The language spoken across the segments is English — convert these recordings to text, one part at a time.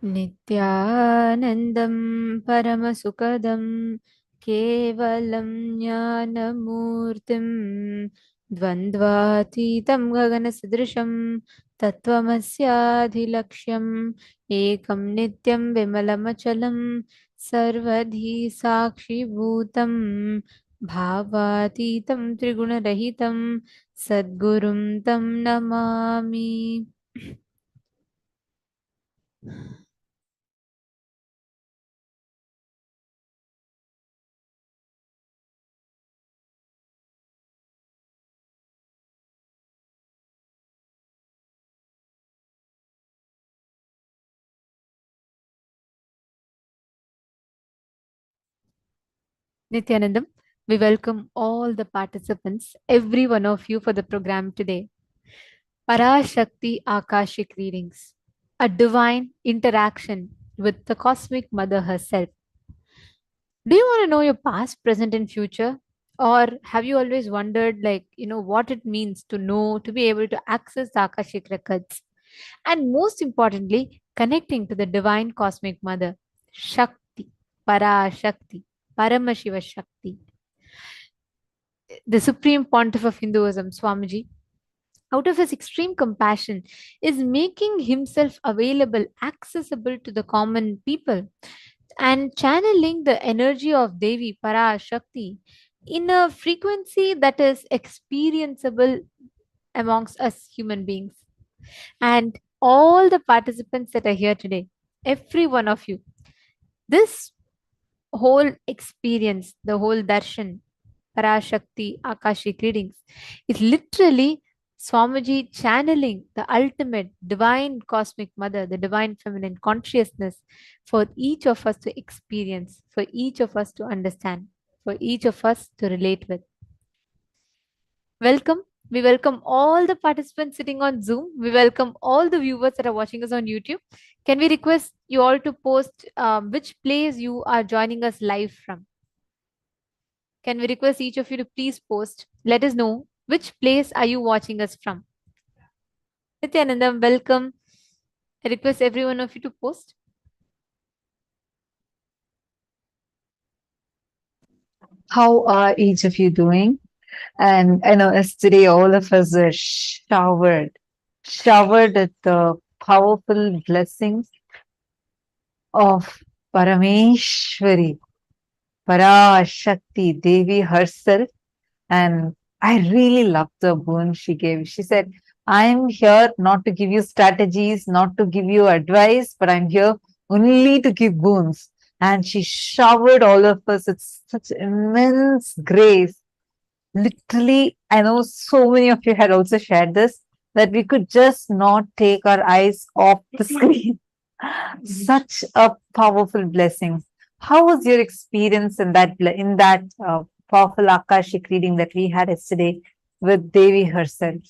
Nithyanandam Paramasukadam Kevalam Jnanamurtim Dvandvatitam Gaganasadrisham Tattvamasyaadhilaksham Ekam Nityam Vimalamachalam Sarvadhi Sakshi Bhutam Bhavatitam Trigunarahitam Sadgurum Tam Namami. Nithyanandam, we welcome all the participants, every one of you, for the program today. Parashakthi Akashic Readings, a divine interaction with the cosmic mother herself. Do you want to know your past, present, and future? Or have you always wondered, what it means to know, to be able to access the Akashic records? And most importantly, connecting to the divine cosmic mother, Shakti, Parashakti, Paramashiva Shakti, the Supreme Pontiff of Hinduism, Swamiji, out of his extreme compassion, is making himself available, accessible to the common people, and channeling the energy of Devi Parashakti in a frequency that is experienceable amongst us human beings. And all the participants that are here today, every one of you, this whole experience, the whole darshan, Parashakti Akashic Readings, is literally Swamiji channeling the ultimate divine cosmic mother, the divine feminine consciousness for each of us to experience, for each of us to understand, for each of us to relate with. Welcome. We welcome all the participants sitting on Zoom. We welcome all the viewers that are watching us on YouTube. Can we request you all to post which place you are joining us live from? Can we request each of you to please post? Let us know which place are you watching us from. Nithyanandam, welcome. I request every one of you to post. How are each of you doing? And I know yesterday all of us were showered at the powerful blessings of Parameshwari, Parashakti, Devi herself. And I really loved the boon she gave. She said, I'm here not to give you strategies, not to give you advice, but I'm here only to give boons. And she showered all of us with such immense grace. Literally, I know so many of you had also shared this, that we could just not take our eyes off the screen. Such a powerful blessing. How was your experience in that powerful Akashic reading that we had yesterday with Devi herself?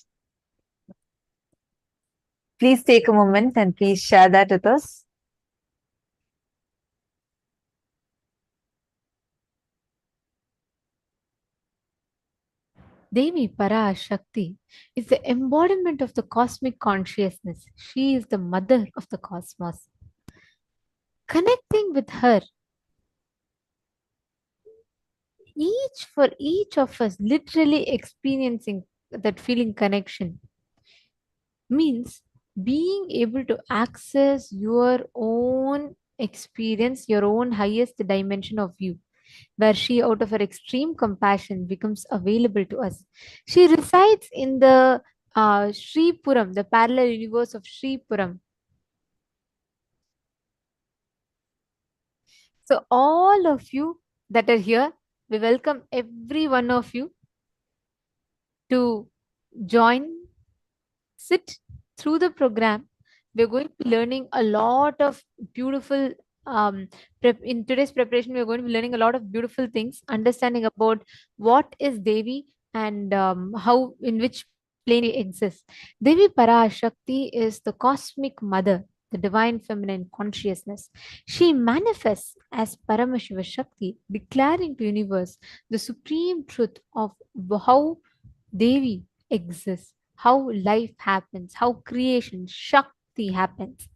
Please take a moment and please share that with us. Devi Parashakti is the embodiment of the cosmic consciousness. She is the mother of the cosmos. Connecting with her, each of us literally experiencing that feeling connection means being able to access your own experience, your own highest dimension of you, where she, out of her extreme compassion, becomes available to us. She resides in the Sri Puram, the parallel universe of Sri Puram. So, all of you that are here, we welcome every one of you to join, sit through the program. We're going to be learning a lot of beautiful in today's preparation. We're going to be learning a lot of beautiful things, understanding about what is Devi and how, in which plane it exists. Devi Parashakti is the cosmic mother, the divine feminine consciousness. She manifests as Paramashiva Shakti, declaring to universe the supreme truth of how Devi exists, how life happens, how creation, Shakti happens.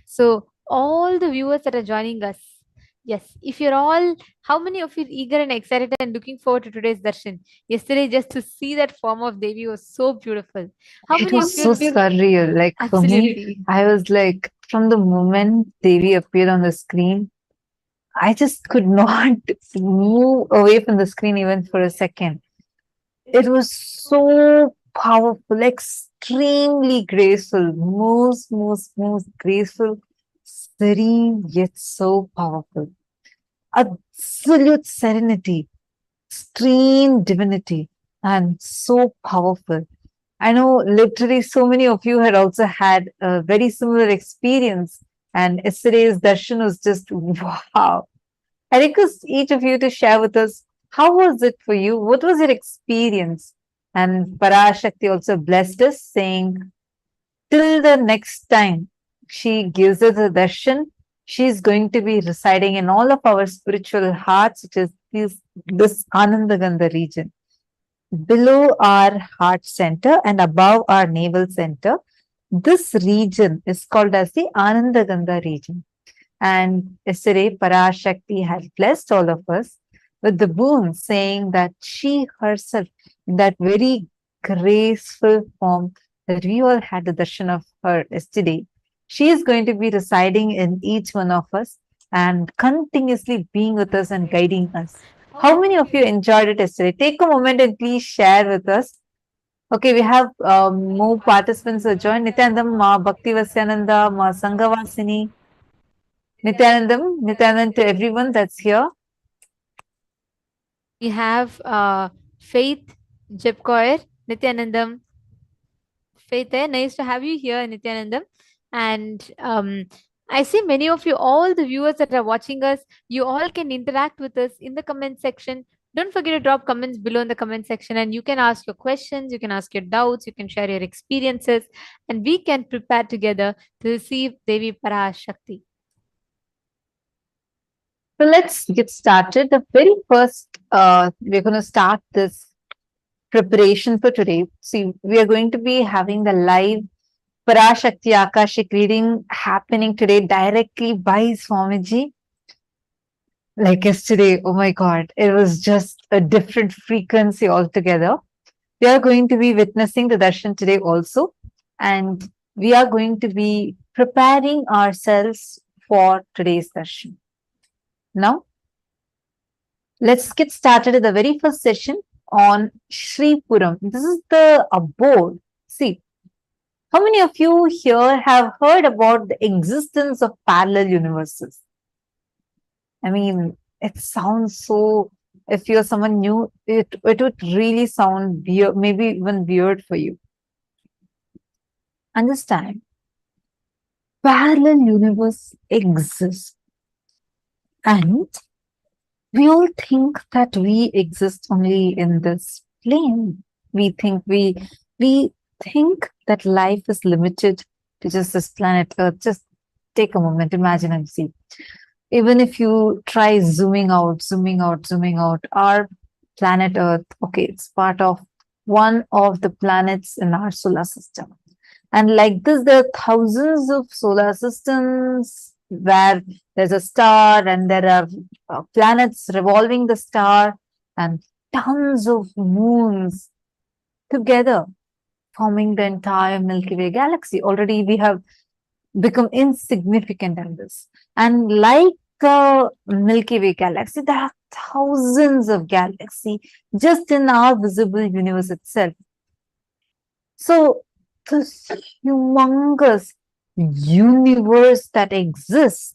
So, all the viewers that are joining us. Yes, if you're all, how many of you are eager and excited and looking forward to today's darshan? Yesterday, just to see that form of Devi was so beautiful. How It many of was you so feel surreal. Like for me, absolutely? I was like, from the moment Devi appeared on the screen, I just could not move away from the screen even for a second. It was so powerful, extremely graceful, most graceful, serene, yet so powerful. Absolute serenity, extreme divinity, and so powerful. I know literally so many of you had also had a very similar experience, and yesterday's darshan was just wow. I request each of you to share with us how was it for you? What was your experience? And Parashakti also blessed us, saying, till the next time she gives us a darshan, she's going to be residing in all of our spiritual hearts, which is this Anandagandha region. Below our heart center and above our navel center, this region is called as the Anandagandha region. And yesterday, Parashakti had blessed all of us with the boon, saying that she herself, in that very graceful form that we all had the darshan of her yesterday, she is going to be residing in each one of us and continuously being with us and guiding us. How many of you enjoyed it yesterday? Take a moment and please share with us. Okay, we have more participants who joined. Nithyanandam, Ma Bhakti Vasyananda, Ma Sanghavasini, Nithyanand to everyone that's here. We have Faith Jepkoir, Nithyanandam. Faith, nice to have you here, Nithyanandam. And I see many of you, all the viewers that are watching us, you all can interact with us in the comment section. Don't forget to drop comments below in the comment section, and you can ask your questions, you can ask your doubts, you can share your experiences, and we can prepare together to receive Devi Parashakti. So let's get started. The very first, we're going to start this preparation for today. See, we are going to be having the live Parashakti Akashic reading happening today directly by Swamiji. Like yesterday, oh my God, it was just a different frequency altogether. We are going to be witnessing the darshan today also, and we are going to be preparing ourselves for today's darshan. Now, let's get started with the very first session on Sri Puram. This is the abode. See, how many of you here have heard about the existence of parallel universes? I mean, it sounds so, if you're someone new, it would really sound weird, maybe even weird for you. Understand, parallel universe exists, and we all think that we exist only in this plane. We think that life is limited to just this planet Earth. Just take a moment, imagine and see. Even if you try zooming out, our planet Earth, okay, it's part of one of the planets in our solar system. And like this, there are thousands of solar systems where there's a star and there are planets revolving the star and tons of moons together forming the entire Milky Way galaxy. Already we have become insignificant in this. And like the Milky Way galaxy, there are thousands of galaxies just in our visible universe itself. So this humongous universe that exists,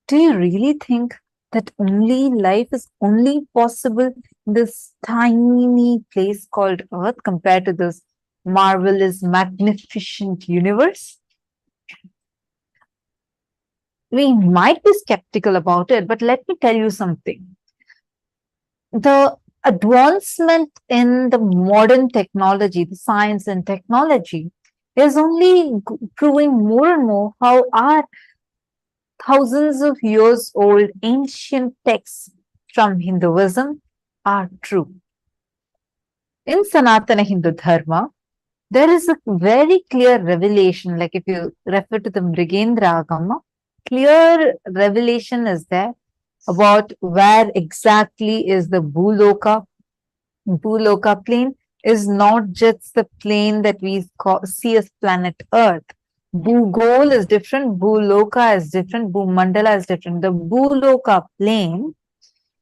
do you really think that only life is only possible in this tiny place called Earth compared to this marvelous, magnificent universe? We might be skeptical about it, but let me tell you something. The advancement in the modern technology, the science and technology, is only proving more and more how our thousands of years old ancient texts from Hinduism are true. In Sanatana Hindu Dharma, there is a very clear revelation, like if you refer to the Mrigendra Agama, clear revelation is there about where exactly is the Bhuloka. Bhuloka plane is not just the plane that we see as planet Earth. Bhugol is different, Bhuloka is different, Bhumandala is different. The Bhuloka plane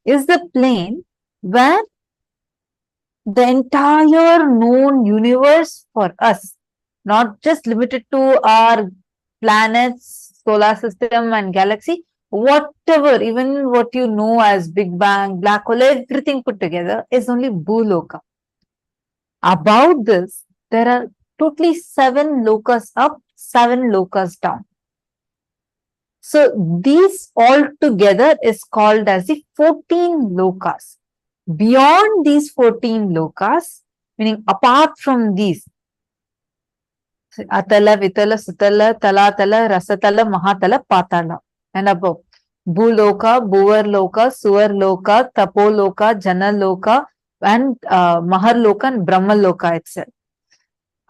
is the plane where the entire known universe for us, not just limited to our planets, solar system, and galaxy, whatever, even what you know as Big Bang, black hole, everything put together is only Bhuloka. About this, there are totally 7 lokas up, 7 lokas down. So these all together is called as the 14 lokas. Beyond these 14 lokas, meaning apart from these, Atala, Vitala, Sutala, Talatala, Rasatala, Mahatala, Patala, and above. Bhuloka, Bhuvarloka, Suvarloka, Tapoloka, Janaloka, and Maharloka and Brahmaloka itself.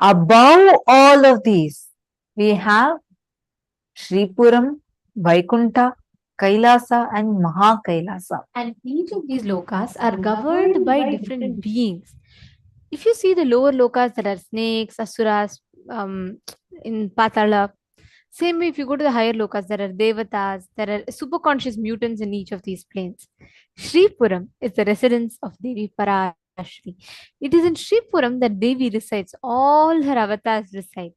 Above all of these, we have Shripuram, Vaikunta, Kailasa, and Mahakailasa. And each of these lokas are governed by different beings. If you see the lower lokas, there are snakes, asuras, in Patala. Same way, if you go to the higher lokas, there are devatas, there are super conscious mutants in each of these planes. Shripuram is the residence of Devi Parashakti. It is in Shripuram that Devi resides, all her avatars reside.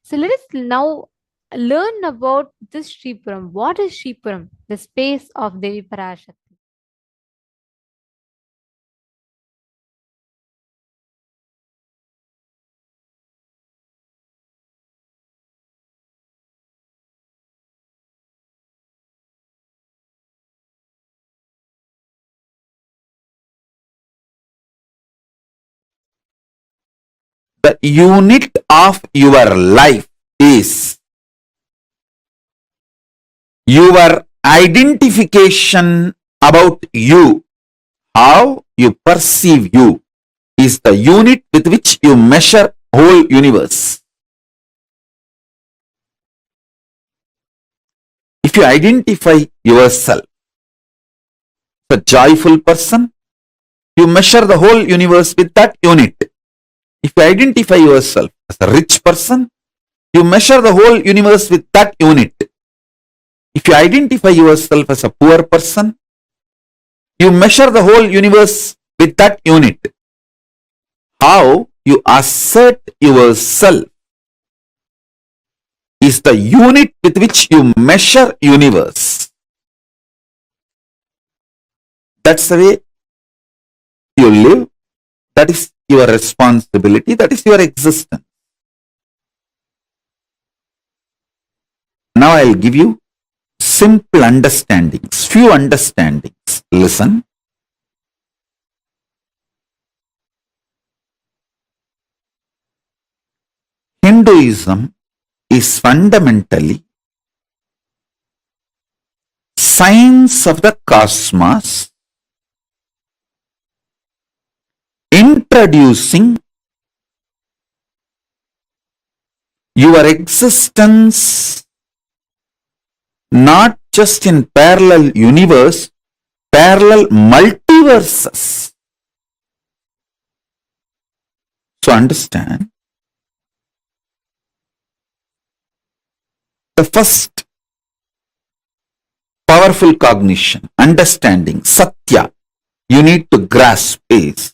So let us now learn about this Shripuram. What is Shripuram? The space of Devi Parashakti. The unit of your life is your identification about you, how you perceive you, is the unit with which you measure whole universe. If you identify yourself as a joyful person, you measure the whole universe with that unit. If you identify yourself as a rich person, you measure the whole universe with that unit. If you identify yourself as a poor person, you measure the whole universe with that unit. How you assert yourself is the unit with which you measure universe. That's the way you live. That is your responsibility. That is your existence. Now I'll give you simple understandings, few understandings. Listen. Hinduism is fundamentally science of the cosmos, introducing your existence not just in parallel universe, parallel multiverses. So understand, the first powerful cognition, understanding, satya, you need to grasp is,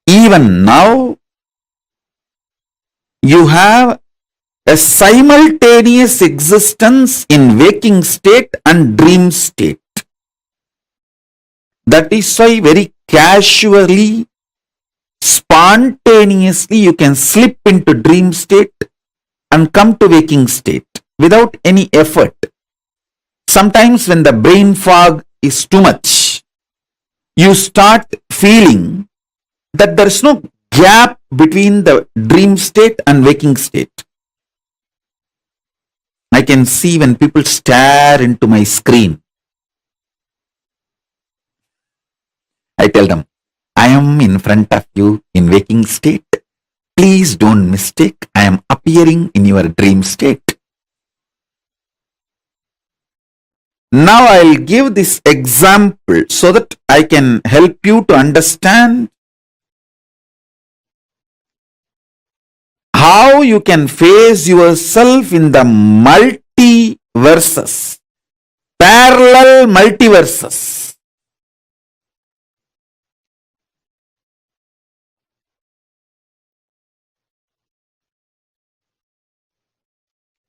even now, you have a simultaneous existence in waking state and dream state. That is why very casually, spontaneously, you can slip into dream state and come to waking state without any effort. Sometimes when the brain fog is too much, you start feeling that there is no gap between the dream state and waking state. I can see when people stare into my screen, I tell them, I am in front of you in waking state Please don't mistake, I am appearing in your dream state. Now I'll give this example so that I can help you to understand how you can face yourself in the multiverses, parallel multiverses.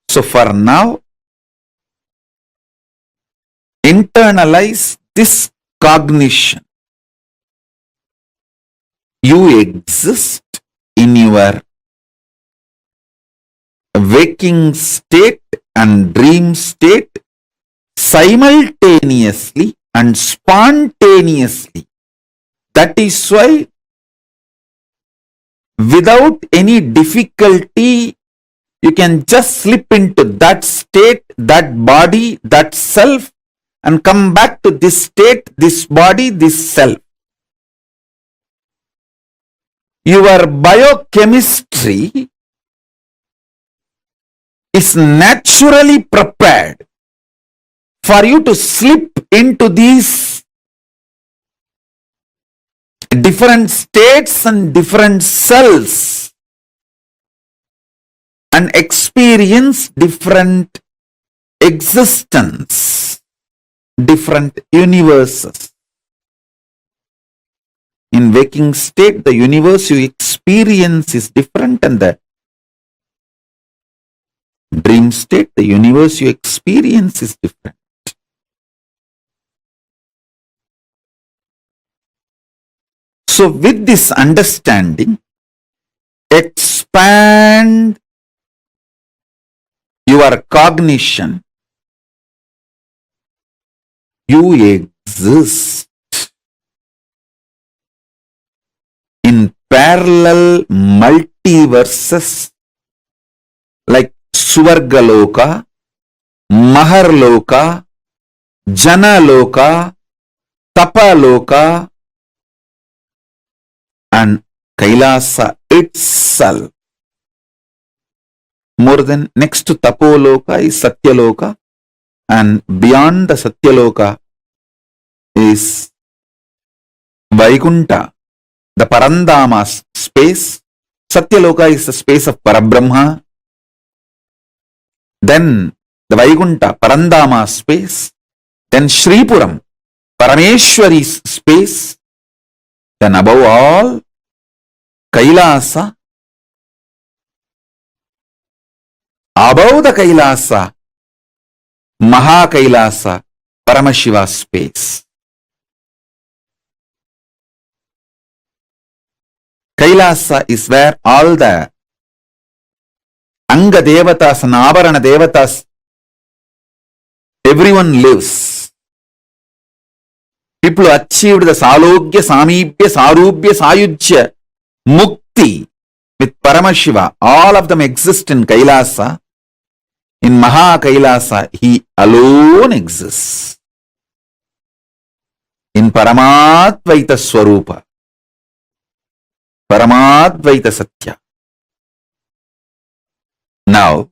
So for now, internalize this cognition. You exist in your waking state and dream state simultaneously and spontaneously. That is why without any difficulty you can just slip into that state, that body, that self, and come back to this state, this body, this self. Your biochemistry is naturally prepared for you to slip into these different states and different cells and experience different existence, different universes. In waking state, the universe you experience is different, and the dream state, the universe you experience is different. So with this understanding, expand your cognition. You exist in parallel multiverses like Suvargaloka, Maharloka, Janaloka, Tapaloka, and Kailasa itself. More than next to Tapoloka is Satyaloka, and beyond the Satyaloka is Vaikunta, the Parandama space. Satyaloka is the space of Parabrahma. Then the Vaikunta, Parandama space. Then Shripuram, Parameshwari's space. Then above all, Kailasa. Above the Kailasa, Maha Kailasa, Paramashiva space. Kailasa is where all the Anga Devatas and Avarana Devatas, everyone lives. People who achieved the Salogya, Samibhya, Sarubhya, Sayujya, Mukti with Paramashiva, all of them exist in Kailasa. In Maha Kailasa, he alone exists. In Paramadvaita Swarupa, Paramadvaita Satya. Now,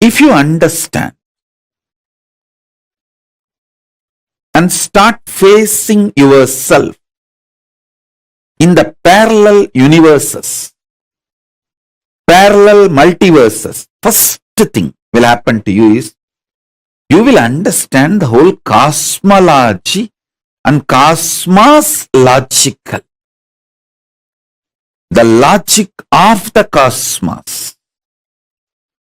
if you understand and start facing yourself in the parallel universes, parallel multiverses, first thing will happen to you is you will understand the whole cosmology and cosmos logical. The logic of the cosmos.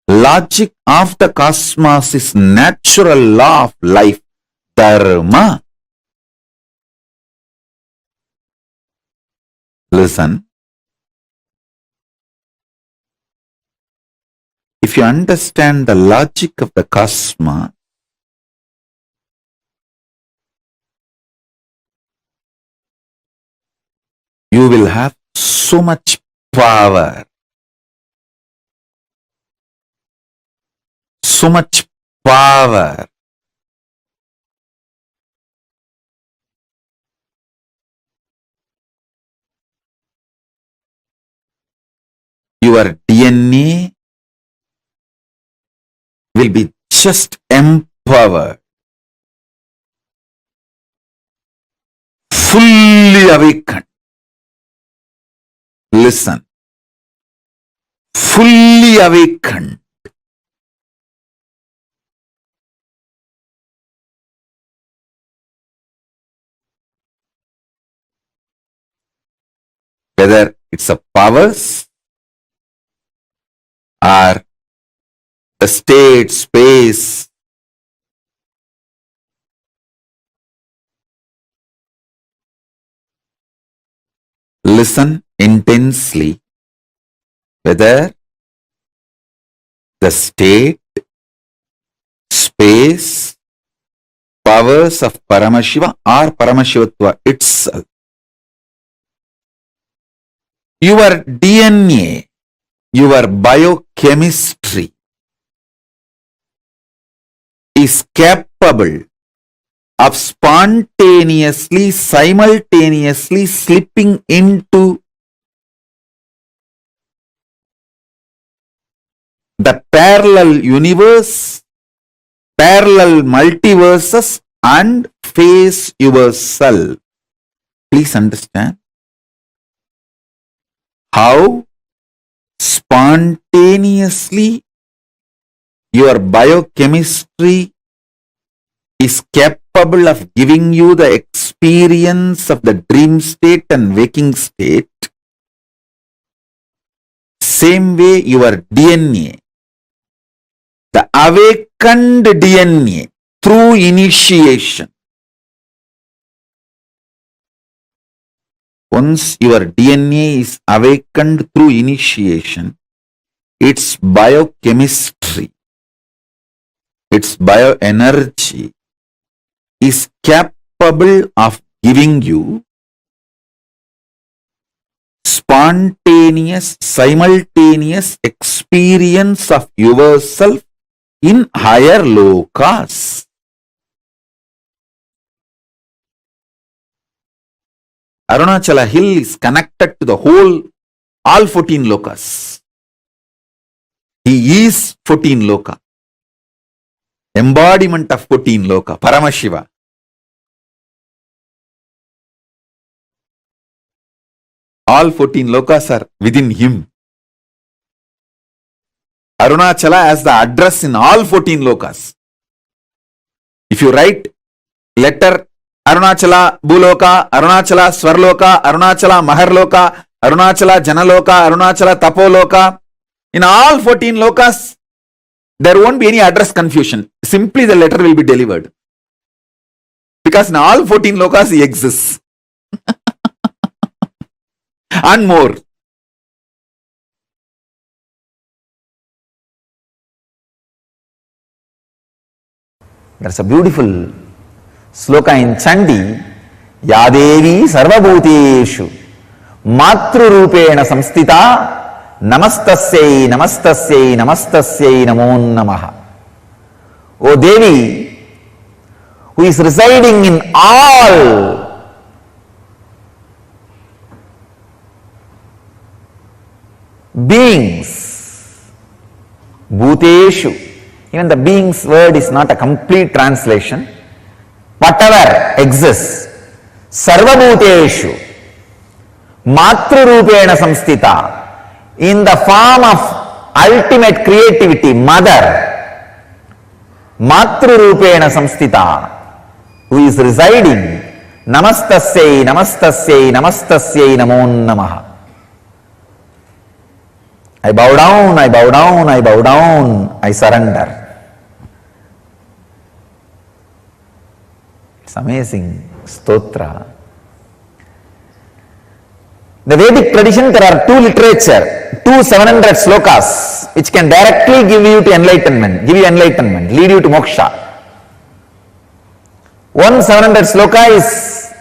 Logic of the cosmos is natural law of life. Dharma. Listen. If you understand the logic of the cosmos, you will have so much power. So much power your DNA will be just empowered, fully awakened. Listen, fully awakened. Whether it's a powers or the state, space, listen intensely. Whether the state, space, powers of Paramashiva or Paramashivatva itself. Your DNA, your biochemistry is capable of spontaneously, simultaneously slipping into the parallel universe, parallel multiverses, and face yourself. Please understand how spontaneously your biochemistry is capable of giving you the experience of the dream state and waking state. Same way your DNA, the awakened DNA through initiation. Once your DNA is awakened through initiation, its biochemistry, its bioenergy is capable of giving you spontaneous, simultaneous experience of yourself in higher lokas. Arunachala hill is connected to the whole, all 14 lokas. He is 14 loka. Embodiment of 14 loka, Paramashiva. All 14 lokas are within him. Arunachala has the address in all 14 lokas. If you write letter Arunachala Bhuloka, Arunachala Swarloka, Arunachala Maharloka, Arunachala Janaloka, Arunachala Tapoloka, in all 14 lokas, there won't be any address confusion. Simply the letter will be delivered. Because in all 14 lokas he exists. And more. There's a beautiful sloka in Chandi. Yadevi sarvabhuteshu matrurupena samstita namastasyai namastasyai namastasyai namo namaha. O Devi, who is residing in all beings, bhuteshu, even the beings word is not a complete translation, whatever exists, sarvabhuteshu matrurupena samstita, in the form of ultimate creativity, mother, matrurupena samstita, who is residing, namastasyai namastasyai namastasyai namo namaha. I bow down, I bow down, I bow down, I surrender. It's amazing stotra. The Vedic tradition, there are two literature, 700 slokas, which can directly give you to enlightenment, lead you to moksha. One 700 sloka is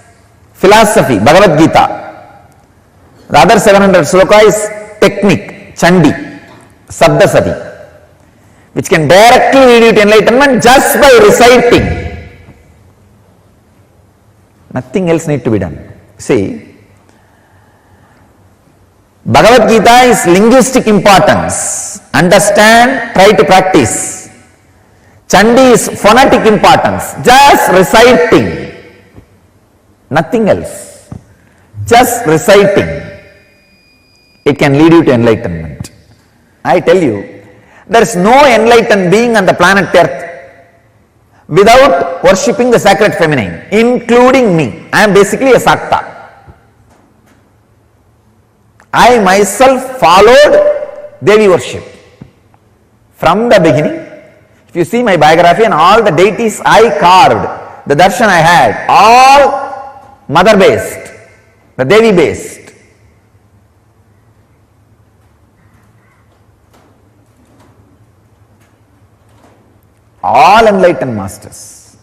philosophy, Bhagavad Gita. The other 700 sloka is technique, Chandi, Sabdasati, which can directly lead you to enlightenment just by reciting. Nothing else need to be done. See, Bhagavad Gita is linguistic importance. Understand, try to practice. Chandi is phonetic importance. Just reciting. Nothing else. Just reciting. It can lead you to enlightenment. I tell you, there is no enlightened being on the planet Earth without worshipping the sacred feminine, including me. I am basically a Sakta. I myself followed Devi worship from the beginning. If you see my biography and all the deities I carved, the darshan I had, all mother based, the Devi based. All enlightened masters.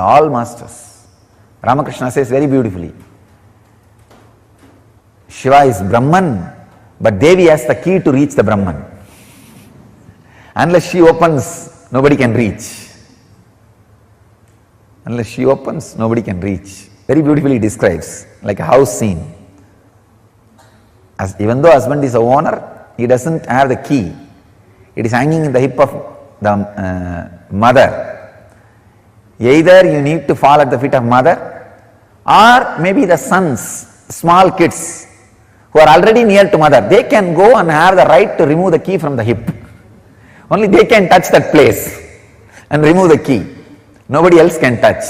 All masters. Ramakrishna says very beautifully, Shiva is Brahman, but Devi has the key to reach the Brahman. Unless she opens, nobody can reach. Unless she opens, nobody can reach. Very beautifully describes, like a house scene. As even though husband is a owner, he doesn't have the key. It is hanging in the hip of the mother. Either you need to fall at the feet of mother, or maybe the sons, small kids, who are already near to mother, they can go and have the right to remove the key from the hip. Only they can touch that place and remove the key. Nobody else can touch.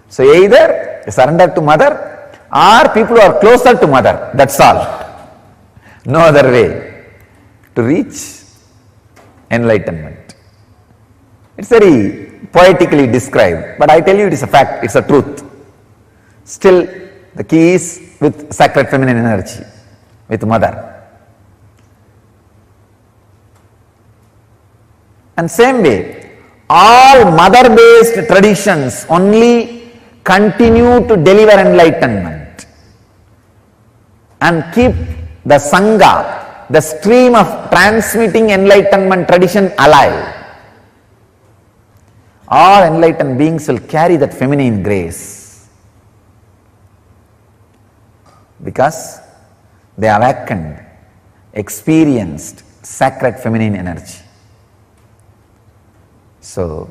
So either surrender to mother or people who are closer to mother. That's all. No other way to reach enlightenment. It's very poetically described, but I tell you it is a fact, it's a truth. Still, the key is with sacred feminine energy, with mother. And same way, all mother-based traditions only continue to deliver enlightenment and keep the Sangha, the stream of transmitting enlightenment tradition alive. All enlightened beings will carry that feminine grace because they awakened, experienced sacred feminine energy. So,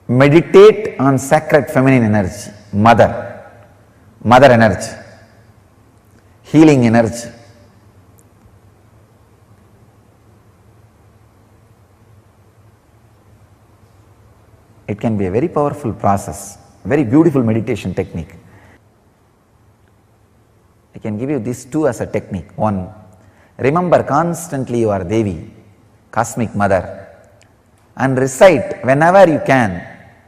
meditate on sacred feminine energy, mother energy, healing energy. It can be a very powerful process, very beautiful meditation technique. I can give you these two as a technique. One, remember constantly you are Devi, cosmic mother, and recite whenever you can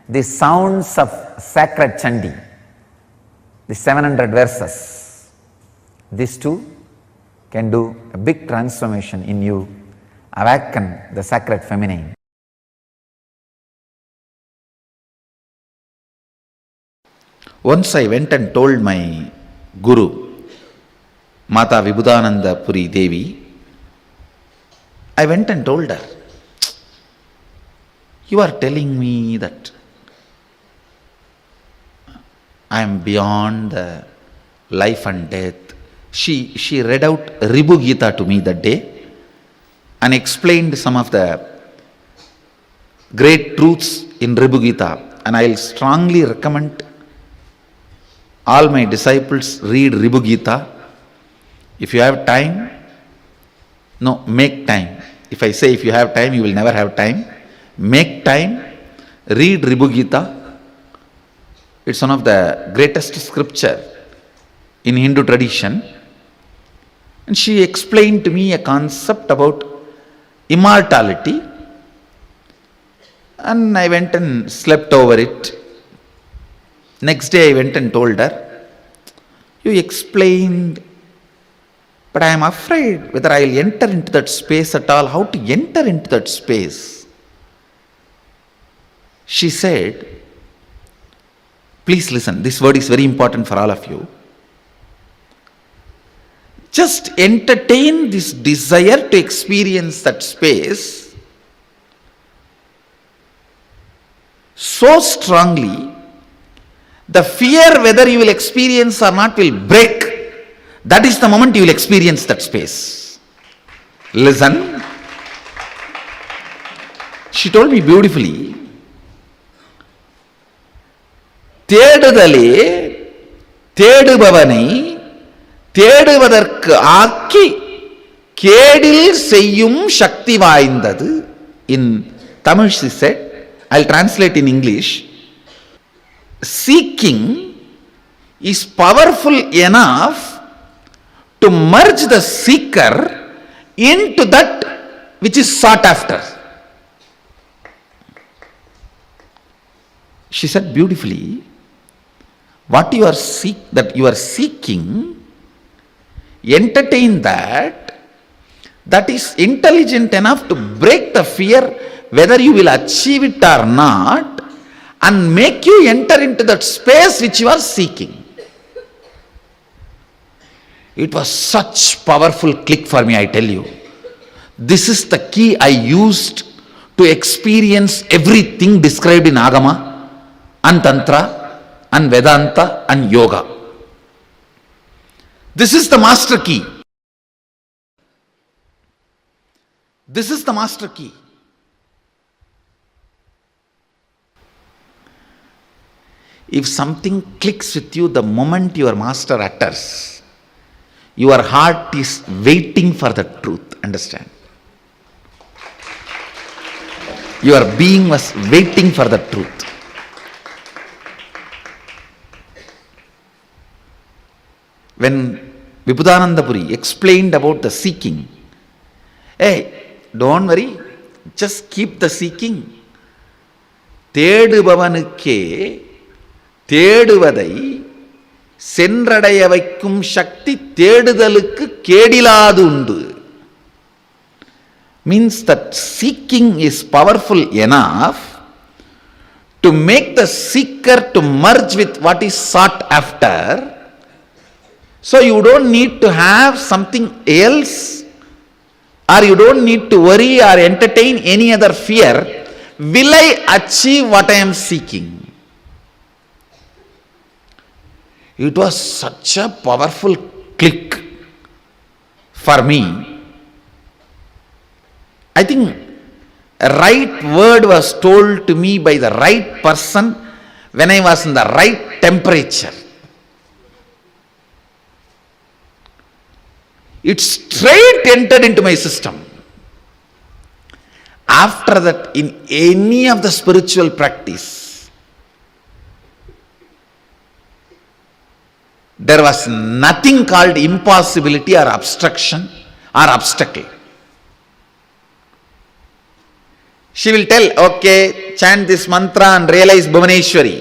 the sounds of sacred Chandi, the 700 verses. These two can do a big transformation in you, awaken the sacred feminine. Once I went and told my Guru, Mata Vibhudananda Puri Devi, I went and told her, you are telling me that I am beyond the life and death. She read out Ribhu Gita to me that day and explained some of the great truths in Ribhu Gita, and I will strongly recommend all my disciples read Ribhu Gita. If you have time, no, make time. If I say if you have time, you will never have time. Make time, read Ribhu Gita. It's one of the greatest scripture in Hindu tradition. And she explained to me a concept about immortality. And I went and slept over it. Next day I went and told her, you explained, but I am afraid whether I will enter into that space at all. How to enter into that space? She said, please listen, this word is very important for all of you. just entertain this desire to experience that space so strongly, the fear whether you will experience or not will break. That is the moment you will experience that space. Listen. She told me beautifully, தேடுதலே தேடுபவனை தேடுவதற்கு ஆக்கி கேடில் செய்யும் சக்தி வாய்ந்தது. In Tamil she said, I'll translate in English. Seeking is powerful enough to merge the seeker into that which is sought after. She said beautifully, what you are seeking, entertain that is intelligent enough to break the fear whether you will achieve it or not, and make you enter into that space which you are seeking. It was such powerful click for me, I tell you. This is the key I used to experience everything described in Agama and Tantra and Vedanta and Yoga. This is the master key. This is the master key. If something clicks with you the moment your master utters, your heart is waiting for the truth. Understand? Your being was waiting for the truth. When Vibhudananda Puri explained about the seeking, hey, don't worry, just keep the seeking. தேடுபவனுக்கே தேடுவதை சென்றடைய வைக்கும் சக்தி தேடுதலுக்கு கேடிலாது உண்டு. Means that seeking is powerful enough to make the seeker to merge with what is sought after. So you don't need to have something else, or you don't need to worry or entertain any other fear. Will I achieve what I am seeking? It was such a powerful click for me. I think a right word was told to me by the right person when I was in the right temperature. It straight entered into my system. After that, in any of the spiritual practice, there was nothing called impossibility or obstruction or obstacle. She will tell, okay, chant this mantra and realize Bhuvaneshwari.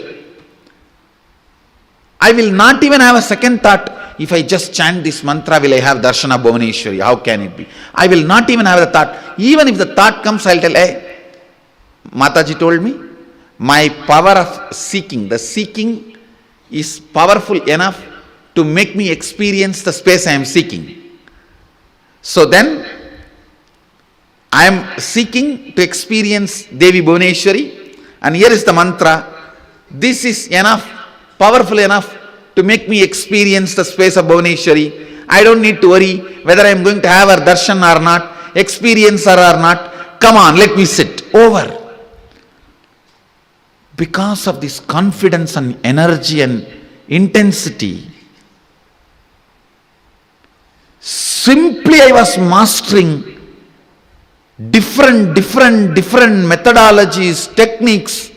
I will not even have a second thought. If I just chant this mantra, will I have darshan of Bhuvaneshwari? How can it be? I will not even have the thought. Even if the thought comes, I will tell, hey, Mataji told me, my power of seeking, the seeking is powerful enough to make me experience the space I am seeking. So then, I am seeking to experience Devi Bhuvaneshwari, and here is the mantra. This is enough, powerful enough to make me experience the space of Bhuvaneshwari. I don't need to worry whether I am going to have her darshan or not, experience her or not. Come on, let me sit. Over. Because of this confidence and energy and intensity, simply I was mastering different methodologies, techniques,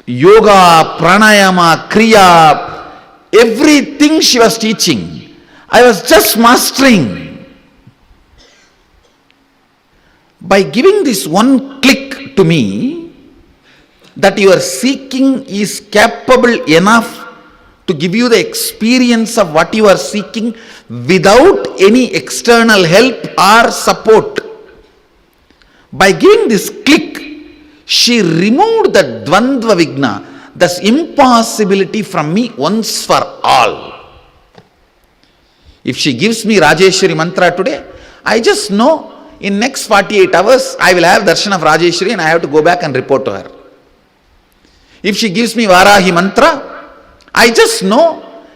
yoga, pranayama, kriya, everything she was teaching, I was just mastering. By giving this one click to me, that your seeking is capable enough to give you the experience of what you are seeking without any external help or support. By giving this click, she removed the dvandva vigna, this impossibility from me once for all. If she gives me Rajeshwari mantra today, I just know in next 48 hours I will have darshan of Rajeshwari and I have to go back and report to her. If she gives me Varahi mantra, I just know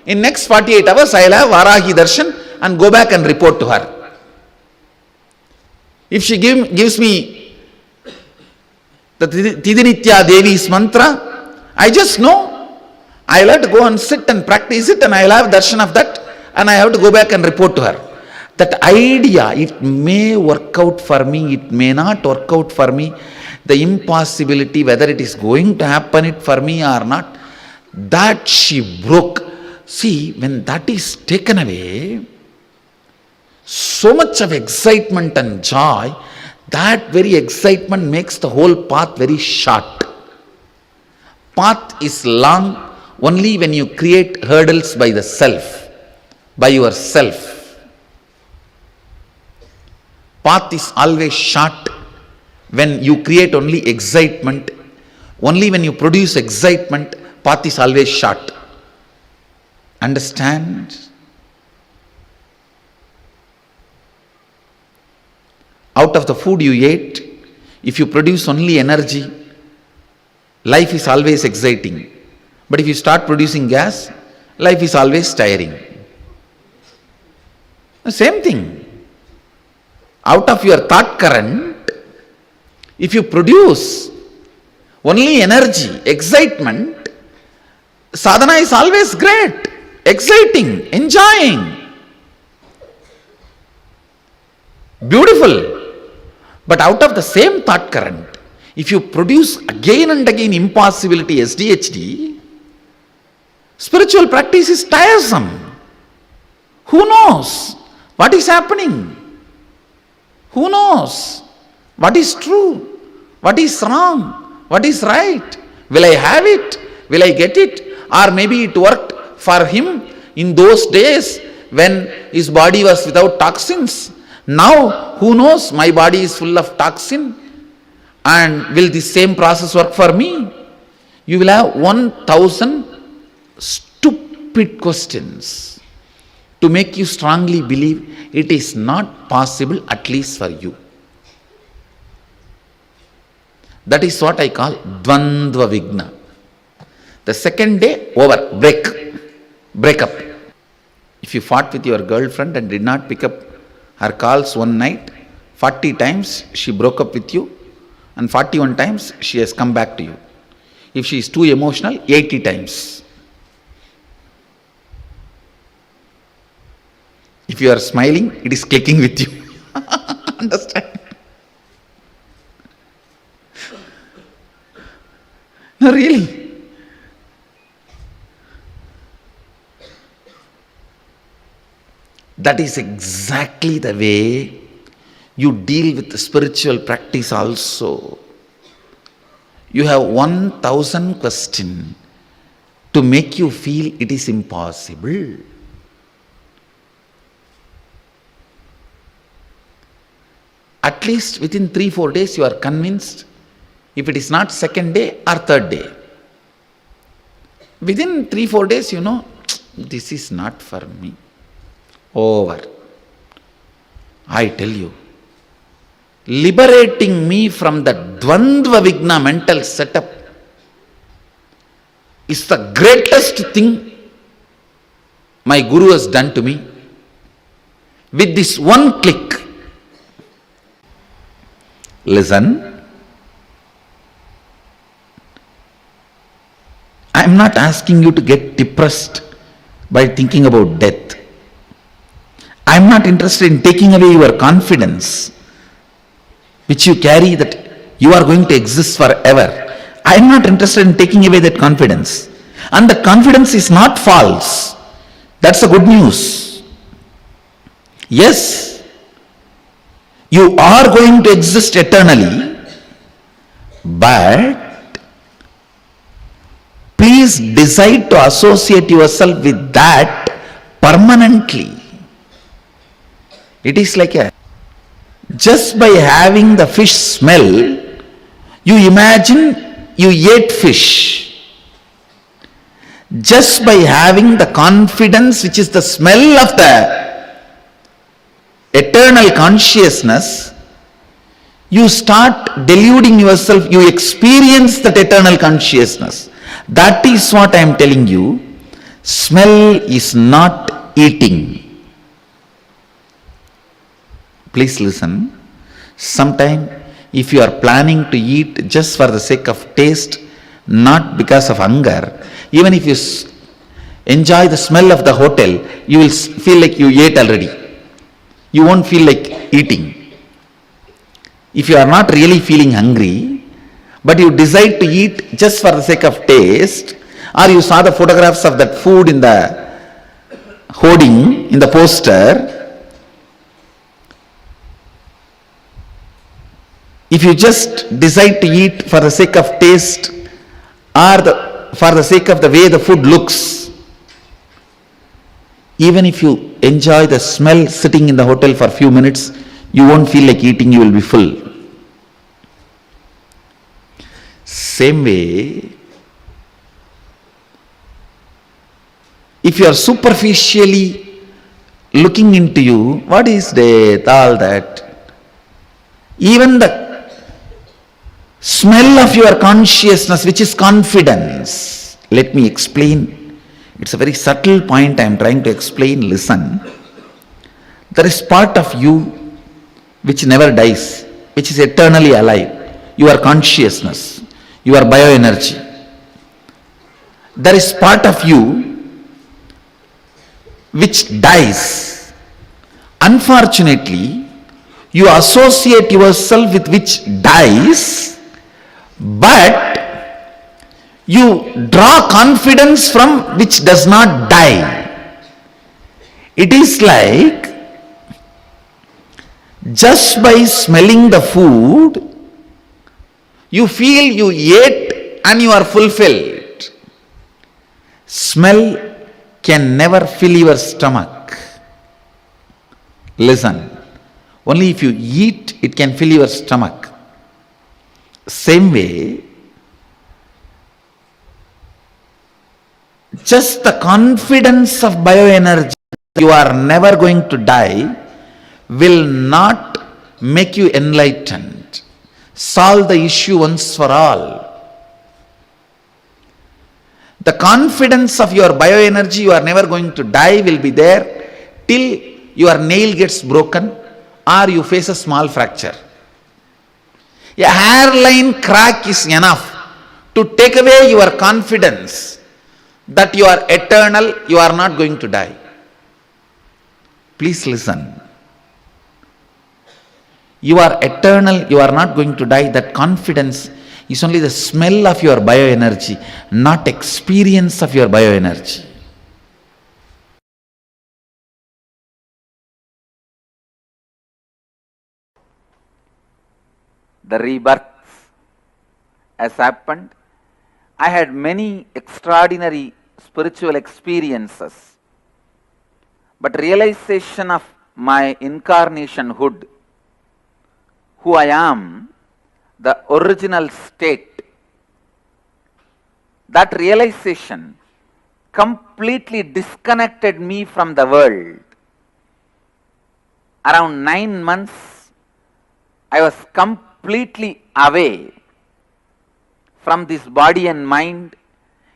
in next 48 hours I will have Varahi darshan and go back and report to her. If she gives me the Tidinitya Devi's mantra, I just know I will have to go and sit and practice it and I will have darshan of that and I have to go back and report to her. That idea, it may work out for me, it may not work out for me, the impossibility whether it is going to happen it for me or not, that she broke. See, when that is taken away, so much of excitement and joy, that very excitement makes the whole path very short. Path is long only when you create hurdles by the self, by yourself. Path is always short when you create only excitement. Only when you produce excitement, path is always short. Understand? Out of the food you ate, if you produce only energy, life is always exciting. But if you start producing gas, life is always tiring. The same thing. Out of your thought current, if you produce only energy, excitement, sadhana is always great, exciting, enjoying, beautiful. But out of the same thought current, if you produce again and again impossibility, SDHD, spiritual practice is tiresome. Who knows what is happening? Who knows what is true, what is wrong, what is right? Will I have it? Will I get it? Or maybe it worked for him in those days when his body was without toxins. Now, who knows, my body is full of toxin, and will the same process work for me? You will have 1,000 stupid questions to make you strongly believe it is not possible, at least for you. That is what I call Dvandva Vigna. The second day, over, break up. If you fought with your girlfriend and did not pick up her calls one night, 40 times she broke up with you, and 41 times she has come back to you. If she is too emotional, 80 times. If you are smiling, it is clicking with you. Understand? No, really. That is exactly the way you deal with the spiritual practice also. You have 1,000 questions to make you feel it is impossible. At least within 3-4 days you are convinced, if it is not second day or third day. Within 3-4 days you know, this is not for me. Over. I tell you, liberating me from the Dvandva Vigna mental setup is the greatest thing my Guru has done to me. With this one click, listen, I am not asking you to get depressed by thinking about death. I am not interested in taking away your confidence which you carry that you are going to exist forever. I am not interested in taking away that confidence. And the confidence is not false. That's the good news. Yes, you are going to exist eternally, but please decide to associate yourself with that permanently. It is like just by having the fish smell, you imagine you ate fish. Just by having the confidence which is the smell of the eternal consciousness, you start deluding yourself, you experience that eternal consciousness. That is what I am telling you. Smell is not eating. Please listen. Sometime, if you are planning to eat just for the sake of taste, not because of hunger, even if you enjoy the smell of the hotel, you will feel like you ate already. You won't feel like eating. If you are not really feeling hungry, but you decide to eat just for the sake of taste, or you saw the photographs of that food in the hoarding, in the poster, if you just decide to eat for the sake of taste or for the sake of the way the food looks, even if you enjoy the smell sitting in the hotel for a few minutes, you won't feel like eating, you will be full. Same way, if you are superficially looking into you, what is death, all that, even the smell of your consciousness, which is confidence. Let me explain. It's a very subtle point I am trying to explain. Listen. There is part of you which never dies, which is eternally alive. Your consciousness, your bioenergy. There is part of you which dies. Unfortunately, you associate yourself with which dies, but you draw confidence from which does not die. It is like just by smelling the food, you feel you ate and you are fulfilled. Smell can never fill your stomach. Listen, only if you eat, it can fill your stomach. Same way, just the confidence of bioenergy, you are never going to die, will not make you enlightened, solve the issue once for all. The confidence of your bioenergy, you are never going to die, will be there till your nail gets broken or you face a small fracture. A hairline crack is enough to take away your confidence that you are eternal, you are not going to die. Please listen. You are eternal, you are not going to die. That confidence is only the smell of your bioenergy, not experience of your bioenergy. The rebirth has happened. I had many extraordinary spiritual experiences, but realization of my incarnationhood, who I am, the original state, that realization completely disconnected me from the world. Around 9 months, I was completely away from this body and mind,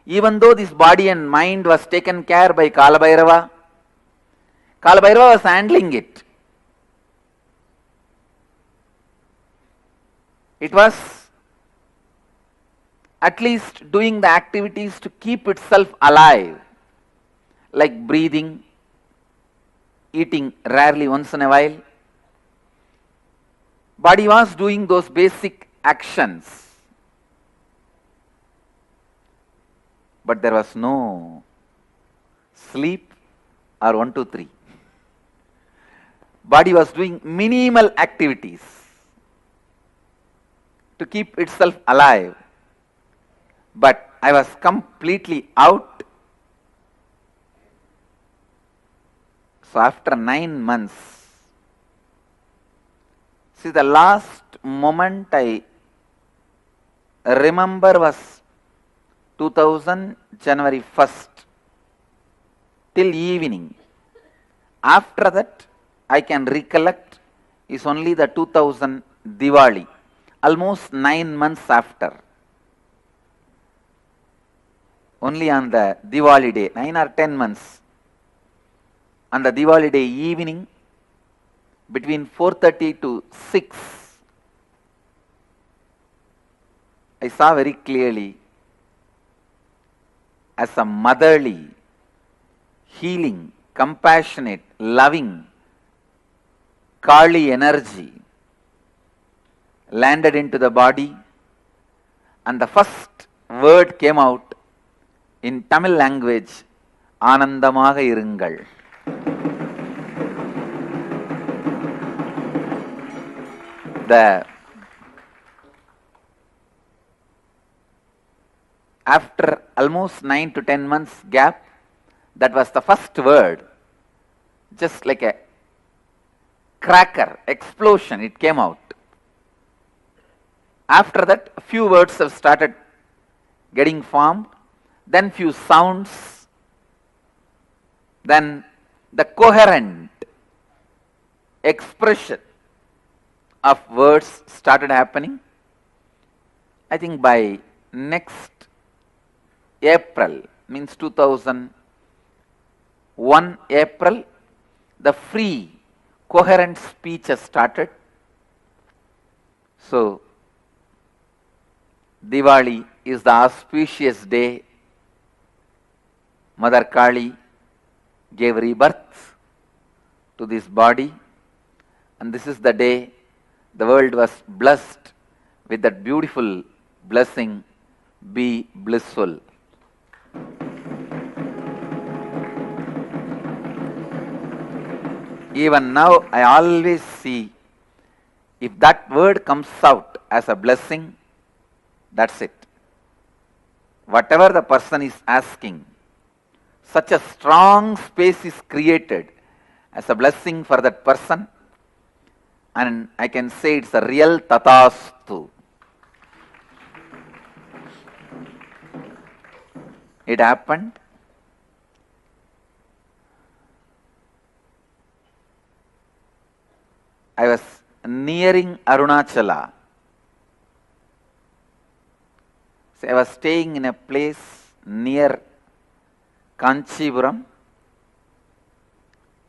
even though this body and mind was taken care by Kalabhairava. Kalabhairava was handling it. It was at least doing the activities to keep itself alive, like breathing, eating rarely once in a while. Body was doing those basic actions. But there was no sleep or 1, 2, 3. Body was doing minimal activities to keep itself alive. But I was completely out. So after 9 months, see, the last moment I remember was 2000 January 1st till evening. After that, I can recollect is only the 2000 Diwali, almost 9 months after. Only on the Diwali day, 9 or 10 months. On the Diwali day evening, between 4:30 to 6, I saw very clearly as a motherly, healing, compassionate, loving, Kali energy landed into the body, and the first word came out in Tamil language, Anandamaga irungal. After almost 9 to 10 months gap, that was the first word, just like a cracker, explosion, it came out. After that, a few words have started getting formed, then few sounds, then the coherent expression of words started happening. I think by next April, means 2001 April, the free coherent speech has started. So, Diwali is the auspicious day Mother Kali gave rebirth to this body, and this is the day the world was blessed with that beautiful blessing, be blissful. Even now, I always see, if that word comes out as a blessing, that's it. Whatever the person is asking, such a strong space is created as a blessing for that person, and I can say it's a real tathastu. It happened. I was nearing Arunachala. So I was staying in a place near Kanchipuram.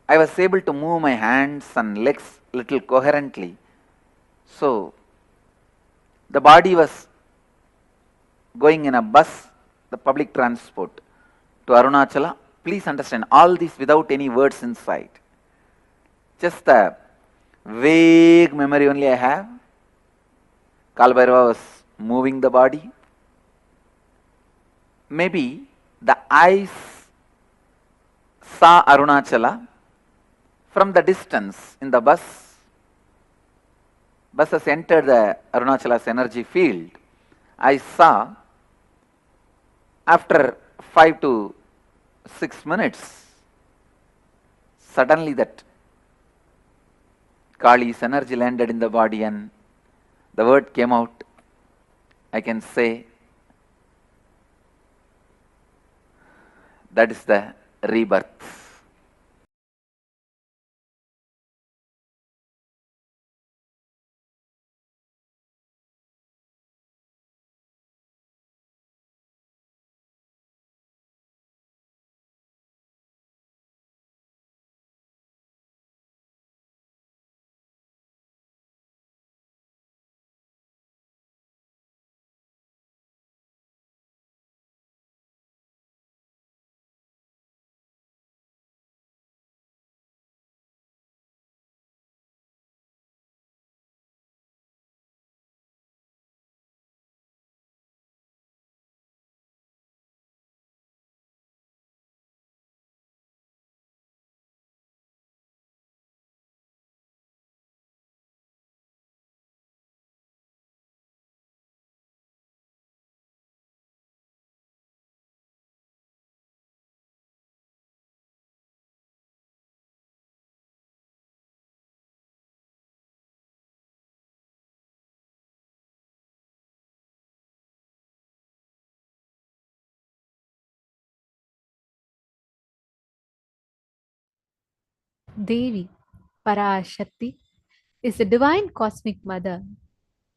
I was able to move my hands and legs little coherently. So the body was going in a bus, the public transport, to Arunachala. Please understand, all this without any words inside. Just the vague memory only I have. Kalbhairava was moving the body. Maybe the eyes saw Arunachala from the distance in the bus. Bus has entered the Arunachala's energy field. I saw after 5 to 6 minutes, suddenly that Kali's energy landed in the body and the word came out. I can say that is the rebirth. Devi, Parashakti is the divine cosmic mother.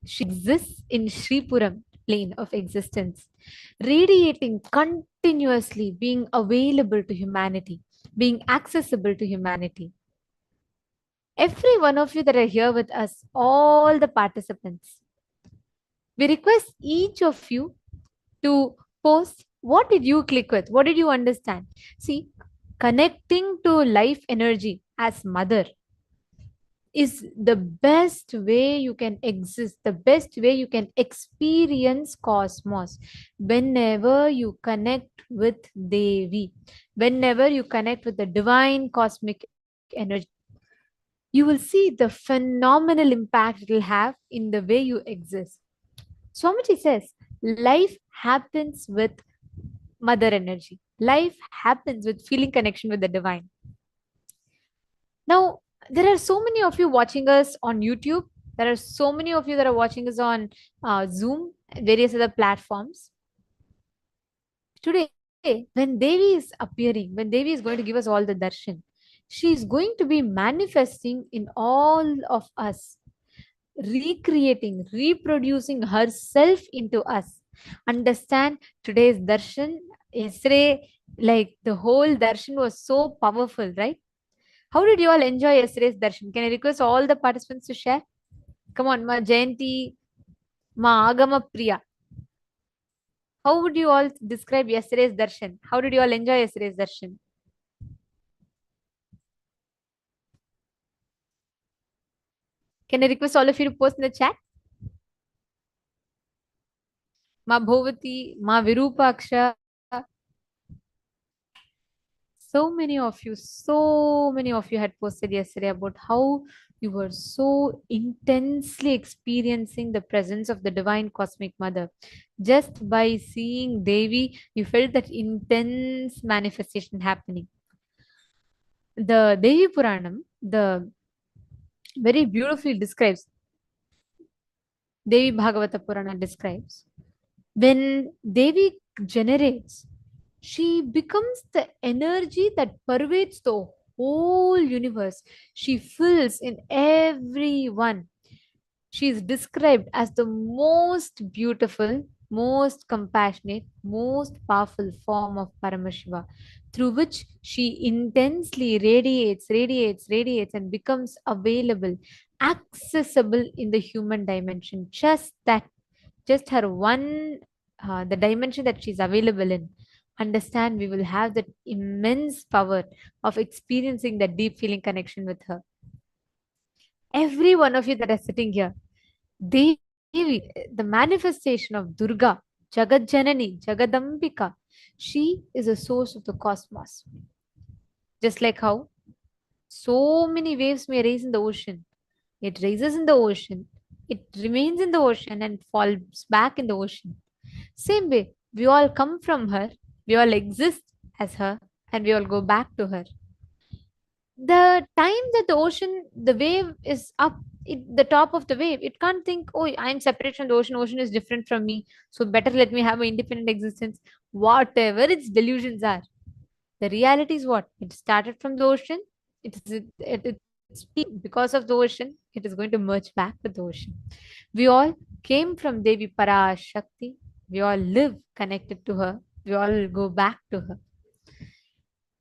She exists in Shripuram plane of existence, radiating continuously, being available to humanity, being accessible to humanity. Every one of you that are here with us, all the participants, we request each of you to post what did you click with, what did you understand. See, connecting to life energy as mother is the best way you can exist, the best way you can experience cosmos. Whenever you connect with Devi, whenever you connect with the divine cosmic energy, you will see the phenomenal impact it will have in the way you exist. Swamiji says, life happens with mother energy. Life happens with feeling connection with the divine. Now, there are so many of you watching us on YouTube. There are so many of you that are watching us on Zoom, various other platforms. Today, when Devi is appearing, when Devi is going to give us all the darshan, she is going to be manifesting in all of us, recreating, reproducing herself into us. Understand today's darshan. Yesterday, like the whole darshan was so powerful, right? How did you all enjoy yesterday's darshan? Can I request all the participants to share? Come on, Ma Jayanti, Ma Agama Priya. How would you all describe yesterday's darshan? How did you all enjoy yesterday's darshan? Can I request all of you to post in the chat? Ma Bhovati, Ma Virupaksha. So many of you had posted yesterday about how you were so intensely experiencing the presence of the divine cosmic mother. Just by seeing Devi, you felt that intense manifestation happening. The Devi Puranam, the very beautifully describes, Devi Bhagavata Purana describes, when Devi generates, she becomes the energy that pervades the whole universe. She fills in everyone. She is described as the most beautiful, most compassionate, most powerful form of Paramashiva, through which she intensely radiates, and becomes available, accessible in the human dimension. Just her one, the dimension that she's available in. Understand, we will have that immense power of experiencing that deep feeling connection with her. Every one of you that are sitting here, Devi, the manifestation of Durga, Jagat Janani, Jagadambika, she is a source of the cosmos. Just like how so many waves may raise in the ocean, it raises in the ocean, it remains in the ocean and falls back in the ocean. Same way, we all come from her, we all exist as her, and we all go back to her. The time that the ocean, the wave is up, the top of the wave, it can't think, oh, I'm separate from the ocean, ocean is different from me, so better let me have an independent existence. Whatever its delusions are, the reality is what? It started from the ocean, it's because of the ocean, it is going to merge back with the ocean. We all came from Devi Parashakti, we all live connected to her, we all go back to her.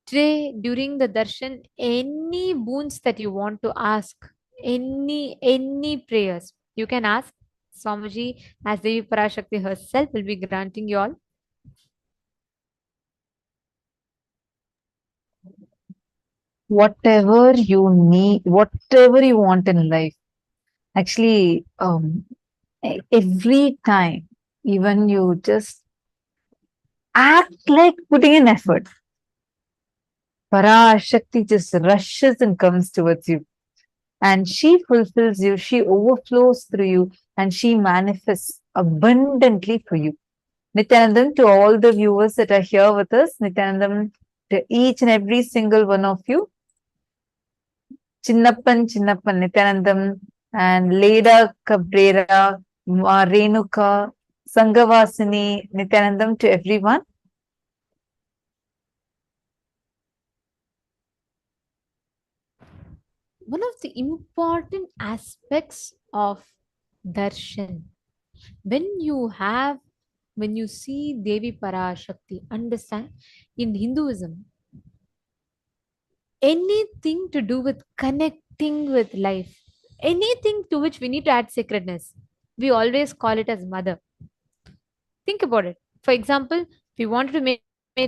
Today, during the darshan, any boons that you want to ask, any prayers, you can ask. Swamiji, as Devi Parashakti herself, will be granting you all. Whatever you need, whatever you want in life. Actually, every time, even you just act like putting in effort, Parashakti just rushes and comes towards you. And she fulfills you, she overflows through you, and she manifests abundantly for you. Nithyanandam, to all the viewers that are here with us, Nithyanandam, to each and every single one of you, Chinnappan, Nithyanandam, and Leda Cabrera, Renuka, Sanghavasini, Nithyanandam, to everyone. one of the important aspects of darshan. When you see Devi Parashakti, understand in Hinduism, anything to do with connecting with life, anything to which we need to add sacredness, we always call it as mother. Think about it. For example, if we wanted to make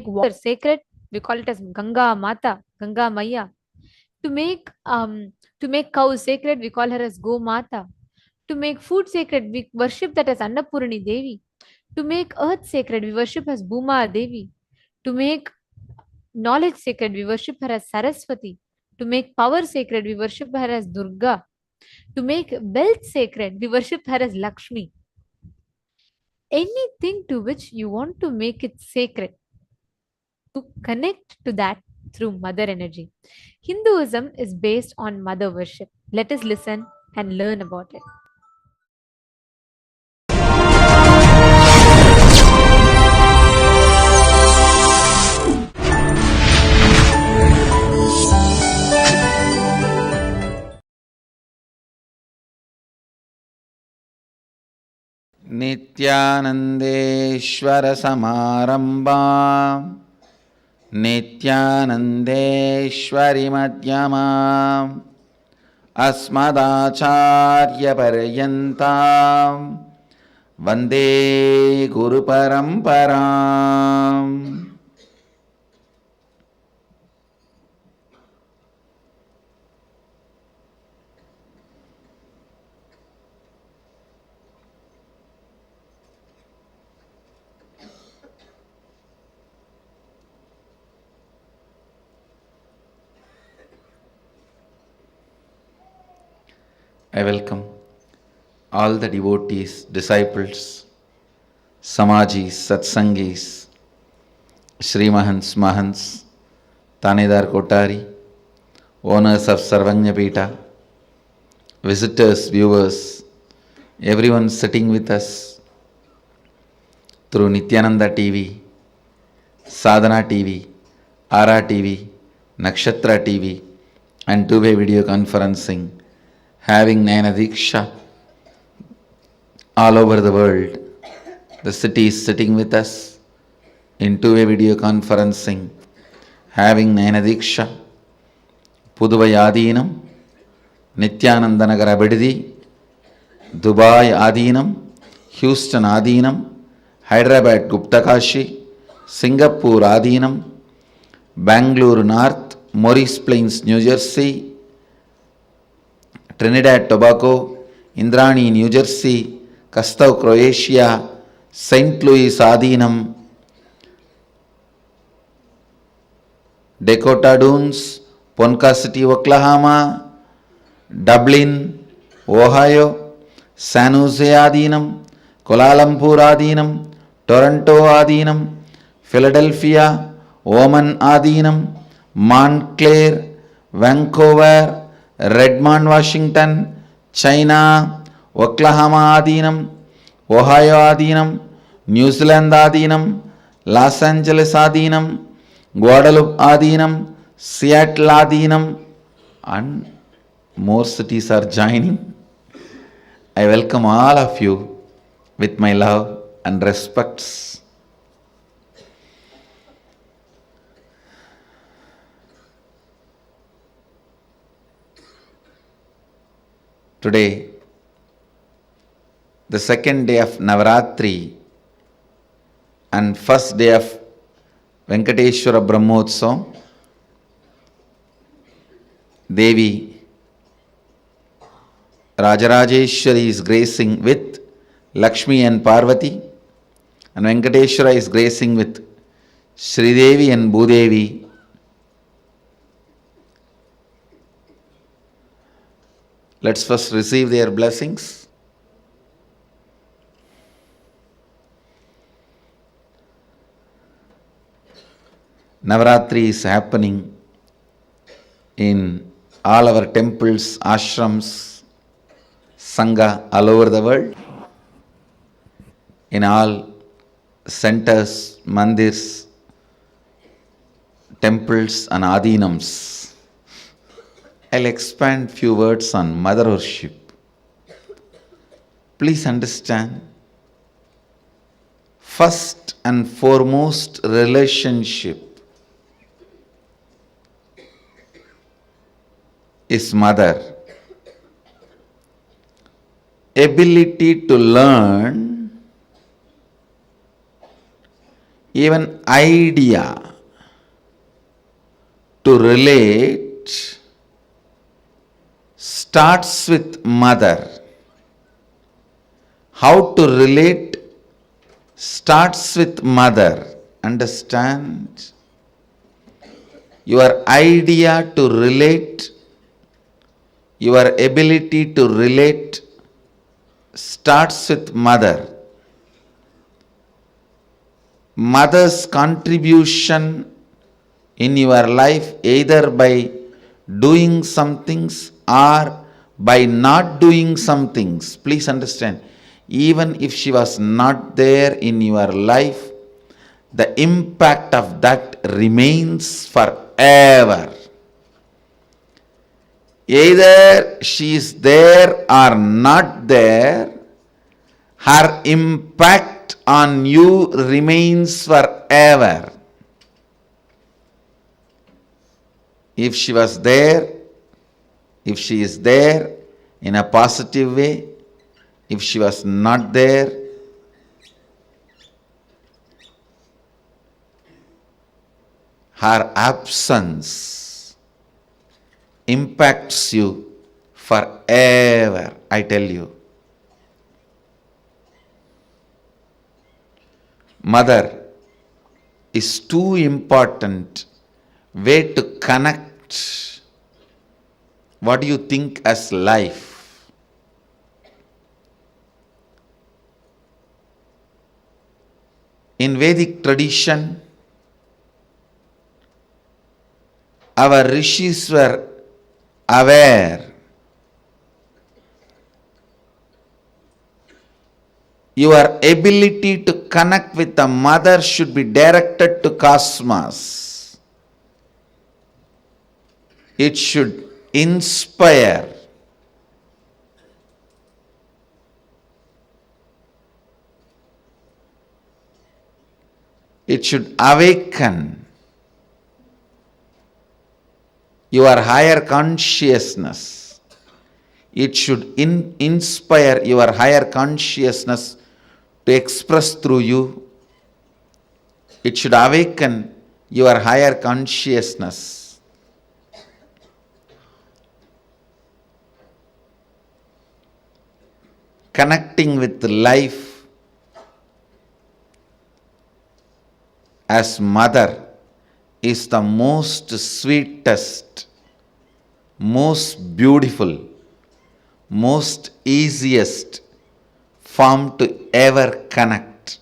water sacred, we call it as Ganga Mata, Ganga Maya. To make cows sacred, we call her as Go Mata. To make food sacred, we worship that as Annapurani Devi. To make earth sacred, we worship as Bhuma Devi. To make knowledge sacred, we worship her as Saraswati. To make power sacred, we worship her as Durga. To make wealth sacred, we worship her as Lakshmi. Anything to which you want to make it sacred, to connect to that through mother energy. Hinduism is based on mother worship. Let us listen and learn about it. नित्यानन्देश्वर समारम्भाम् नित्यानन्देश्वरि मध्यमाम् अस्मदाचार्यपर्यन्ताम् वन्दे गुरुपरम्पराम्. I welcome all the devotees, disciples, Samajis, Satsangis, Shri Mahants, Mahants, Tanedar Kotari, owners of Sarvanya Pita, visitors, viewers, everyone sitting with us through Nithyananda TV, Sadhana TV, Ara TV, Nakshatra TV, and two-way video conferencing, having Nayana Diksha all over the world. The city is sitting with us in two-way video conferencing, having Nayana Diksha, Puduvai Adinam, Nithyananda Nagara Bididi, Dubai Adinam, Houston Adinam, Hyderabad Guptakashi, Singapore Adinam, Bangalore North, Morris Plains, New Jersey, Trinidad Tobago, Indrani, New Jersey, Kastav, Croatia, St. Louis Adinam, Dakota Dunes, Ponca City, Oklahoma, Dublin, Ohio, San Jose Adinam, Kuala Lumpur Adinam, Toronto Adinam, Philadelphia, Oman Adinam, Montclair, Vancouver, Redmond, Washington, China, Oklahoma Adinam, Ohio Adinam, New Zealand Adinam, Los Angeles Adinam, Guadalupe Adinam, Seattle Adinam, and more cities are joining. I welcome all of you with my love and respects. Today, the second day of Navaratri and first day of Venkateshwara Brahmotsavam, Devi Rajarajeshwari is gracing with Lakshmi and Parvati, and Venkateshwara is gracing with Sridevi and Bhudevi. Let's first receive their blessings. Navaratri is happening in all our temples, ashrams, sangha all over the world, in all centers, mandirs, temples and adinams. I'll expand few words on motherhoodship. Please understand, first and foremost relationship is mother. Ability to learn, even idea to relate starts with mother. How to relate starts with mother. Understand? Your idea to relate, your ability to relate starts with mother. Mother's contribution in your life, either by doing some things or by not doing some things. Please understand, even if she was not there in your life, the impact of that remains forever. Either she is there or not there, her impact on you remains forever. If she was there, if she is there in a positive way, if she was not there, her absence impacts you forever, I tell you. Mother is too important way to connect what do you think as life. In Vedic tradition, our rishis were aware your ability to connect with the mother should be directed to cosmos. It should inspire. It should awaken your higher consciousness. It should inspire your higher consciousness to express through you. It should awaken your higher consciousness. Connecting with life as mother is the most sweetest, most beautiful, most easiest form to ever connect.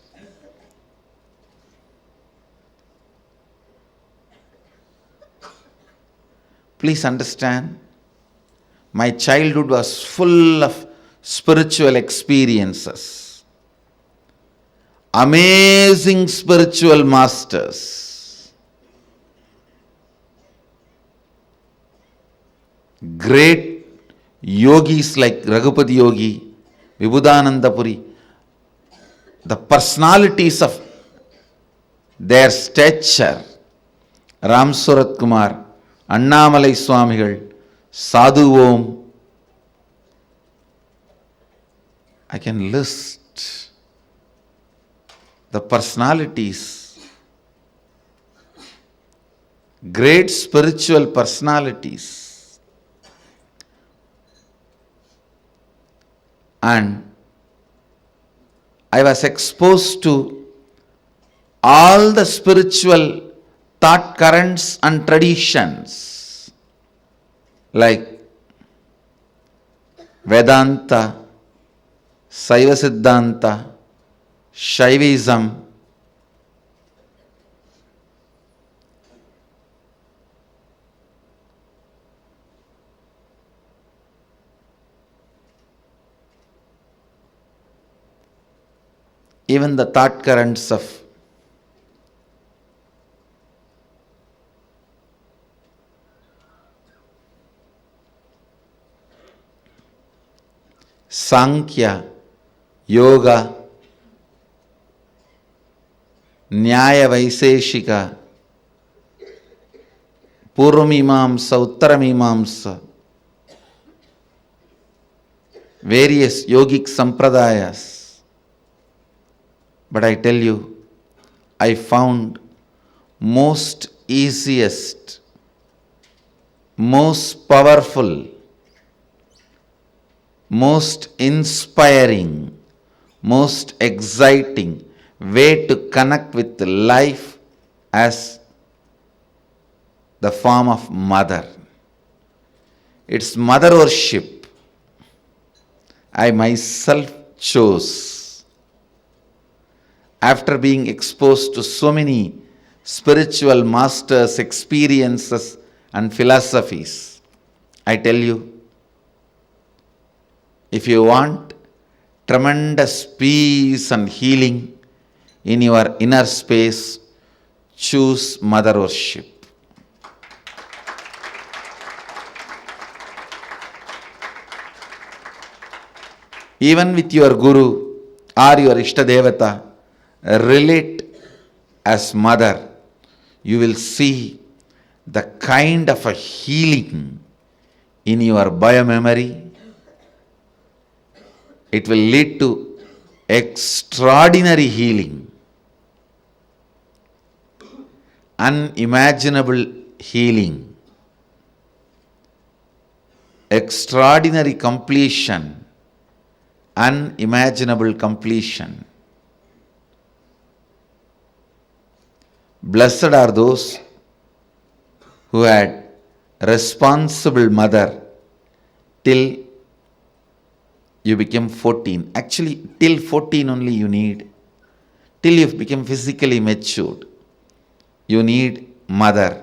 Please understand, my childhood was full of spiritual experiences, amazing spiritual masters, great yogis like Raghupati Yogi, Vibhudananda Puri, the personalities of their stature, Ram Surat Kumar, Annamalai Swamigal, Sadhu Om. I can list the personalities, great spiritual personalities. And I was exposed to all the spiritual thought currents and traditions like Vedanta, Saiva Siddhanta, Shaivism, even the thought currents of Sankhya, Yoga, Nyaya Vaiseshika, Purvamimamsa, Uttaramimamsa, various yogic sampradayas. But I tell you, I found most easiest, most powerful, most inspiring, most exciting way to connect with life as the form of mother. It's mother worship. I myself chose, after being exposed to so many spiritual masters, experiences and philosophies. I tell you, if you want tremendous peace and healing in your inner space, choose mother worship. Even with your guru or your Ishtadevata, relate as mother. You will see the kind of a healing in your biomemory. It will lead to extraordinary healing, unimaginable healing, extraordinary completion, unimaginable completion. Blessed are those who had responsible mother till you became 14. Actually, till 14 only you need. Till you become physically matured, you need mother.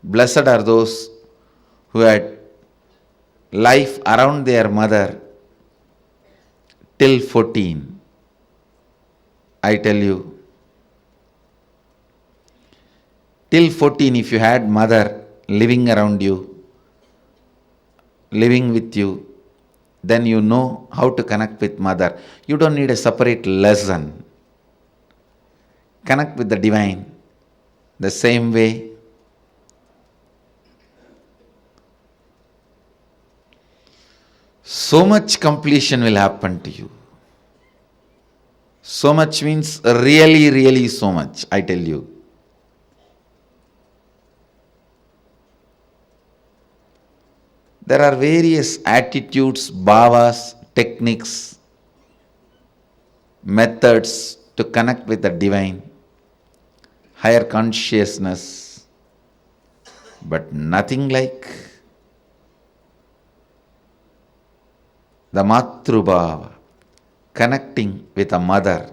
Blessed are those who had life around their mother till 14. I tell you, till 14, if you had mother living around you, living with you, then you know how to connect with mother. You don't need a separate lesson. Connect with the divine the same way. So much completion will happen to you. So much means really, really so much, I tell you. There are various attitudes, bhavas, techniques, methods to connect with the divine, higher consciousness, but nothing like the Matrubhava, connecting with a mother.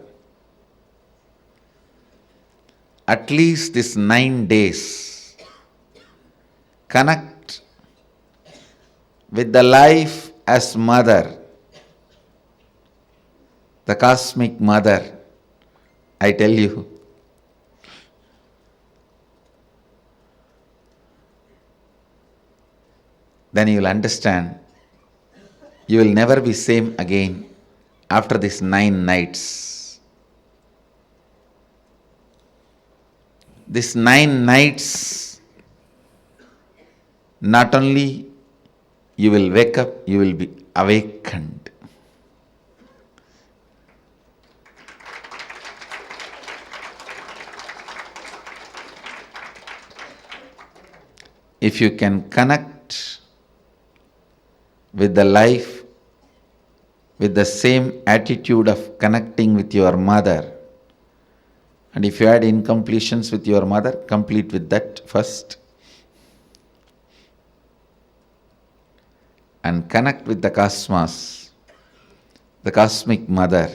At least these 9 days, connect with the life as mother, the cosmic mother. I tell you, then you will understand you will never be same again after these 9 nights. These 9 nights, not only you will wake up, you will be awakened. If you can connect with the life with the same attitude of connecting with your mother, and if you had incompletions with your mother, complete with that first. And connect with the cosmos, the cosmic mother.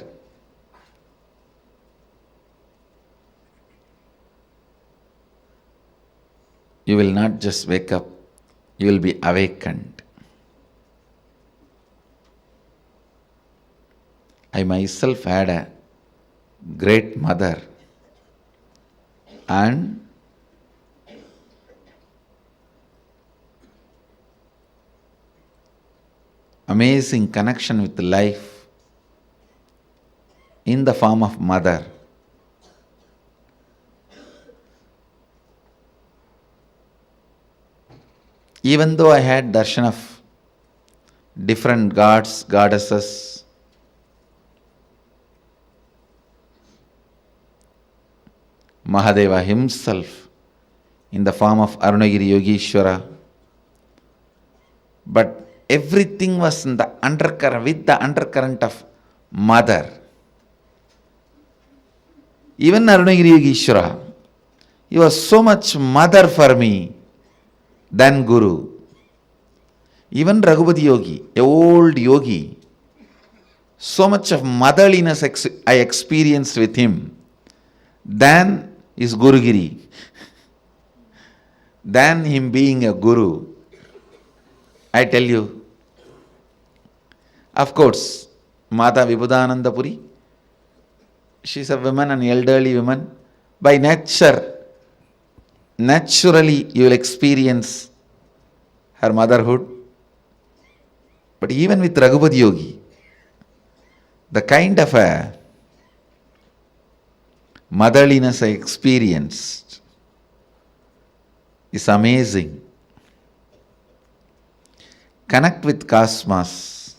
You will not just wake up, you will be awakened. I myself had a great mother, and amazing connection with life in the form of mother. Even though I had darshan of different gods, goddesses, Mahadeva himself in the form of Arunagiri Yogeshwara, but everything was in the undercurrent, with the undercurrent of mother. Even Arunagiri Yogeshwara, he was so much mother for me than Guru. Even Raghupati Yogi, a old yogi, so much of motherliness I experienced with him than his Gurugiri, than him being a Guru. I tell you, of course, Mata Vibhudananda Puri, she is a woman, an elderly woman. By nature, naturally you will experience her motherhood. But even with Raghupati Yogi, the kind of a motherliness I experienced is amazing. Connect with cosmos,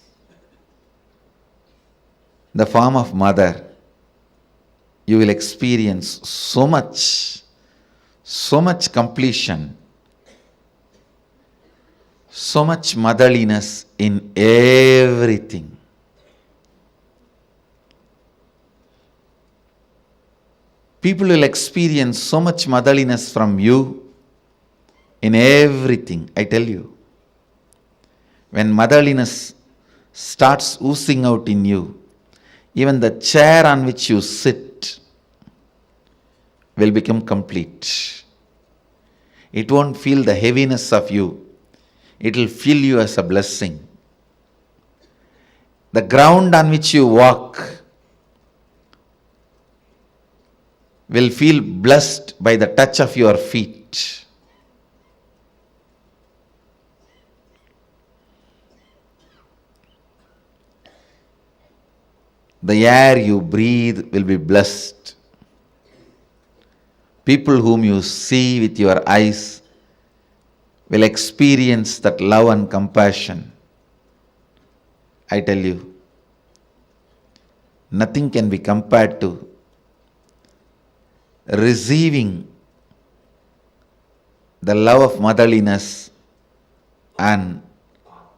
the form of mother. You will experience so much completion, so much motherliness in everything. People will experience so much motherliness from you in everything, I tell you. When motherliness starts oozing out in you, even the chair on which you sit will become complete. It won't feel the heaviness of you. It will feel you as a blessing. The ground on which you walk will feel blessed by the touch of your feet. The air you breathe will be blessed. People whom you see with your eyes will experience that love and compassion. I tell you, nothing can be compared to receiving the love of motherliness and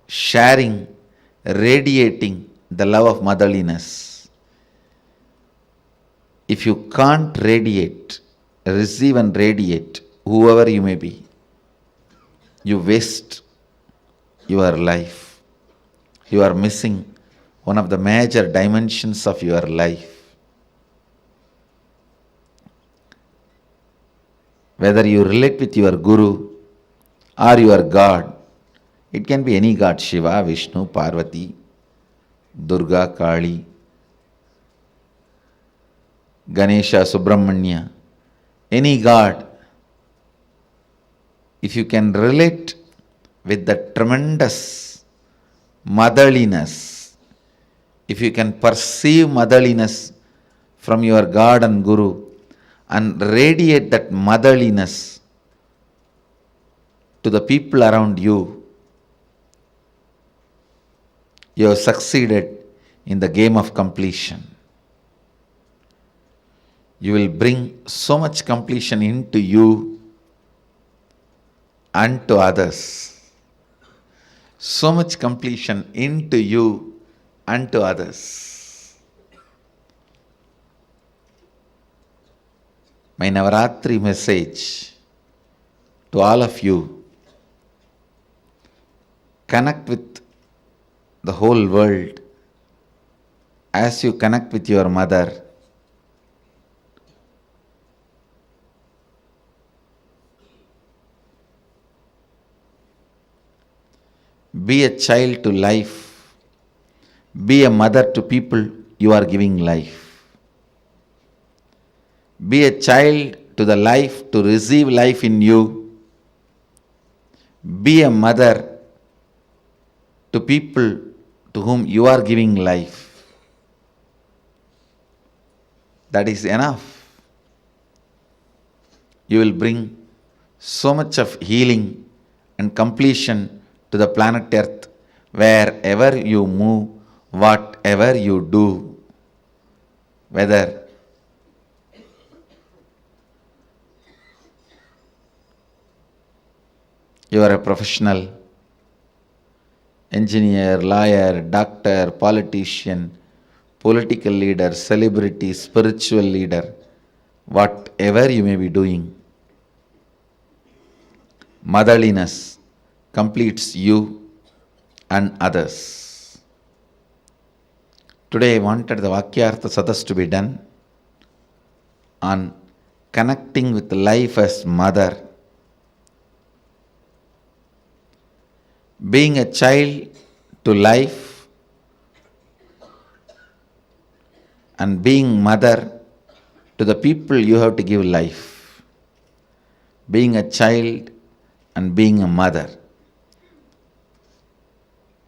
sharing, radiating the love of motherliness. If you can't radiate, receive and radiate, whoever you may be, you waste your life. You are missing one of the major dimensions of your life. Whether you relate with your Guru or your God, it can be any God, Shiva, Vishnu, Parvati, Durga, Kali, Ganesha, Subramanya, any God. If you can relate with the tremendous motherliness, if you can perceive motherliness from your God and Guru and radiate that motherliness to the people around you, you have succeeded in the game of completion. You will bring so much completion into you and to others. So much completion into you and to others. My Navaratri message to all of you: connect with the whole world as you connect with your mother. Be a child to life. Be a mother to people you are giving life. Be a child to the life to receive life in you. Be a mother to people to whom you are giving life. That is enough. You will bring so much of healing and completion to the planet Earth wherever you move, whatever you do, whether you are a professional, engineer, lawyer, doctor, politician, political leader, celebrity, spiritual leader, whatever you may be doing, motherliness completes you and others. Today I wanted the Vakyartha Sadas to be done on connecting with life as mother, being a child to life, and being mother to the people you have to give life. Being a child and being a mother.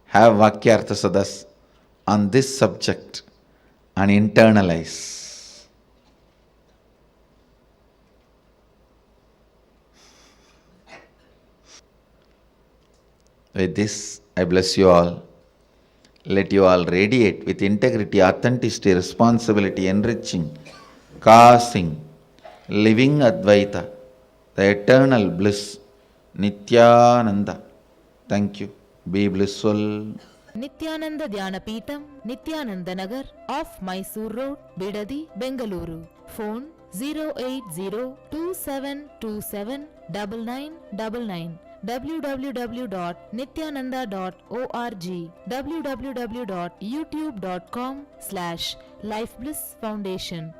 Have Vakyartha Sadas on this subject and internalize. With this, I bless you all. Let you all radiate with integrity, authenticity, responsibility, enriching, causing, living Advaita, the eternal bliss, Nithyananda. Thank you. Be blissful. Nithyananda Dhyanapītam, Nithyananda Nagar, off Mysore Road, Bidadi, Bengaluru. Phone 08027279999. www.nithyananda.org. www.youtube.com/lifeblissfoundation.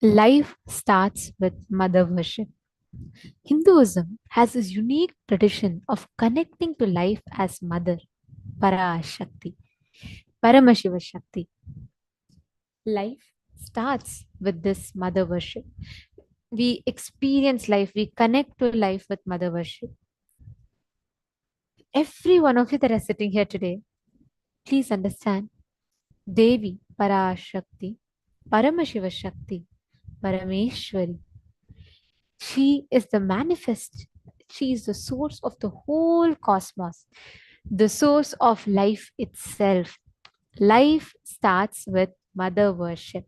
Life starts with mother worship. Hinduism has this unique tradition of connecting to life as mother, Parashakti, Paramashiva Shakti. Life starts with this mother worship. We experience life, we connect to life with mother worship. Every one of you that are sitting here today, please understand Devi Parashakti, Paramashiva Shakti, Parameshwari. She is the manifest. She is the source of the whole cosmos, the source of life itself. Life starts with mother worship.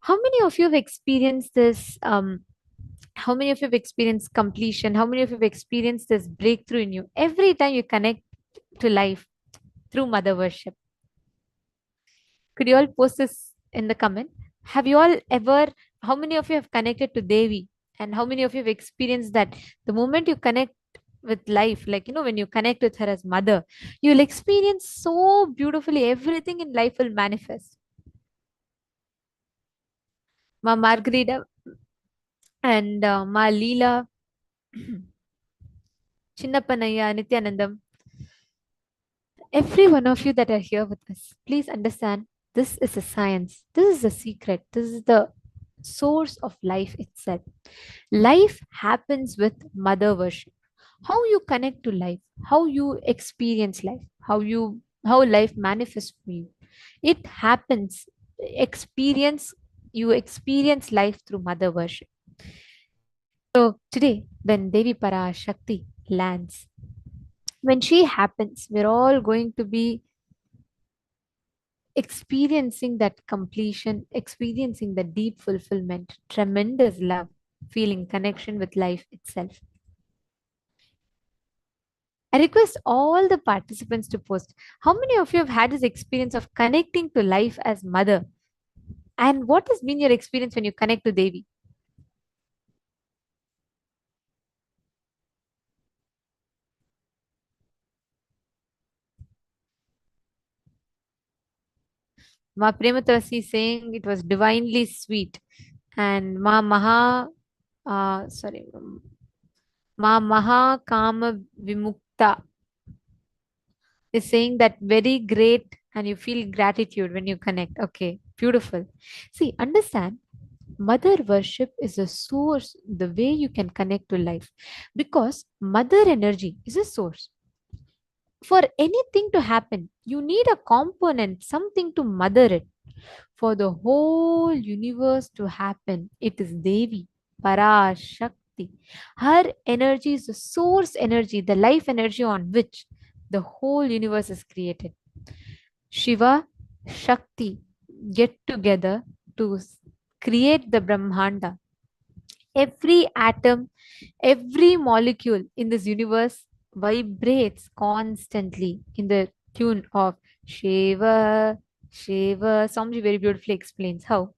How many of you have experienced this? How many of you have experienced completion? How many of you have experienced this breakthrough in you? Every time you connect to life through mother worship. Could you all post this in the comment? Have you all ever, how many of you have connected to Devi? And how many of you have experienced that the moment you connect with life, like, when you connect with her as mother, you'll experience so beautifully, everything in life will manifest. Ma Margarita and Ma Leela, Chinnappanaya, Nithyanandam, every one of you that are here with us, please understand this is a science. This is a secret. This is the source of life itself. Life happens with mother worship. How you connect to life, how you experience life, how life manifests for you. It happens. Experience You experience life through mother worship. So today, when Devi Parashakti lands, when she happens, we're all going to be experiencing that completion, experiencing the deep fulfillment, tremendous love, feeling connection with life itself. I request all the participants to post how many of you have had this experience of connecting to life as mother, and what has been your experience when you connect to Devi? Ma Prematavasi is saying it was divinely sweet, and Ma Maha Kama Vimukta is saying that very great, and you feel gratitude when you connect. Okay, beautiful. See, understand, mother worship is a source, the way you can connect to life, because mother energy is a source. For anything to happen, you need a component, something to mother it. For the whole universe to happen, it is Devi Parashakti. Her energy is the source energy, the life energy on which the whole universe is created. Shiva, Shakti get together to create the Brahmanda. Every atom, every molecule in this universe vibrates constantly in the tune of Shiva, Shiva. Swamiji very beautifully explains how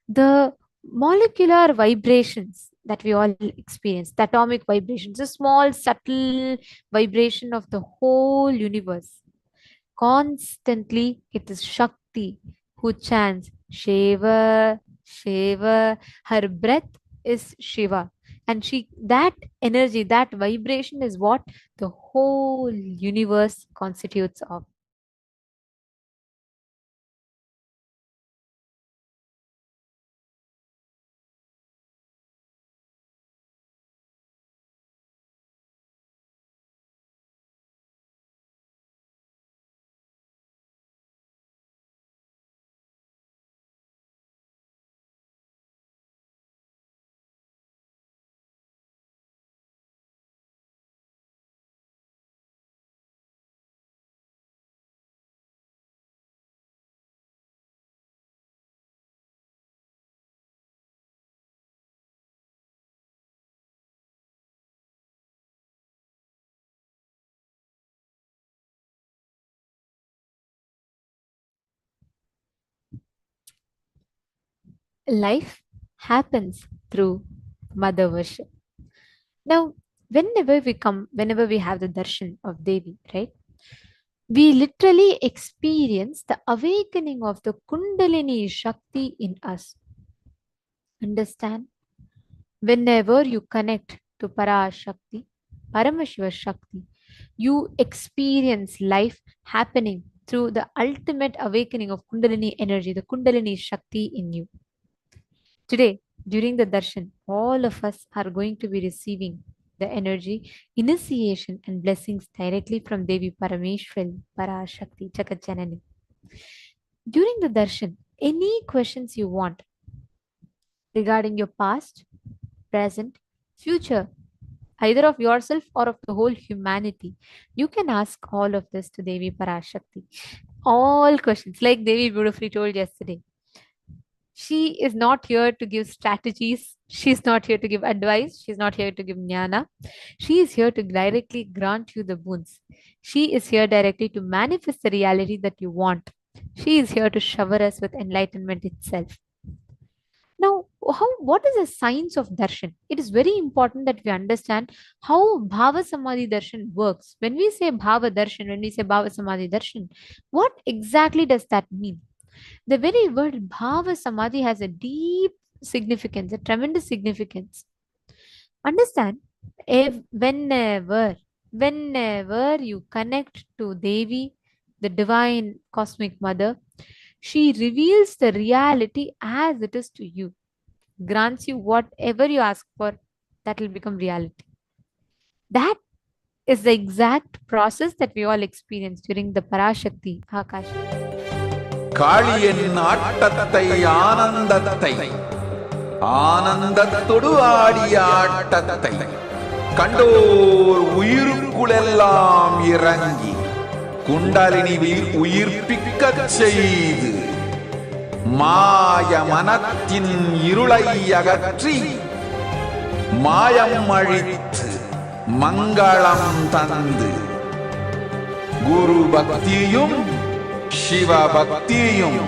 the molecular vibrations that we all experience, the atomic vibrations, a small subtle vibration of the whole universe. Constantly, it is Shakti who chants Shiva, Shiva. Her breath is Shiva. And that energy, that vibration is what the whole universe constitutes of. Life happens through mother worship. Now, whenever we have the darshan of Devi, right? We literally experience the awakening of the Kundalini Shakti in us. Understand? Whenever you connect to Parashakti, Paramashiva Shakti, you experience life happening through the ultimate awakening of Kundalini energy, the Kundalini Shakti in you. Today, during the darshan, all of us are going to be receiving the energy, initiation, and blessings directly from Devi Parashakthi Parashakti Jagat. During the darshan, any questions you want regarding your past, present, future, either of yourself or of the whole humanity, you can ask all of this to Devi Parashakti. All questions, like Devi beautifully told yesterday. She is not here to give strategies. She's not here to give advice. She's not here to give jnana. She is here to directly grant you the boons. She is here directly to manifest the reality that you want. She is here to shower us with enlightenment itself. Now, what is the science of darshan? It is very important that we understand how Bhava Samadhi darshan works. When we say Bhava darshan, when we say Bhava Samadhi darshan, what exactly does that mean? The very word Bhava Samadhi has a deep significance, a tremendous significance. Understand, whenever you connect to Devi, the divine cosmic mother, she reveals the reality as it is to you, grants you whatever you ask for, that will become reality. That is the exact process that we all experience during the Parashakti Akashic. காளியின் ஆட்டத்தை ஆனந்தத்தை ஆனந்தத்தொடு ஆடிய ஆட்டத்தை கண்டோர் உயிருக்குளெல்லாம் இறங்கி குண்டலினி உயிர்ப்பிக்கச் செய்து மாய மனத்தின் இருளை அகற்றி மாயம் அழித்து மங்களம் தந்து குரு பக்தியும் சிவ பக்தியும்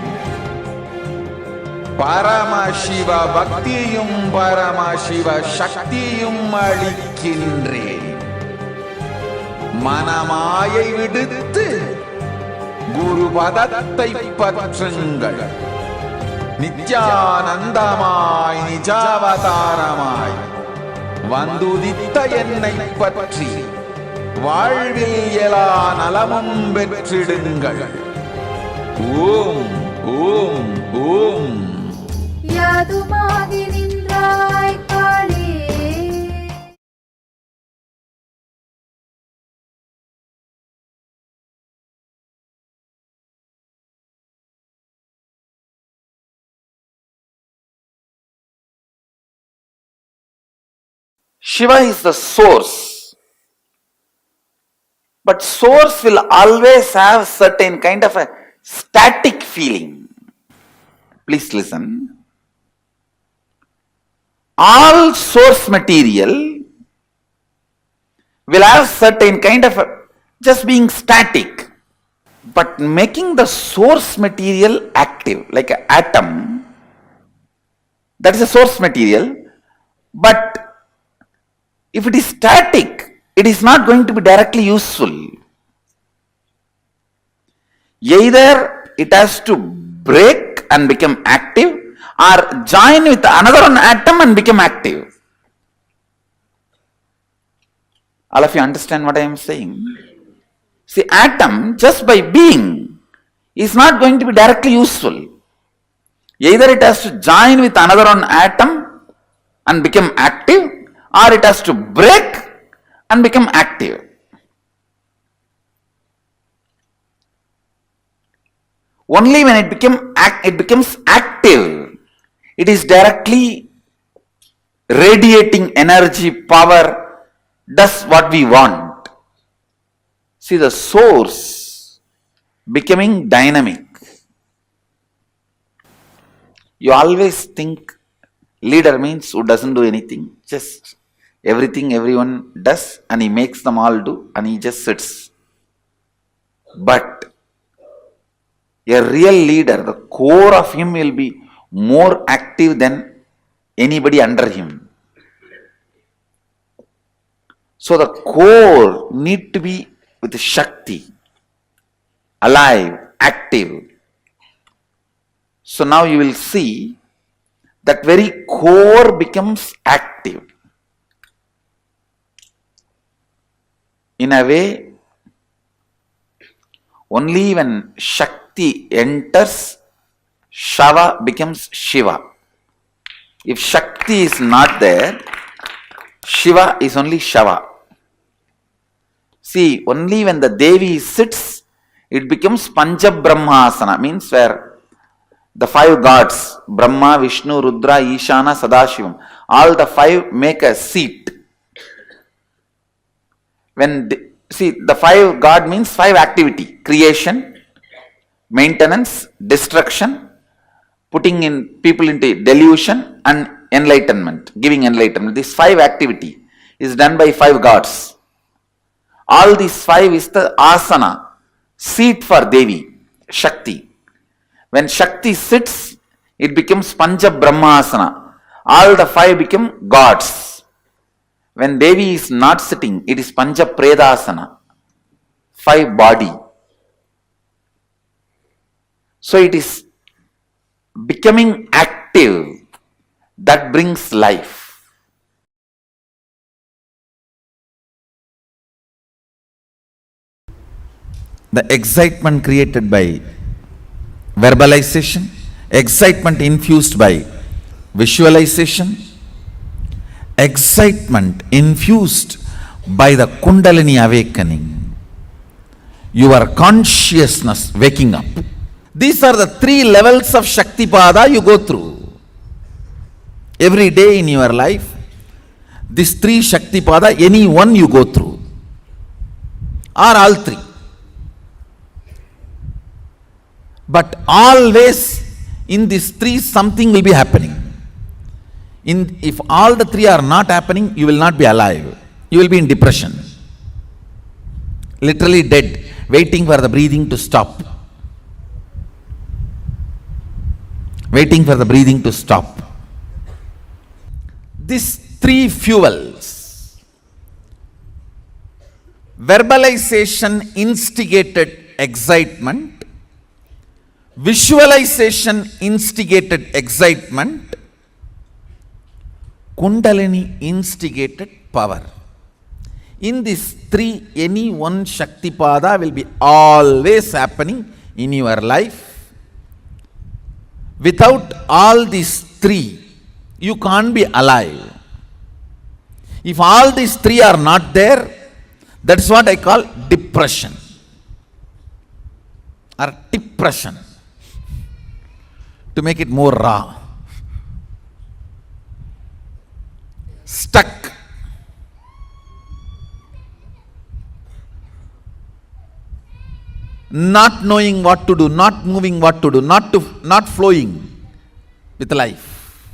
பரமசிவ பக்தியும் பரமசிவ சக்தியும் அளிக்கின்றேன். மனமாயை விடுத்து குரு பதத்தை பற்றுங்கள். நித்யானந்தமாய் நிஜாவதாரமாய் வந்துதித்த என்னை பற்றி வாழ்வில் எல்லா நலமும் பெற்றிடுங்கள். ஓம் ஓம் ஓம். யாதுமாகி நின்றாய் காளே. Shiva is the source. But source will always have certain kind of a static feeling. Please listen. All source material will have certain kind of a just being static. But making the source material active, like an atom, that is a source material. But if it is static, it is not going to be directly useful. Either it has to break and become active, or join with another atom and become active. All of you understand what I am saying? See, atom just by being is not going to be directly useful. Either it has to join with another atom and become active, or it has to break and become active. Only when it becomes active, it is directly radiating energy, power, does what we want. See, the source becoming dynamic. You always think leader means who doesn't do anything, just everything everyone does and he makes them all do and he just sits. But a real leader, the core of him will be more active than anybody under him. So the core need to be with Shakti, alive, active. So now you will see that very core becomes active. In a way, only when Shakti enters, Shava becomes Shiva. If Shakti is not there, Shiva is only Shava. See, only when the Devi sits, it becomes Pancha Brahmasana, means where the five gods, Brahma, Vishnu, Rudra, Ishana, Sadashivam, all the five make a seat. When the five God means five activity: creation, maintenance, destruction, putting in people into delusion, and enlightenment, giving enlightenment. This five activity is done by five gods. All these five is the asana, seat for Devi, Shakti. When Shakti sits, it becomes Pancha Brahmasana. All the five become gods. When Devi is not sitting, it is Pancha Predasana, five body. So it is becoming active that brings life. The excitement created by verbalization, excitement infused by visualization, excitement infused by the Kundalini awakening, your consciousness waking up. These are the three levels of Shaktipada you go through. Every day in your life, these three Shaktipada, any one you go through, or all three. But always in these three something will be happening. If all the three are not happening, you will not be alive. You will be in depression. Literally dead, waiting for the breathing to stop. Waiting for the breathing to stop. These three fuels. Verbalization instigated excitement. Visualization instigated excitement. Kundalini instigated power. In these three, any one Shaktipada will be always happening in your life. Without all these three, you can't be alive. If all these three are not there, that's what I call depression or depression, to make it more raw. Stuck. Not knowing what to do, not moving what to do, not flowing with life.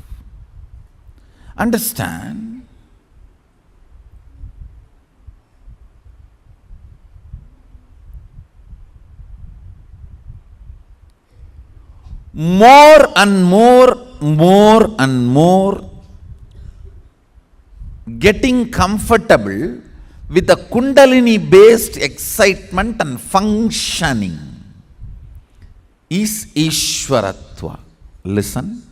Understand? More and more getting comfortable with the Kundalini based excitement and functioning is Ishwaratva. Listen.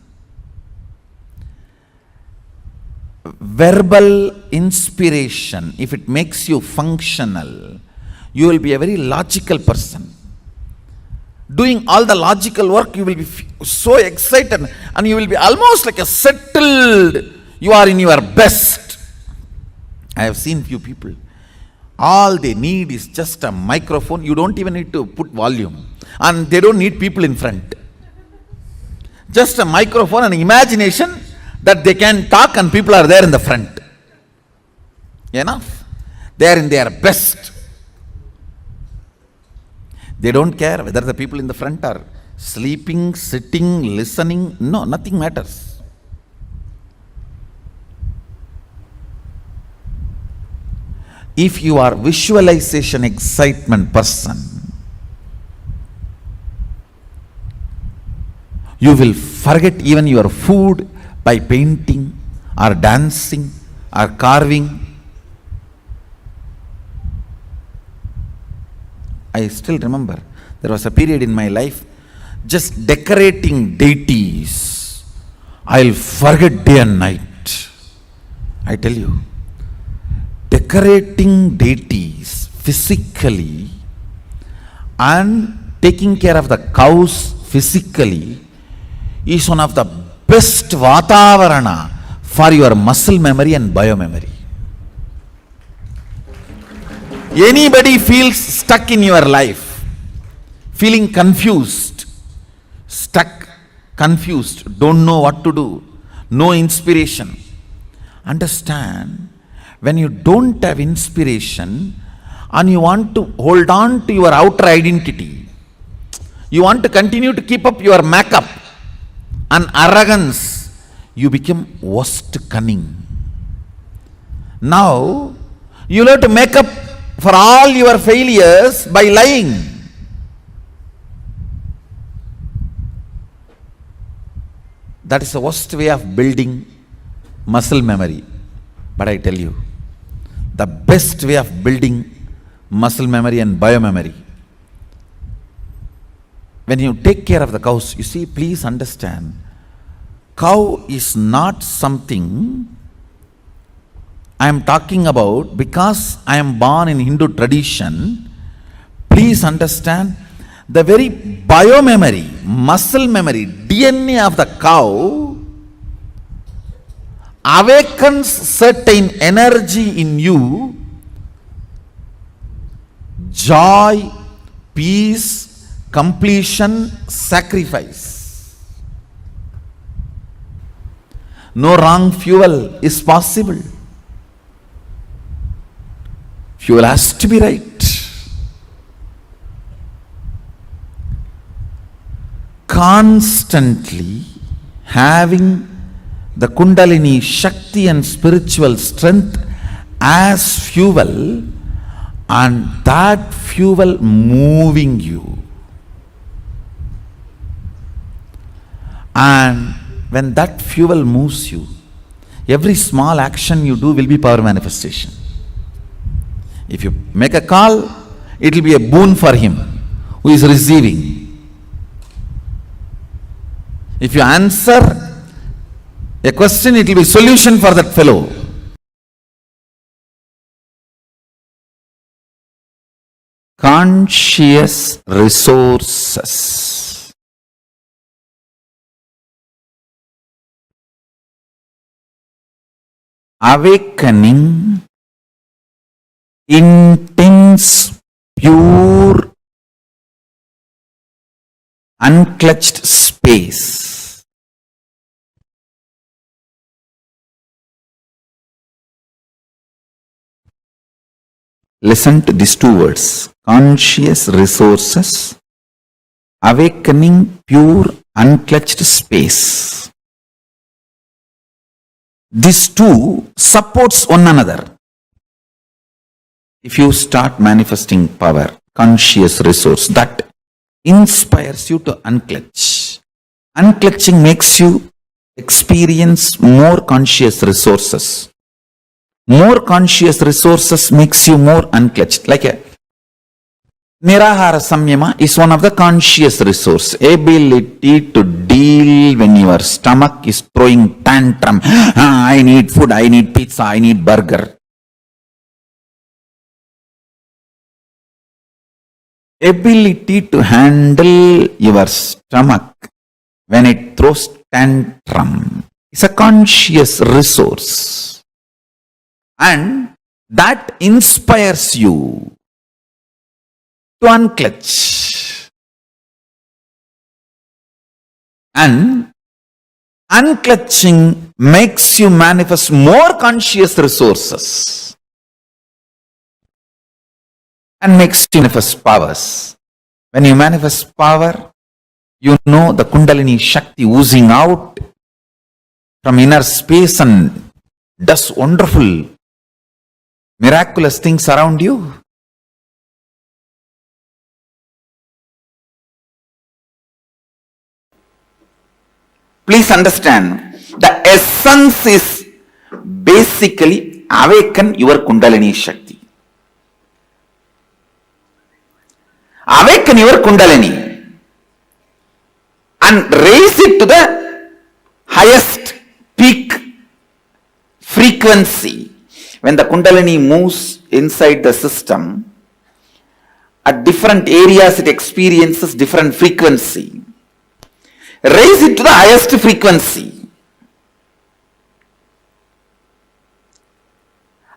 Verbal inspiration, if it makes you functional, you will be a very logical person. Doing all the logical work, you will be so excited and you will be almost like a settled, you are in your best. I have seen few people, all they need is just a microphone. You don't even need to put volume, and they don't need people in front. Just a microphone and imagination that they can talk and people are there in the front. Enough. They are in their best. They don't care whether the people in the front are sleeping, sitting, listening. No, nothing matters. If you are visualization excitement person, you will forget even your food by painting or dancing or carving. I still remember there was a period in my life just decorating deities I'll forget day and night. I tell you, decorating deities physically and taking care of the cows physically is one of the best vatavarana for your muscle memory and biomemory. Anybody feels stuck in your life, feeling confused, stuck, confused, don't know what to do, no inspiration. Understand, when you don't have inspiration and you want to hold on to your outer identity, you want to continue to keep up your makeup and arrogance, you become worst cunning. Now, you have to make up for all your failures by lying. That is the worst way of building muscle memory. But I tell you, the best way of building muscle memory and biomemory, when you take care of the cows, you see, please understand, cow is not something I am talking about because I am born in Hindu tradition. Please understand, the very biomemory, muscle memory, DNA of the cow awakens certain energy in you, joy, peace, completion, sacrifice. No wrong fuel is possible. Fuel has to be right. Constantly having the Kundalini Shakti and spiritual strength as fuel, and that fuel moving you. And when that fuel moves you, every small action you do will be power manifestation. If you make a call, it will be a boon for him who is receiving. If you answer a question, it will be solution for that fellow. Conscious resources. Awakening intense, pure, unclutched space. Listen to these two words: conscious resources, awakening, pure, unclutched space. These two supports one another. If you start manifesting power, conscious resource, that inspires you to unclutch. Unclutching makes you experience more conscious resources. More conscious resources makes you more unclutched. Like a Nirahara Samyama is one of the conscious resource. Ability to deal when your stomach is throwing tantrum. I need food, I need pizza, I need burger. Ability to handle your stomach when it throws tantrum is a conscious resource, and that inspires you to unclutch. And unclutching makes you manifest more conscious resources and makes you manifest powers. When you manifest power, you know the Kundalini Shakti oozing out from inner space and does wonderful, miraculous things around you. Please understand, the essence is basically awaken your Kundalini Shakti. Awaken your Kundalini and raise it to the highest peak frequency, when the Kundalini moves inside the system, at different areas it experiences different frequency. Raise it to the highest frequency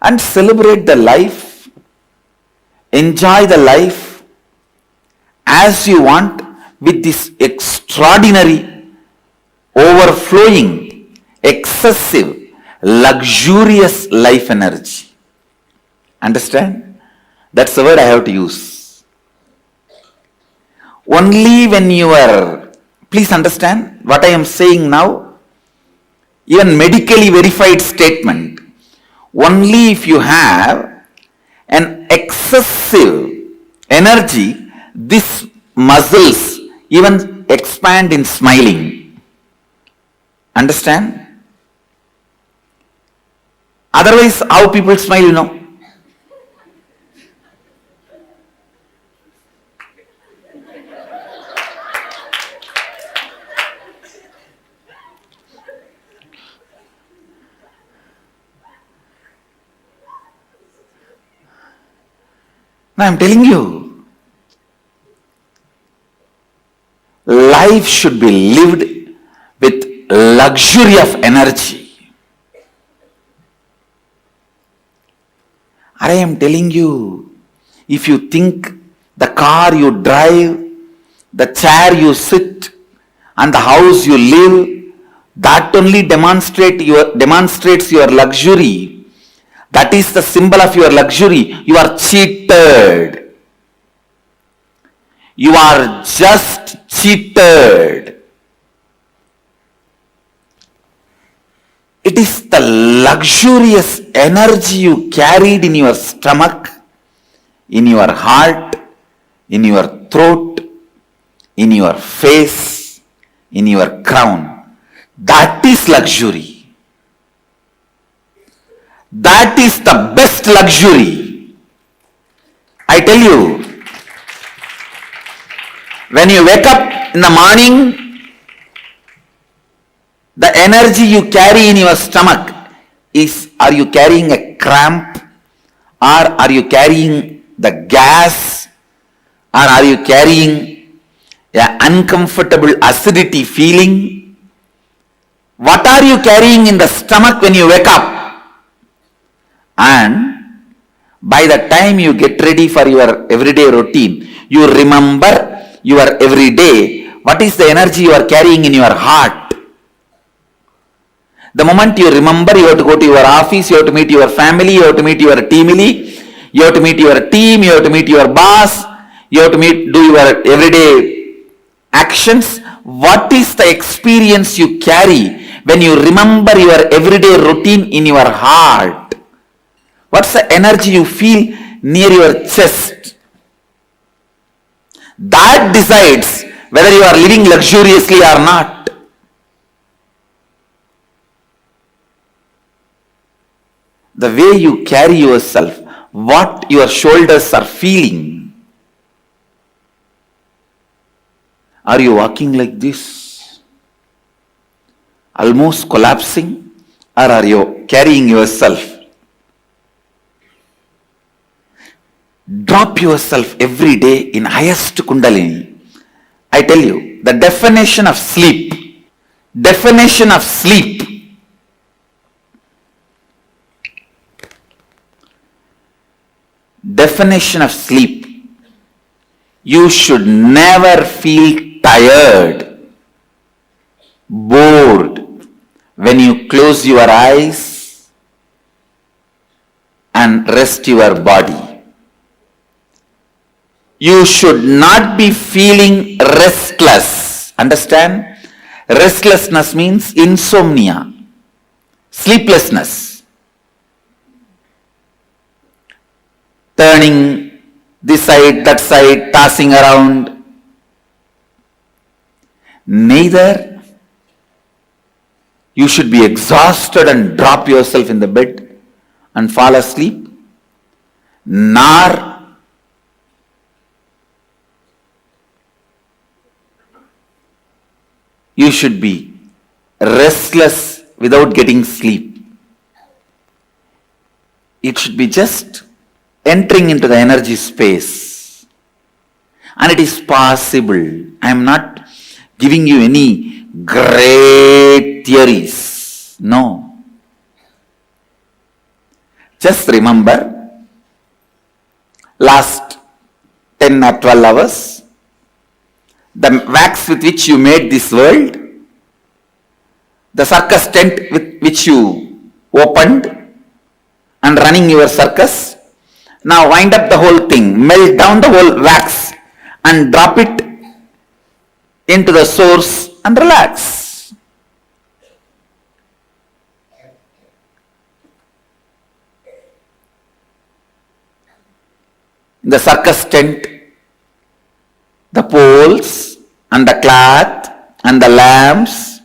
and celebrate the life, enjoy the life as you want with this extraordinary, overflowing, excessive, luxurious life energy. Understand? That's the word I have to use. Only when you are, please understand what I am saying now, even medically verified statement, only if you have an excessive energy, these muscles even expand in smiling. Understand? Otherwise, how people smile, you know? Now I am telling you, life should be lived with luxury of energy. I am telling you, if you think the car you drive, the chair you sit, and the house you live, that only demonstrates your luxury, that is the symbol of your luxury, you are cheated. You are just cheated. It is the luxurious energy you carried in your stomach, in your heart, in your throat, in your face, in your crown. That is luxury. That is the best luxury. I tell you, when you wake up in the morning, the energy you carry in your stomach is, are you carrying a cramp, or are you carrying the gas, or are you carrying an uncomfortable acidity feeling? What are you carrying in the stomach when you wake up? And by the time you get ready for your everyday routine, you remember your everyday, what is the energy you are carrying in your heart. The moment you remember, you have to go to your office, you have to meet your family, you have to meet your team, you have to meet your team, you have to meet your boss, you have to do your everyday actions. What is the experience you carry when you remember your everyday routine in your heart? What's the energy you feel near your chest? That decides whether you are living luxuriously or not. The way you carry yourself, what your shoulders are feeling. Are you walking like this, almost collapsing, or are you carrying yourself? Drop yourself every day in highest Kundalini. I tell you, the definition of sleep, you should never feel tired, bored when you close your eyes and rest your body. You should not be feeling restless. Understand? Restlessness means insomnia, sleeplessness, turning this side, that side, tossing around. Neither you should be exhausted and drop yourself in the bed and fall asleep, nor you should be restless without getting sleep. It should be just entering into the energy space. And it is possible. I am not giving you any great theories. No. Just remember, last 10 or 12 hours, the wax with which you made this world, the circus tent with which you opened and running your circus, now wind up the whole thing, melt down the whole wax and drop it into the source and relax. The circus tent, the poles and the cloth and the lamps,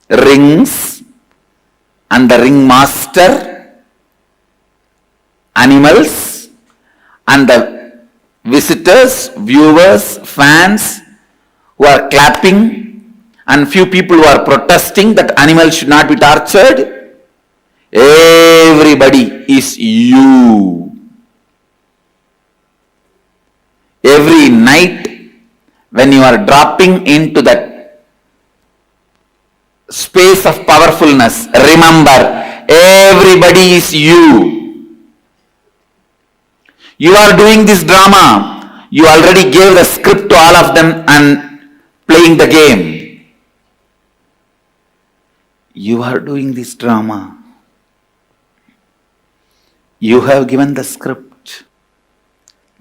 rings and the ringmaster, animals and the visitors, viewers, fans who are clapping and few people who are protesting that animals should not be tortured. Everybody is you. Every night when you are dropping into that space of powerfulness, remember, everybody is you. You are doing this drama. You already gave the script to all of them and playing the game. You are doing this drama. You have given the script.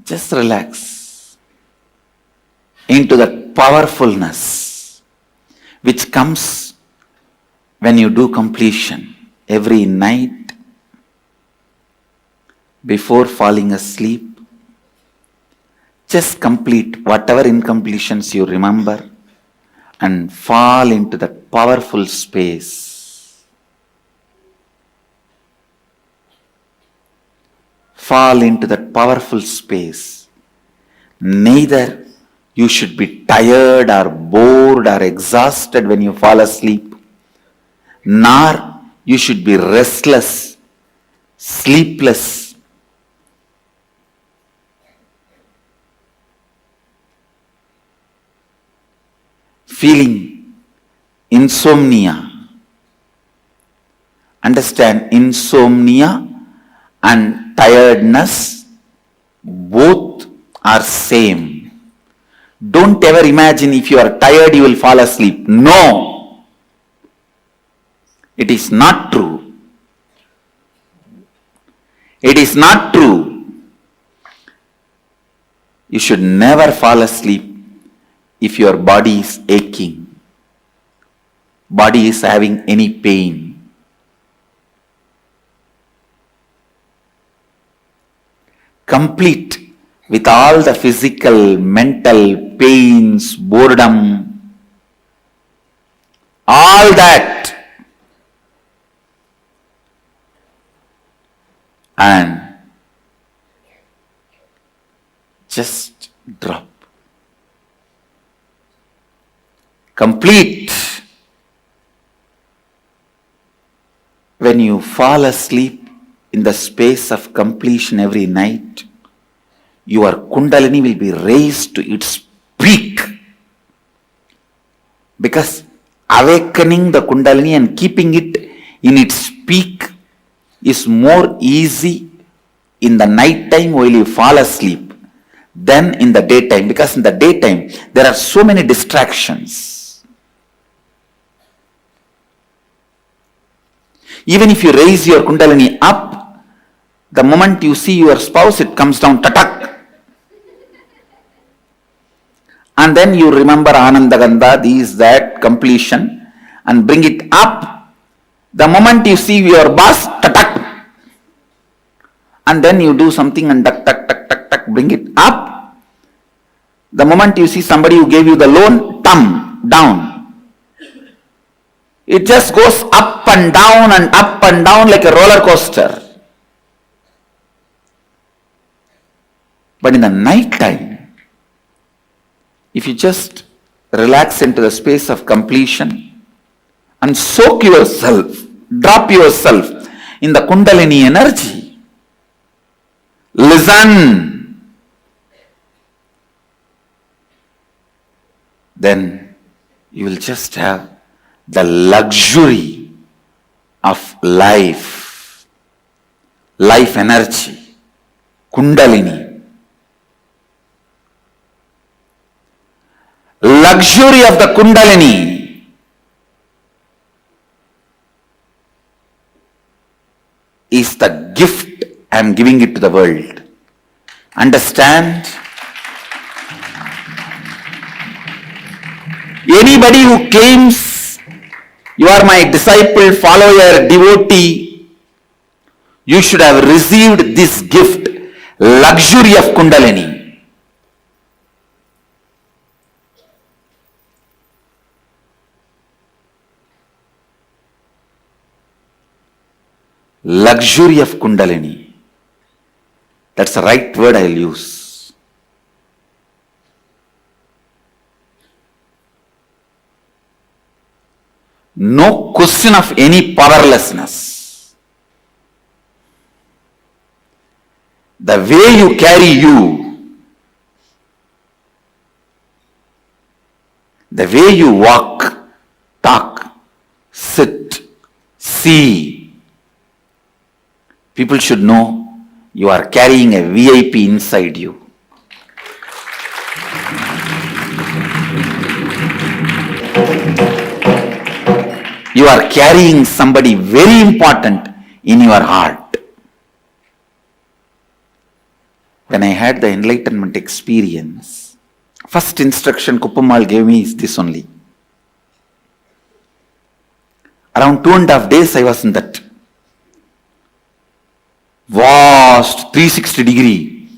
Just relax into that powerfulness which comes when you do completion every night. Before falling asleep, just complete whatever incompletions you remember and fall into that powerful space. Fall into that powerful space. Neither you should be tired or bored or exhausted when you fall asleep, nor you should be restless, sleepless. Feeling insomnia. Understand, insomnia and tiredness both are same. Don't ever imagine if you are tired you will fall asleep. No. It is not true. It is not true. You should never fall asleep if your body is aching, body is having any pain. Complete with all the physical, mental pains, boredom, all that, and just drop. Complete. When you fall asleep in the space of completion every night, your Kundalini will be raised to its peak. Because awakening the Kundalini and keeping it in its peak is more easy in the night time while you fall asleep than in the daytime. Because in the daytime there are so many distractions. Even if you raise your Kundalini up, the moment you see your spouse, it comes down, tatak. And then you remember Anandagandha, these, that, completion, and bring it up. The moment you see your boss, tatak. And then you do something and tak, tak, tak, tak, tak, bring it up. The moment you see somebody who gave you the loan, thumb, down. It just goes up and down like a roller coaster. But in the night time, if you just relax into the space of completion and soak yourself, drop yourself in the Kundalini energy. Listen. Then you will just have the luxury of life energy, Kundalini. Luxury of the Kundalini is the gift I am giving it to the world. Understand? Anybody who claims you are my disciple, follower, devotee, you should have received this gift, luxury of Kundalini. Luxury of Kundalini. That's the right word I'll use. No question of any powerlessness. The way you carry you, the way you walk, talk, sit, see, people should know you are carrying a VIP inside you. You are carrying somebody very important in your heart. When I had the enlightenment experience, first instruction Kuppamal gave me is this only. Around 2.5 days I was in that vast 360-degree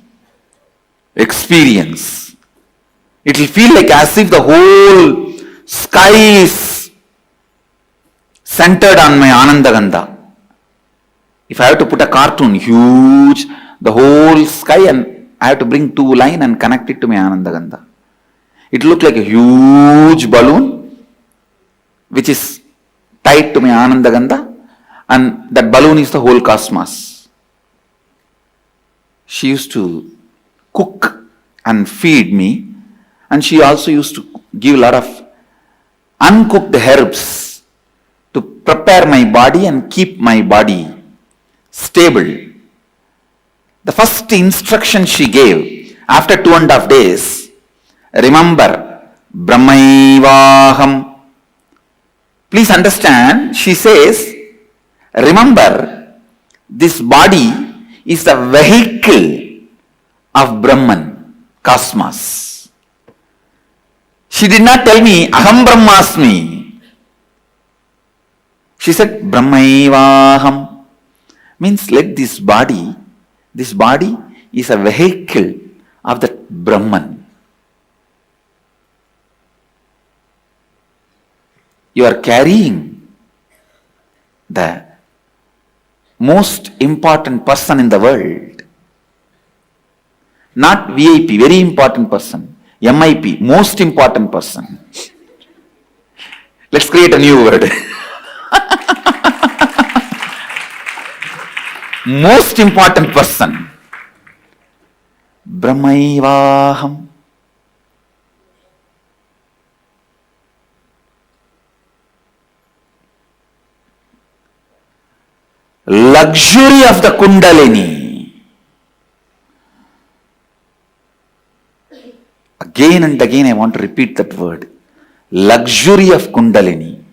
experience. It will feel like as if the whole sky is centered on my Anandagandha. If I have to put a cartoon, huge, the whole sky, and I have to bring 2 lines and connect it to my Anandagandha. It looked like a huge balloon which is tied to my Anandagandha, and that balloon is the whole cosmos. She used to cook and feed me, and she also used to give a lot of uncooked herbs to prepare my body and keep my body stable. The first instruction she gave after 2.5 days, remember, Brahmaivaham. Please understand, she says, remember, this body is the vehicle of Brahman, cosmos. She did not tell me, Aham Brahmasmi. She said, Brahmaivaham. Means let this body is a vehicle of the Brahman. You are carrying the most important person in the world. Not VIP, very important person. MIP, most important person. Let's create a new word. Most important person. Brahmaivaham. Luxury of the Kundalini. Again and again I want to repeat that word. Luxury of Kundalini.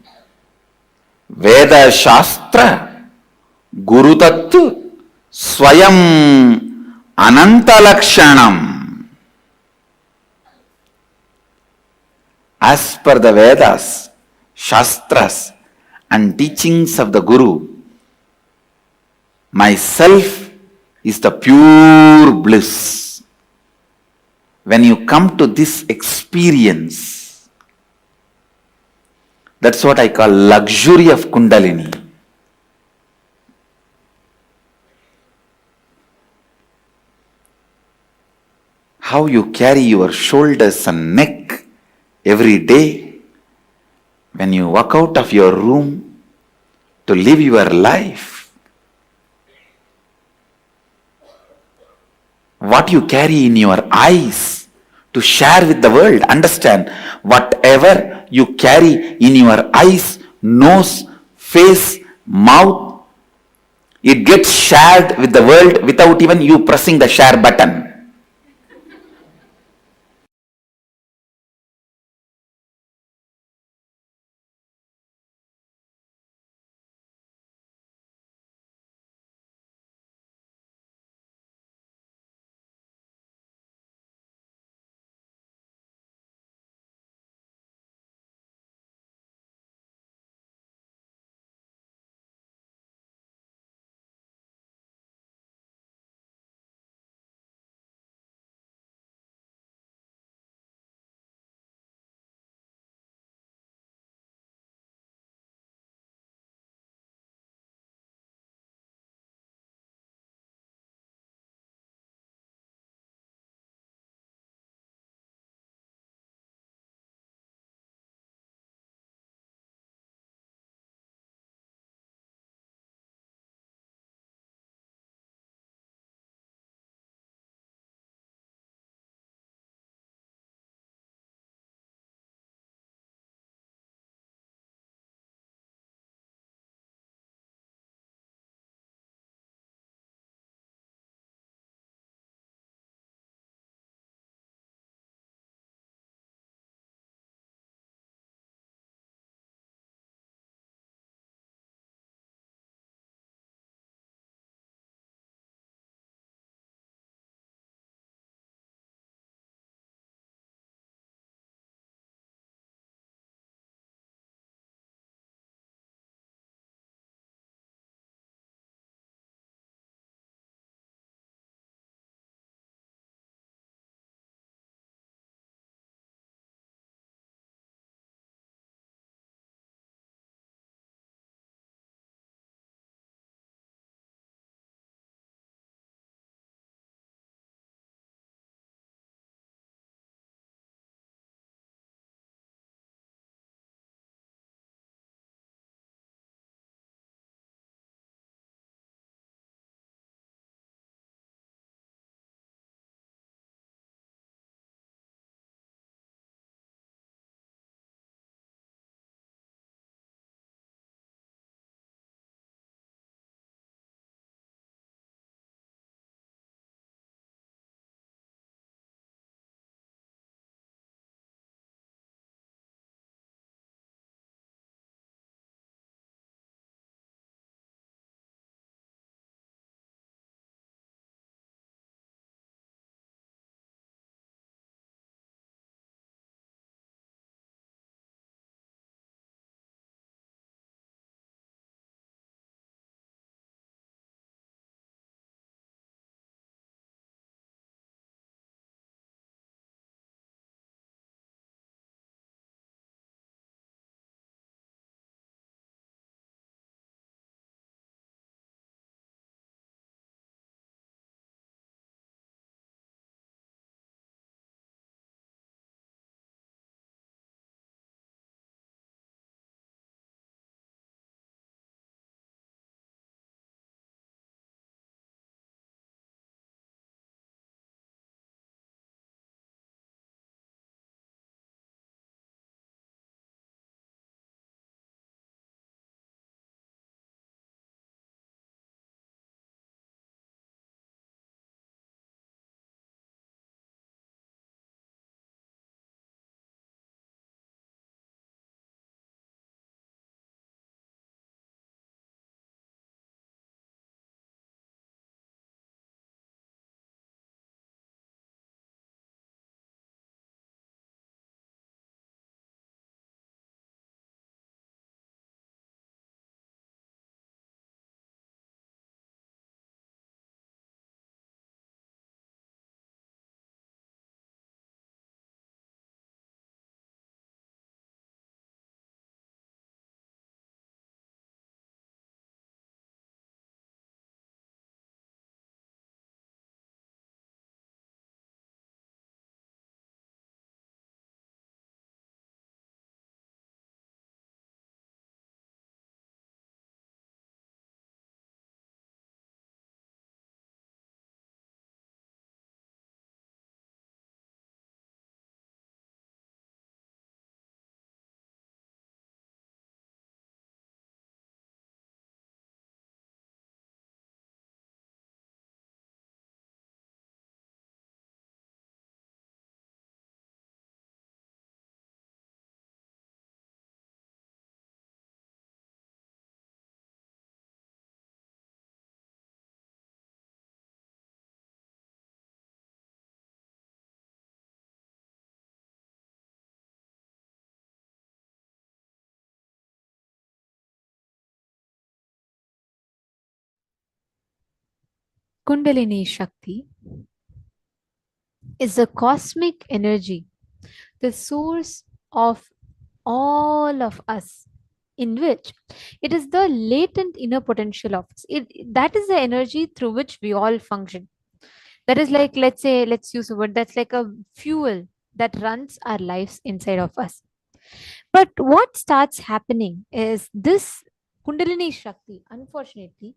Veda Shastra Guru Tattva Swayam Anantalakshanam. As per the Vedas, Shastras and teachings of the Guru, myself is the pure bliss. When you come to this experience, that's what I call luxury of Kundalini. How you carry your shoulders and neck every day When you walk out of your room to live your life, what you carry in your eyes to share with the world, understand, whatever you carry in your eyes, nose, face, mouth, it gets shared with the world without even you pressing the share button. Kundalini Shakti is a cosmic energy, the source of all of us, in which it is the latent inner potential of us. That is the energy through which we all function. That is like, let's say, let's use a word that's like a fuel that runs our lives inside of us. But what starts happening is this Kundalini Shakti, unfortunately,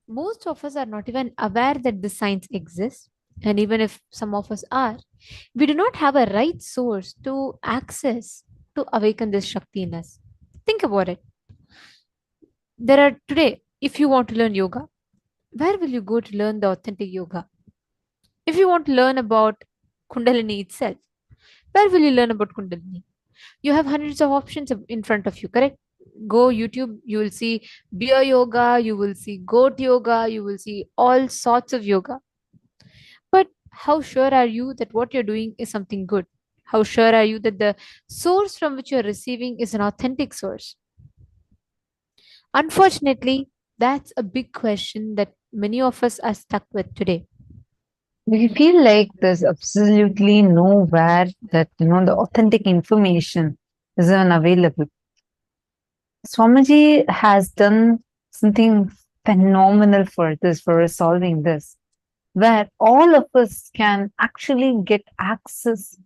most of us are not even aware that this science exists. And even if some of us are, we do not have a right source to access to awaken this Shakti in us. Think about it. There are today, if you want to learn yoga, where will you go to learn the authentic yoga? If you want to learn about Kundalini itself, where will you learn about Kundalini? You have hundreds of options in front of you, correct? Go YouTube, you will see beer yoga, you will see goat yoga, you will see all sorts of yoga. But how sure are you that what you're doing is something good? How sure are you that the source from which you're receiving is an authentic source? Unfortunately, that's a big question that many of us are stuck with today. We feel like there's absolutely nowhere that, the authentic information is unavailable. Swamiji has done something phenomenal for this, for resolving this, where all of us can actually get access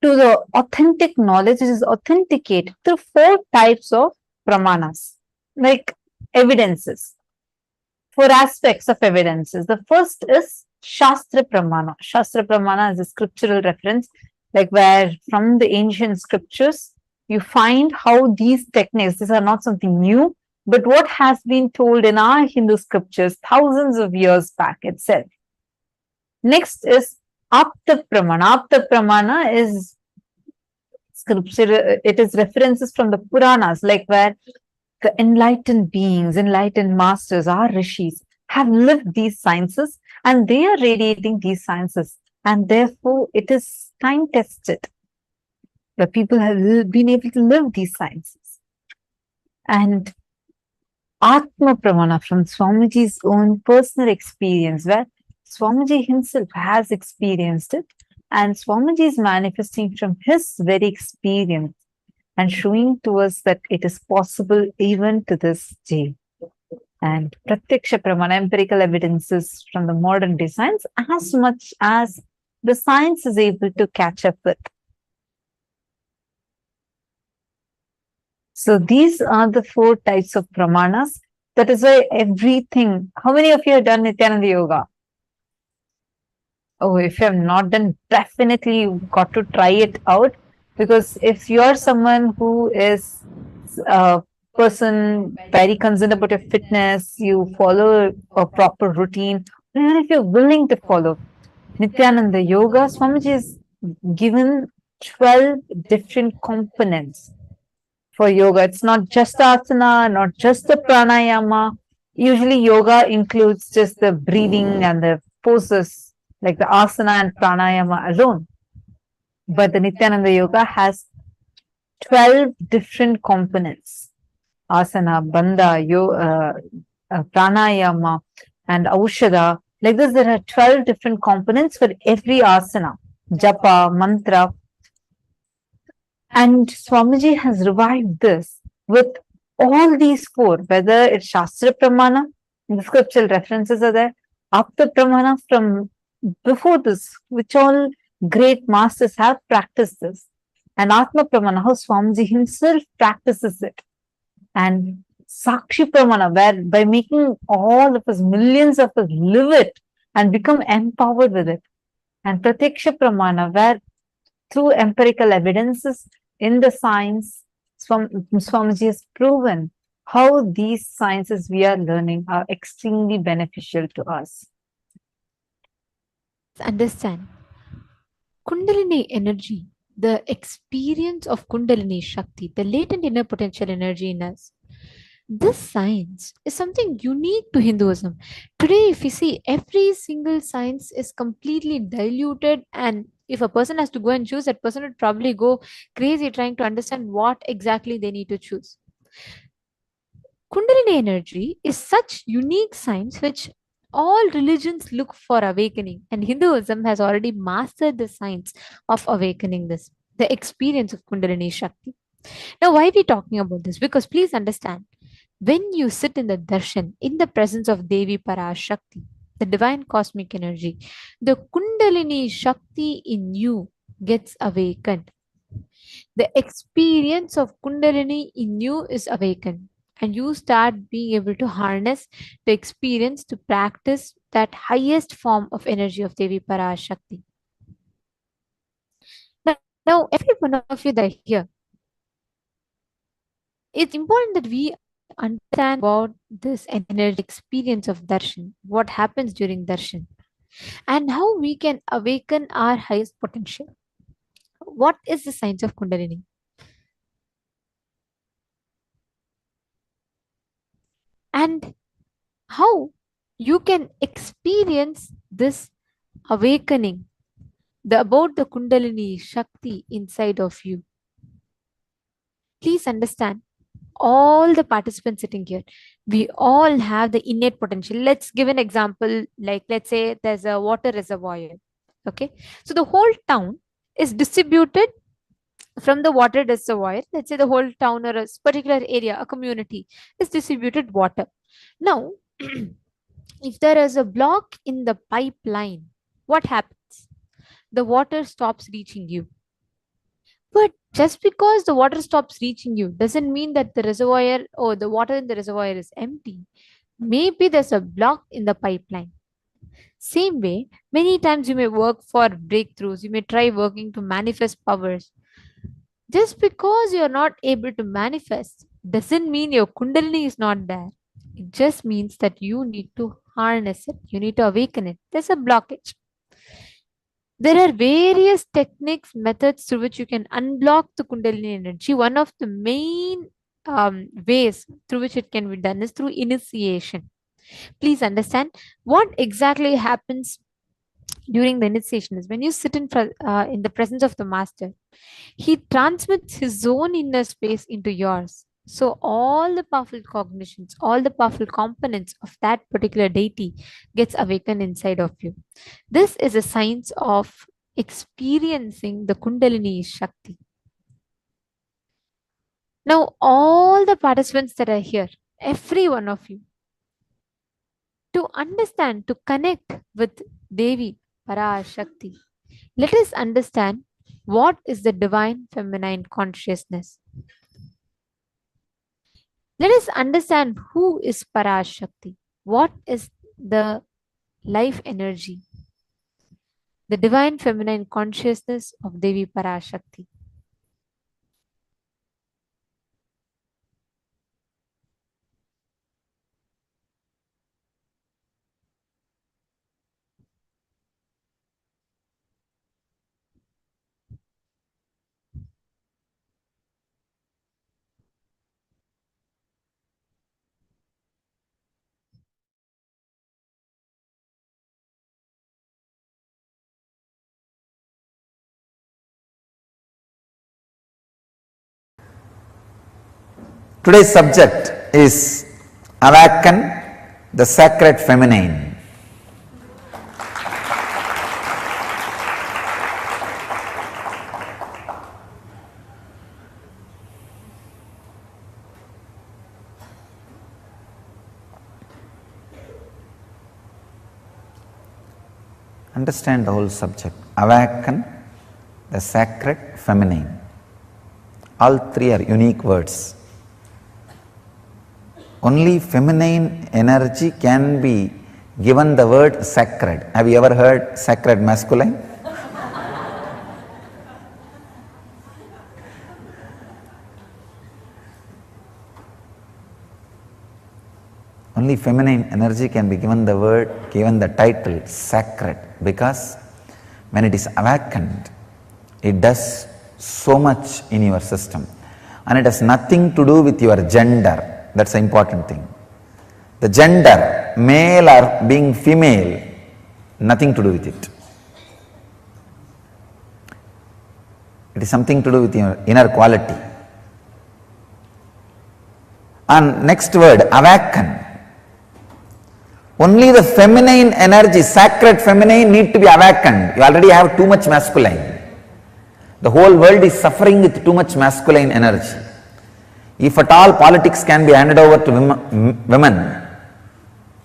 to the authentic knowledge, which is authenticated through 4 types of pramanas, like evidences, 4 aspects of evidences. The first is Shastra Pramana. Shastra Pramana is a scriptural reference, like where from the ancient scriptures, you find how these techniques, these are not something new, but what has been told in our Hindu scriptures thousands of years back itself. Next is Apta Pramana. Apta Pramana is scripture, it is references from the Puranas, like where the enlightened beings, enlightened masters, our rishis, have lived these sciences and they are radiating these sciences. And therefore, it is time tested. The people have been able to live these sciences. And Atma Pramana from Swamiji's own personal experience, where Swamiji himself has experienced it, and Swamiji is manifesting from his very experience and showing to us that it is possible even to this day. And Pratyaksha Pramana, empirical evidences from the modern day science, as much as the science is able to catch up with. So these are the 4 types of pramanas. That is why everything. How many of you have done Nithyananda Yoga? Oh, if you have not done, definitely you've got to try it out. Because if you're someone who is a person very concerned about your fitness, you follow a proper routine, even if you're willing to follow Nithyananda Yoga, Swamiji has given 12 different components for yoga. It's not just asana, not just the pranayama. Usually yoga includes just the breathing and the poses, like the asana and pranayama alone. But the Nithyananda Yoga has 12 different components. Asana, bandha, pranayama, and aushada. Like this, there are 12 different components for every asana. Japa, mantra. And Swamiji has revived this with all these 4, whether it's Shastra Pramana, the scriptural references are there, Apta Pramana from before this, which all great masters have practiced this, and Atma Pramana, how Swamiji himself practices it, and Sakshi Pramana, where by making all of us, millions of us live it and become empowered with it, and Pratyaksha Pramana, where through empirical evidences in the science, Swamiji has proven how these sciences we are learning are extremely beneficial to us. Understand. Kundalini energy, the experience of Kundalini Shakti, the latent inner potential energy in us. This science is something unique to Hinduism. Today, if you see, every single science is completely diluted, and if a person has to go and choose, that person would probably go crazy trying to understand what exactly they need to choose. Kundalini energy is such unique science which All religions look for awakening, and Hinduism has already mastered the science of awakening this, the experience of Kundalini Shakti. Now, why are we talking about this? Because please understand, when you sit in the darshan, in the presence of Devi Parashakti, the divine cosmic energy, the Kundalini Shakti in you gets awakened. The experience of Kundalini in you is awakened, and you start being able to harness the experience to practice that highest form of energy of Devi Parashakti. Now, every one of you that are here, it's important that we understand about this energy experience of darshan, what happens during darshan, and how we can awaken our highest potential. What is the science of Kundalini? And how you can experience this awakening about the Kundalini Shakti inside of you. Please understand, all the participants sitting here, we all have the innate potential. Let's give an example, like let's say there's a water reservoir. Okay, so the whole town is distributed from the water reservoir. Let's say the whole town or a particular area, a community, is distributed water. Now, if there is a block in the pipeline, what happens? The water stops reaching you. But just because the water stops reaching you doesn't mean that the reservoir or the water in the reservoir is empty. Maybe there's a block in the pipeline. Same way, many times you may work for breakthroughs, you may try working to manifest powers. Just because you're not able to manifest doesn't mean your Kundalini is not there. It just means that you need to harness it, you need to awaken it. There's a blockage. There are various techniques, methods through which you can unblock the Kundalini energy. One of the main ways through which it can be done is through initiation. Please understand what exactly happens during the initiation is when you sit in the presence of the master, he transmits his own inner space into yours. So all the powerful cognitions, all the powerful components of that particular deity gets awakened inside of you. This is a science of experiencing the Kundalini Shakti. Now, all the participants that are here, every one of you, to understand, to connect with Devi Parashakti, let us understand what is the divine feminine consciousness. Let us understand who is Parashakti. What is the life energy, the divine feminine consciousness of Devi Parashakti. Today's subject is Awaken the Sacred Feminine. Understand the whole subject. Awaken the Sacred Feminine. All three are unique words. Only feminine energy can be given the word sacred. Have you ever heard sacred masculine? Only feminine energy can be given the title sacred, because when it is awakened, it does so much in your system, and it has nothing to do with your gender. That's the important thing. The gender, male or being female, nothing to do with it. It is something to do with your inner quality. And next word, awaken. Only the feminine energy, sacred feminine, need to be awakened. You already have too much masculine. The whole world is suffering with too much masculine energy. If at all politics can be handed over to women,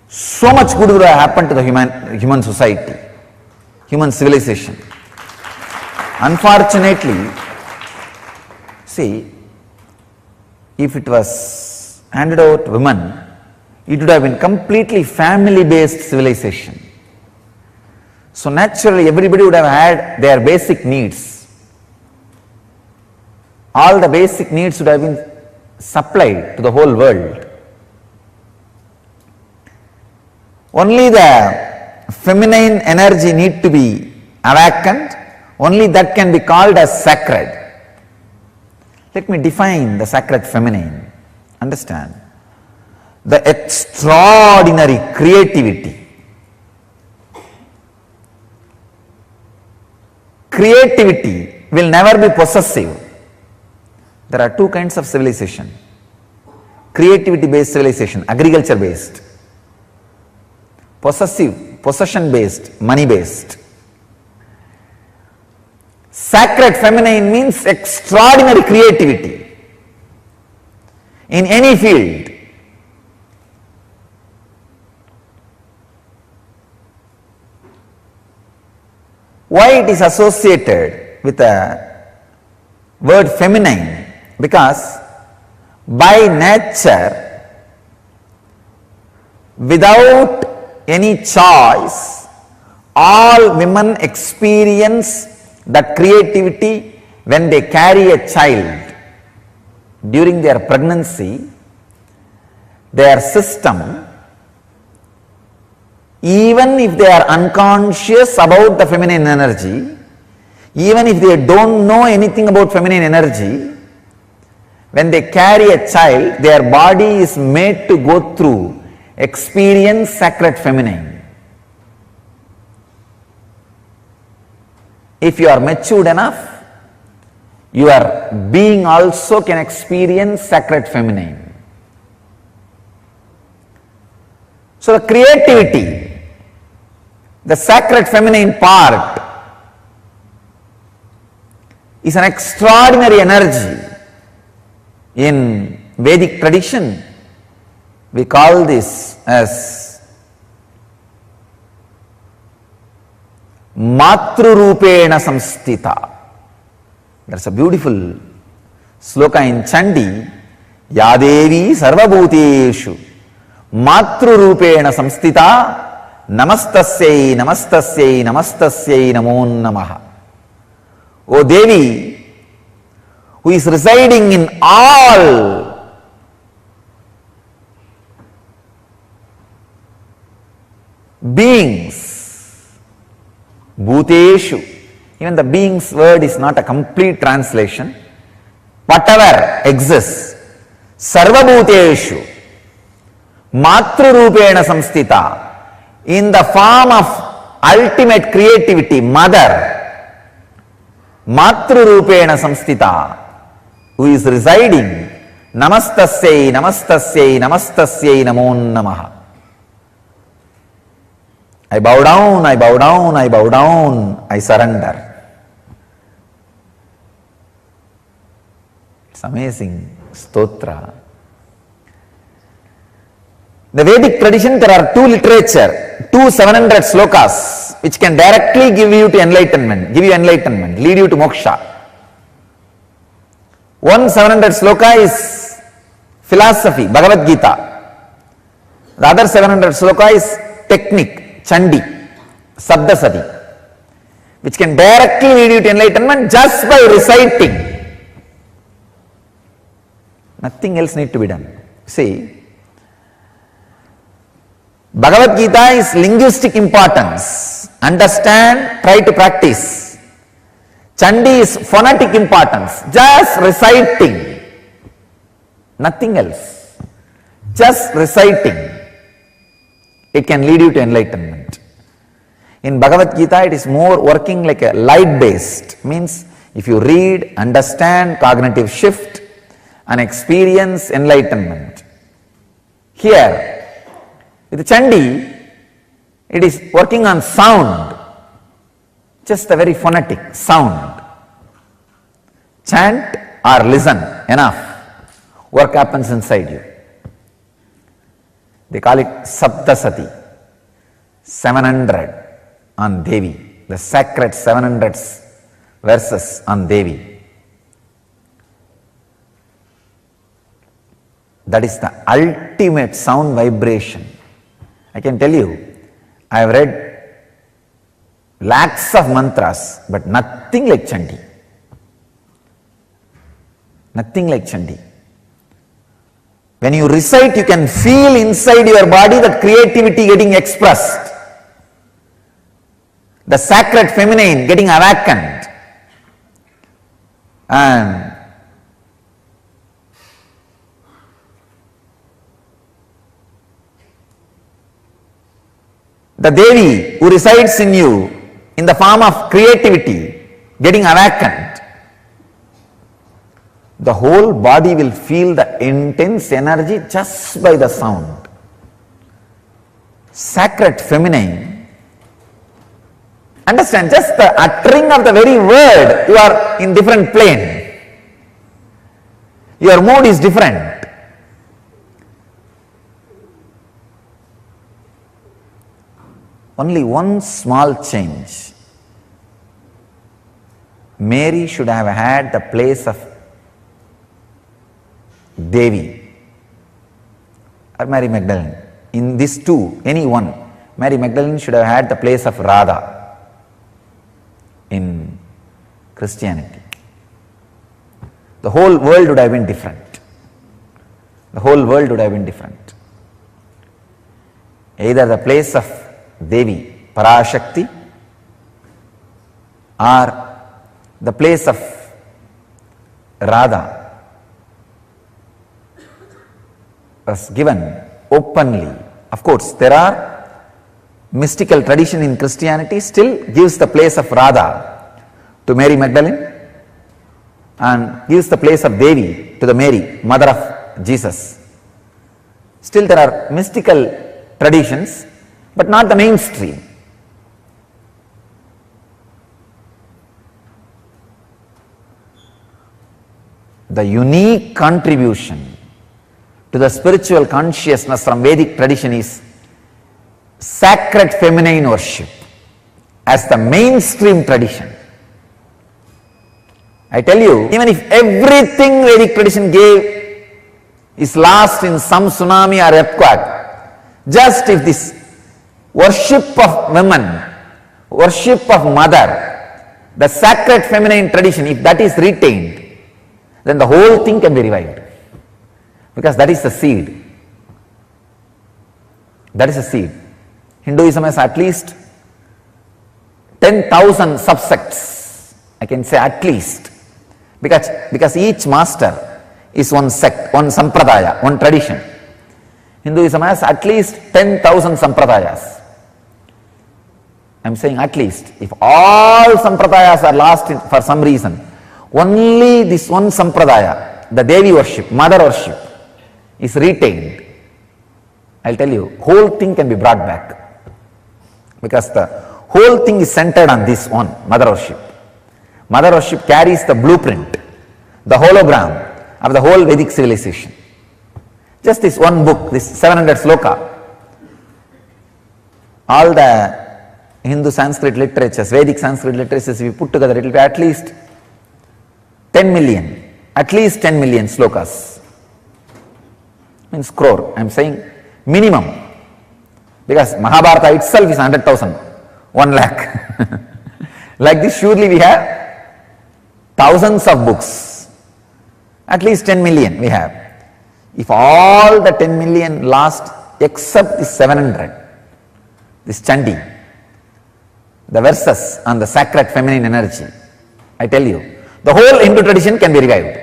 so much good would have happened to the human society, human civilization. Unfortunately, see, if it was handed over to women, it would have been completely family-based civilization. So naturally, everybody would have had their basic needs. All the basic needs would have been supplied to the whole world. Only the feminine energy need to be awakened. Only that can be called as sacred. Let me define the sacred feminine. Understand? The extraordinary creativity. Creativity will never be possessive. There are two kinds of civilization. Creativity based civilization, agriculture based. Possessive, possession based, money based. Sacred feminine means extraordinary creativity in any field. Why it is associated with the word feminine? Because by nature, without any choice, all women experience that creativity when they carry a child. During their pregnancy, their system, even if they are unconscious about the feminine energy, even if they don't know anything about feminine energy, when they carry a child, their body is made to go through, experience sacred feminine. If you are matured enough, your being also can experience sacred feminine. So the creativity, the sacred feminine part is an extraordinary energy. In Vedic tradition, we call this as Matrurupena Samstita. There's a beautiful sloka in Chandi, Yadevi Sarvabhuteshu Matrurupena Samstita Namastasyai Namastasyai Namastasyai Namo Namaha. O Devi, who is residing in all beings, Bhuteshu. Even the beings word is not a complete translation. Whatever exists, Sarva Bhuteshu, Matrurupena Samstita, in the form of ultimate creativity, Mother, Matrurupena Samstita, who is residing, Namastasyai, Namastasyai, Namastasyai Namo Namaha. I bow down, I bow down, I bow down, I surrender. It's amazing stotra. The Vedic tradition, there are two literature, 700 slokas, which can directly give you to enlightenment, lead you to moksha. One 700 sloka is philosophy, Bhagavad Gita. The other 700 sloka is technique, Chandi, Sabdasati, which can directly lead you to enlightenment just by reciting. Nothing else need to be done. See, Bhagavad Gita is linguistic importance. Understand, try to practice. Chandi is phonetic importance. Just reciting. Nothing else. Just reciting. It can lead you to enlightenment. In Bhagavad Gita, it is more working like a light-based. Means if you read, understand, cognitive shift, and experience enlightenment. Here, with Chandi, It is working on sound, just a very phonetic sound. Chant or listen, enough. Work happens inside you. They call it Saptasati, 700 on Devi, the sacred 700 verses on Devi. That is the ultimate sound vibration. I can tell you, I have read lakhs of mantras, but nothing like Chandi. Nothing like Chandi. When you recite, you can feel inside your body that creativity getting expressed. The sacred feminine getting awakened. And the Devi who resides in you in the form of creativity getting awakened. The whole body will feel the intense energy just by the sound. Sacred feminine. Understand, just the uttering of the very word, you are in different plane. Your mood is different. Only one small change. Mary should have had the place of Devi or Mary Magdalene. In these two, any one, Mary Magdalene should have had the place of Radha in Christianity. The whole world would have been different. The whole world would have been different. Either the place of Devi Parashakti or the place of Radha was given openly. Of course, there are mystical tradition in Christianity still gives the place of Radha to Mary Magdalene and gives the place of Devi to the Mary, mother of Jesus. Still there are mystical traditions, but not the mainstream. The unique contribution to the spiritual consciousness from Vedic tradition is sacred feminine worship as the mainstream tradition. I tell you, even if everything Vedic tradition gave is lost in some tsunami or earthquake, just if this worship of women, worship of mother, the sacred feminine tradition, if that is retained, then the whole thing can be revived. Because that is the seed. That is the seed. Hinduism has at least 10,000 subsects. I can say at least. Because each master is one sect, one sampradaya, one tradition. Hinduism has at least 10,000 sampradayas. I am saying at least. If all sampradayas are lost for some reason, only this one sampradaya, the Devi worship, mother worship, is retained, I'll tell you, whole thing can be brought back. Because the whole thing is centered on this one, mother worship. Mother worship carries the blueprint, the hologram of the whole Vedic civilization. Just this one book, this 700 sloka. All the Hindu Sanskrit literatures, Vedic Sanskrit literatures, if we put together, it will be at least 10 million, at least 10 million slokas. Means crore, I am saying minimum. Because Mahabharata itself is 100,000, 1 lakh. Like this, surely we have thousands of books. At least 10 million we have. If all the 10 million lost except the 700, this Chandi, the verses on the sacred feminine energy, I tell you, the whole Hindu tradition can be revived.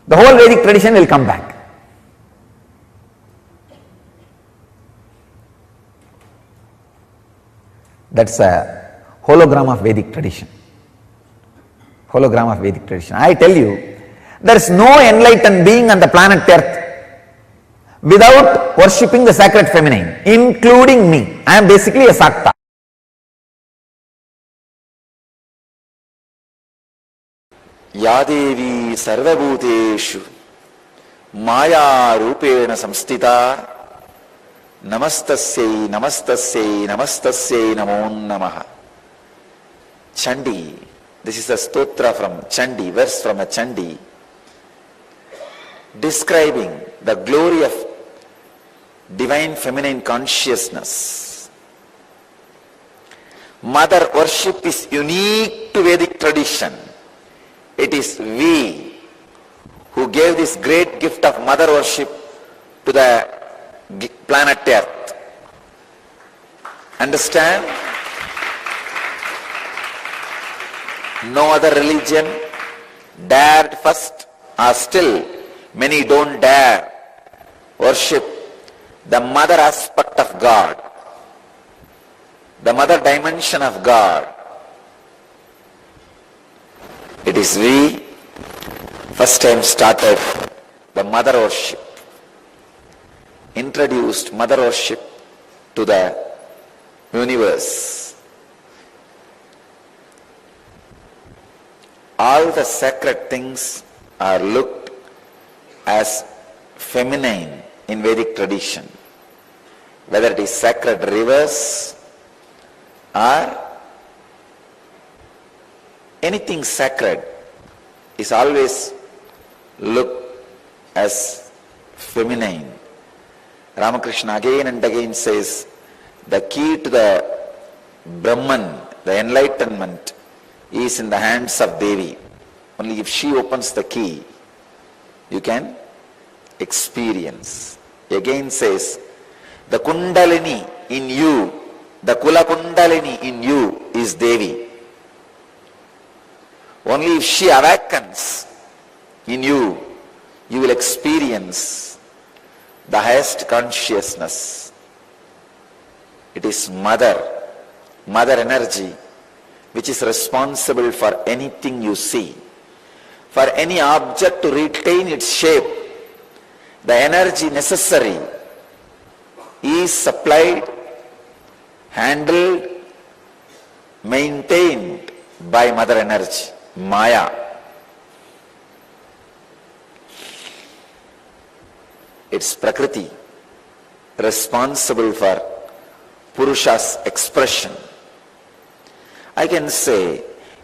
The whole Vedic tradition will come back. That's a hologram of Vedic tradition. Hologram of Vedic tradition. I tell you, there is no enlightened being on the planet Earth without worshipping the sacred feminine, including me. I am basically a Sakta. Yadevi sarvabhuteshu maya rupena samstita namastasyai namastasyai namastasyai namo namaha. Chandi, this is a stotra from Chandi, verse from a Chandi, describing the glory of divine feminine consciousness. Mother worship is unique to Vedic tradition. It is we who gave this great gift of mother worship to the planet Earth. Understand? No other religion dared first, or still many don't dare worship the mother aspect of God, the mother dimension of God. It is we first time started the mother worship, introduced mother worship to the universe. All the sacred things are looked as feminine in Vedic tradition, whether it is sacred rivers or anything sacred is always looked as feminine. Ramakrishna again and again says, the key to the Brahman, the enlightenment, is in the hands of Devi. Only if she opens the key, you can experience. Again says, the Kundalini in you, the Kula Kundalini in you is Devi. Only if she awakens in you, you will experience the highest consciousness. It is mother energy, which is responsible for anything you see. For any object to retain its shape, the energy necessary is supplied, handled, maintained by mother energy, Maya. It's Prakriti, responsible for Purusha's expression. I can say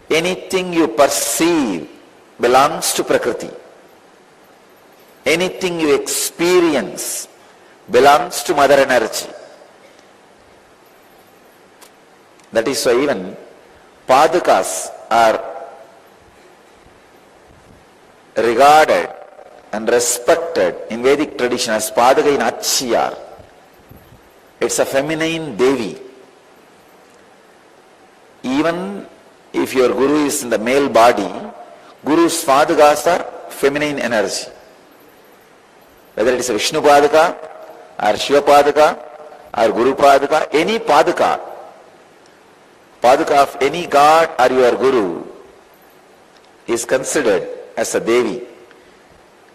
anything you perceive belongs to Prakriti. Anything you experience belongs to mother energy. That is why even Padakas are regarded and respected in Vedic tradition as Padaka in Achiyar. It's a feminine Devi. Even if your Guru is in the male body, Guru's Padakas are feminine energy. Whether it is a Vishnu Padaka or Shiva Padaka or Guru Padaka, any Padaka, Padaka of any god or your Guru is considered as a Devi,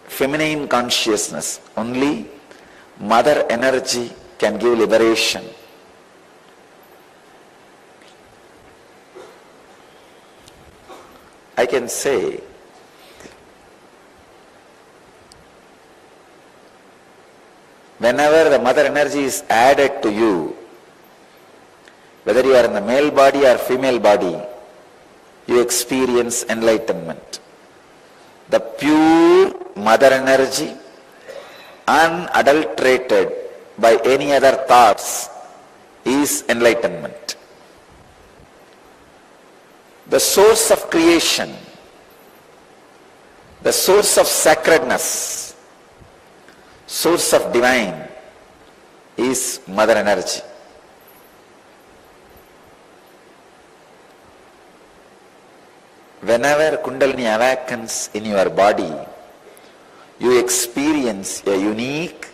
feminine consciousness. Only mother energy can give liberation. I can say whenever the mother energy is added to you, whether you are in the male body or female body, you experience enlightenment. The pure mother energy, unadulterated by any other thoughts, is enlightenment. The source of creation, the source of sacredness, source of divine is mother energy. Whenever Kundalini awakens in your body, you experience a unique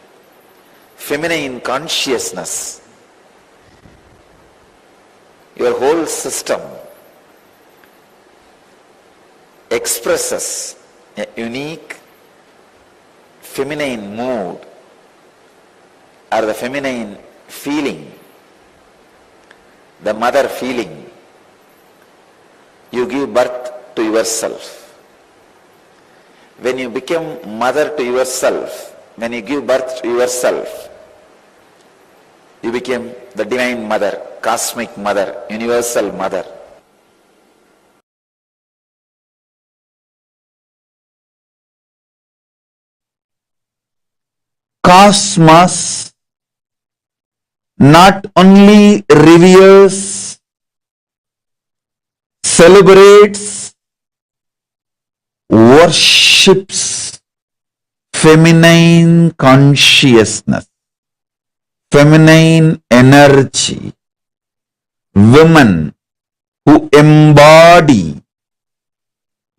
feminine consciousness. Your whole system expresses a unique feminine mood or the feminine feeling, the mother feeling, you give birth to yourself. When you become mother to yourself, when you give birth to yourself, you became the divine mother, cosmic mother, universal mother. Cosmos not only reveres, celebrates, worships feminine consciousness, feminine energy, women who embody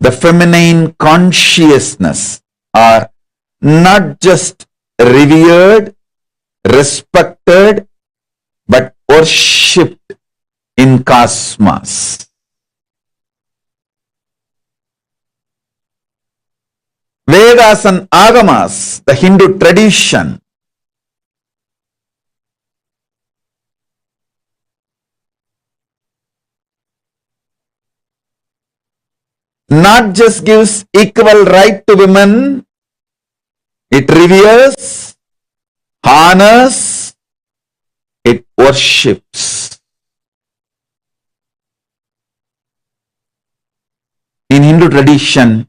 the feminine consciousness are not just revered, respected, but worshipped in cosmos. Vedas and Agamas, the Hindu tradition, not just gives equal right to women, it reveres, honors, it worships. In Hindu tradition,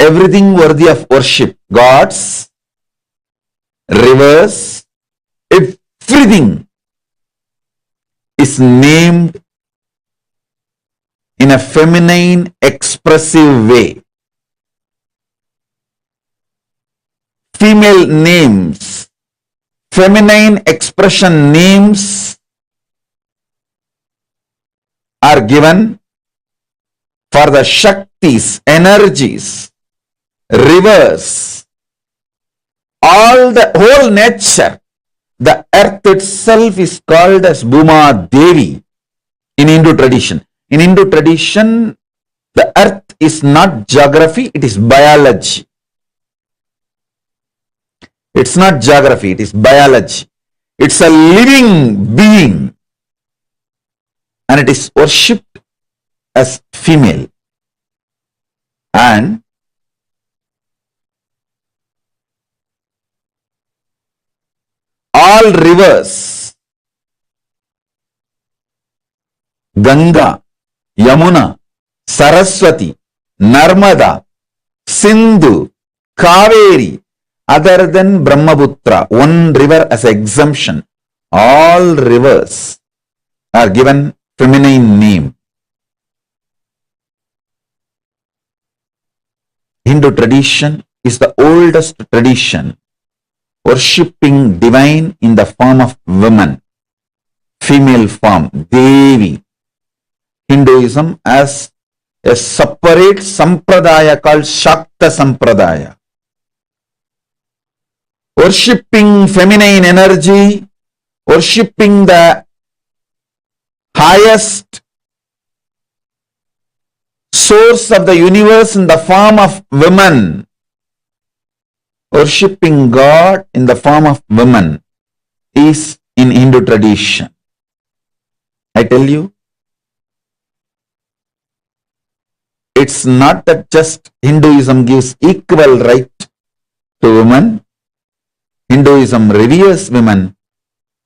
everything worthy of worship, gods, rivers, everything is named in a feminine expressive way. Female names, feminine expression names are given for the Shaktis, energies, rivers, all the whole nature. The earth itself is called as Bhuma Devi in Hindu tradition. In Hindu tradition, the earth is not geography, it is biology. It's not geography, it is biology. It's a living being and it is worshipped as female. And all rivers, Ganga, Yamuna, Saraswati, Narmada, Sindhu, Kaveri, other than Brahmaputra, one river as exemption, all rivers are given feminine name. Hindu tradition is the oldest tradition worshipping divine in the form of woman, female form, Devi. Hinduism has a separate sampradaya called Shakta Sampradaya. Worshipping feminine energy, worshipping the highest source of the universe in the form of woman, worshipping God in the form of woman is in Hindu tradition. I tell you, it's not that just Hinduism gives equal right to women. Hinduism reveres women,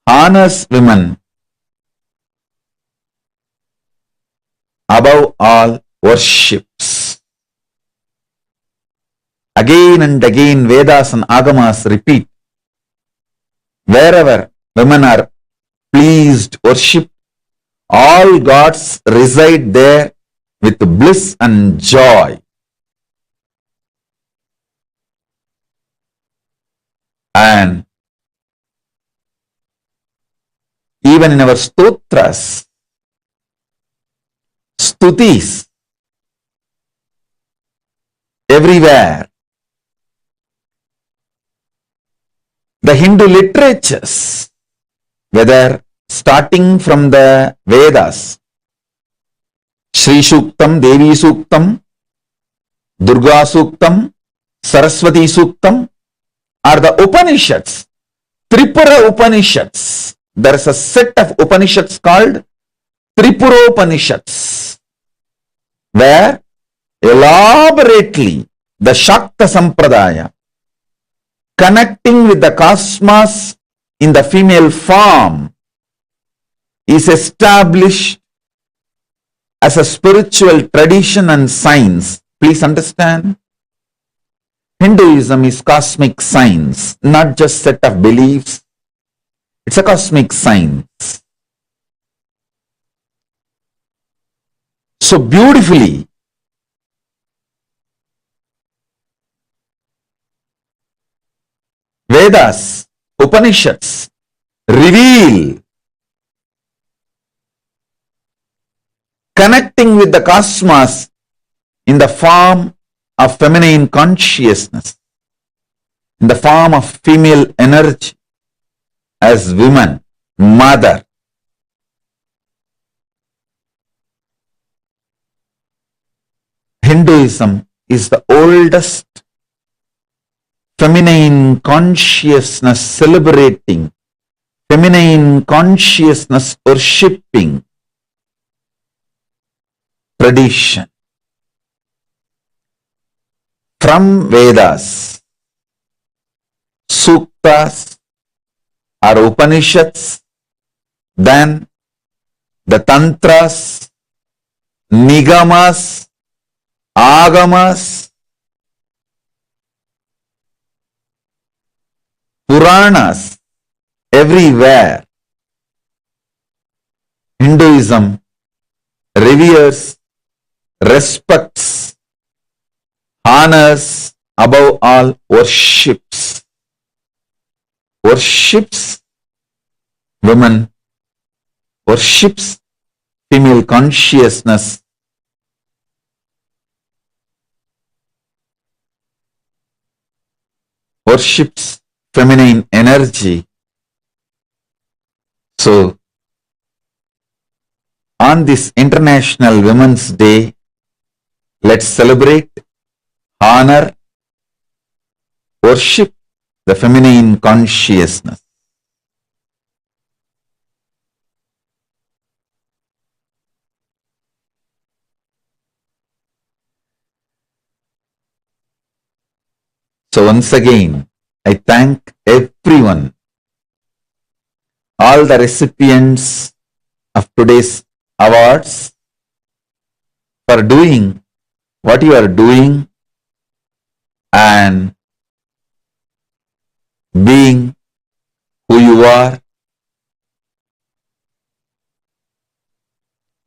honors women, above all worships. Again and again Vedas and Agamas repeat, wherever women are pleased, worshipped, all gods reside there with bliss and joy. And even in our stotras, stutis, everywhere, the Hindu literatures, whether starting from the Vedas, Shri Suktam, Devi Suktam, Durga Suktam, Saraswati Suktam, or the Upanishads, Tripura Upanishads. There is a set of Upanishads called Tripura Upanishads, where elaborately the Shakta Sampradaya, connecting with the cosmos in the female form, is established as a spiritual tradition and science. Please understand, Hinduism is cosmic science, not just set of beliefs. It's a cosmic science. So beautifully, Vedas, Upanishads reveal connecting with the cosmos in the form of feminine consciousness, in the form of female energy as woman, mother. Hinduism is the oldest feminine consciousness celebrating, feminine consciousness worshipping tradition. From Vedas, Suktas or Upanishads, then the Tantras, Nigamas, Agamas, Puranas, everywhere Hinduism reveres, respects, honors, above all worships. Worships women, worships female consciousness, worships feminine energy. So, on this International Women's Day, let's celebrate, honor, worship the feminine consciousness. So once again, I thank everyone, all the recipients of today's awards, for doing what you are doing and being who you are.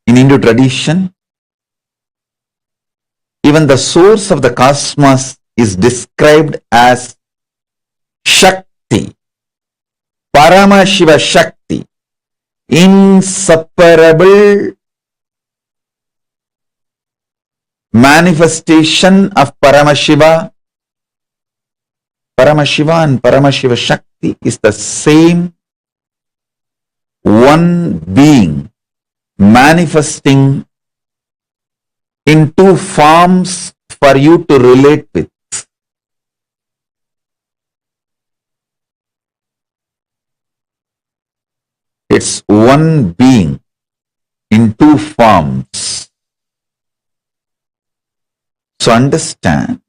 In Hindu tradition, even the source of the cosmos is described as Shakti, Paramashiva Shakti, inseparable manifestation of Paramashiva. Paramashiva and Paramashiva Shakti is the same one being manifesting in two forms for you to relate with. It's one being in two forms. So understand,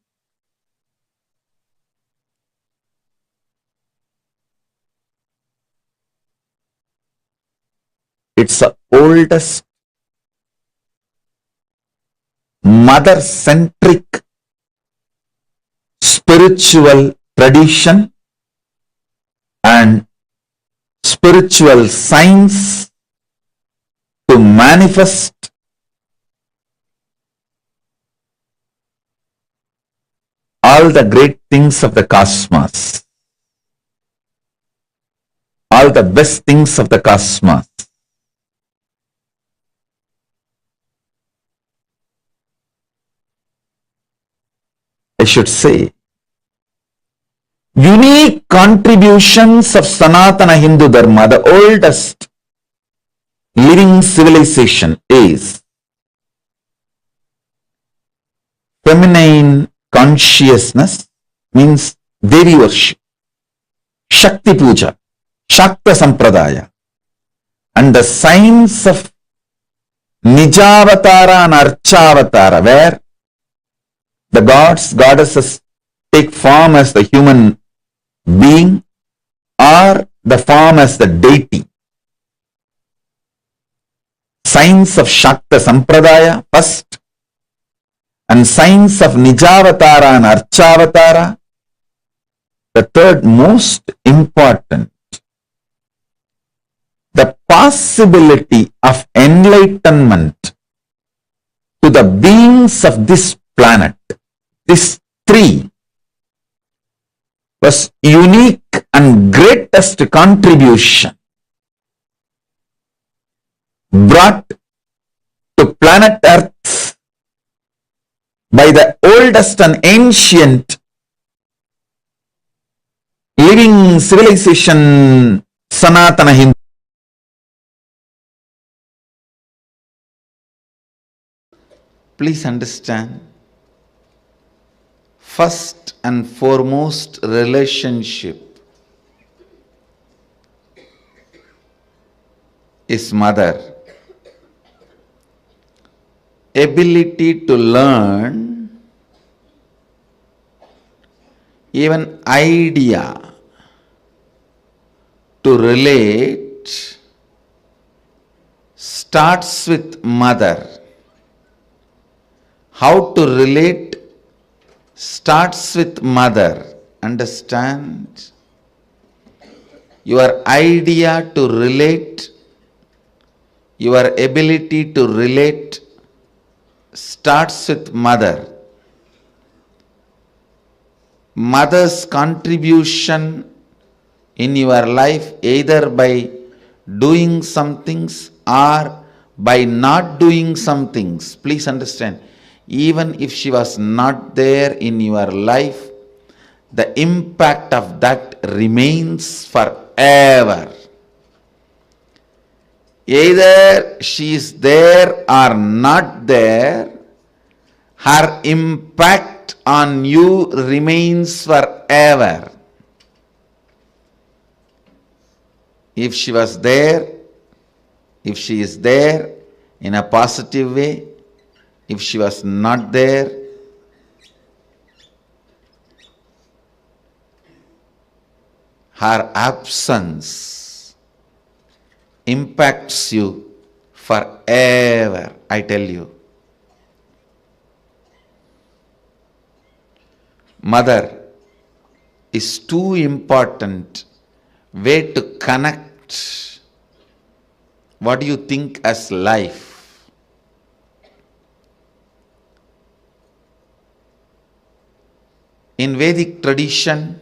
it's the oldest mother-centric spiritual tradition and spiritual science to manifest all the great things of the cosmos, all the best things of the cosmos. I should say, unique contributions of Sanatana Hindu Dharma, the oldest living civilization, is feminine consciousness, means Devi worship, Shakti Puja. Shakta Sampradaya, and the signs of Nijavatara and Archavatara, where the gods, goddesses take form as the human being or the form as the deity. Signs of Shakta Sampradaya first, and signs of Nijavatara and Archavatara, the third most important. The possibility of enlightenment to the beings of this planet, this three, was unique and greatest contribution brought to planet Earth by the oldest and ancient living civilization, Sanatana Hindu. Please understand, first and foremost relationship is mother. Ability to learn, even idea to relate starts with mother. How to relate starts with mother. Understand? Your idea to relate, your ability to relate starts with mother. Mother's contribution in your life, either by doing some things or by not doing some things. Please understand, even if she was not there in your life, the impact of that remains forever. Either she is there or not there, her impact on you remains forever. If she was there, if she is there in a positive way, if she was not there, her absence impacts you forever, I tell you. Mother is too important way to connect what do you think as life. In Vedic tradition,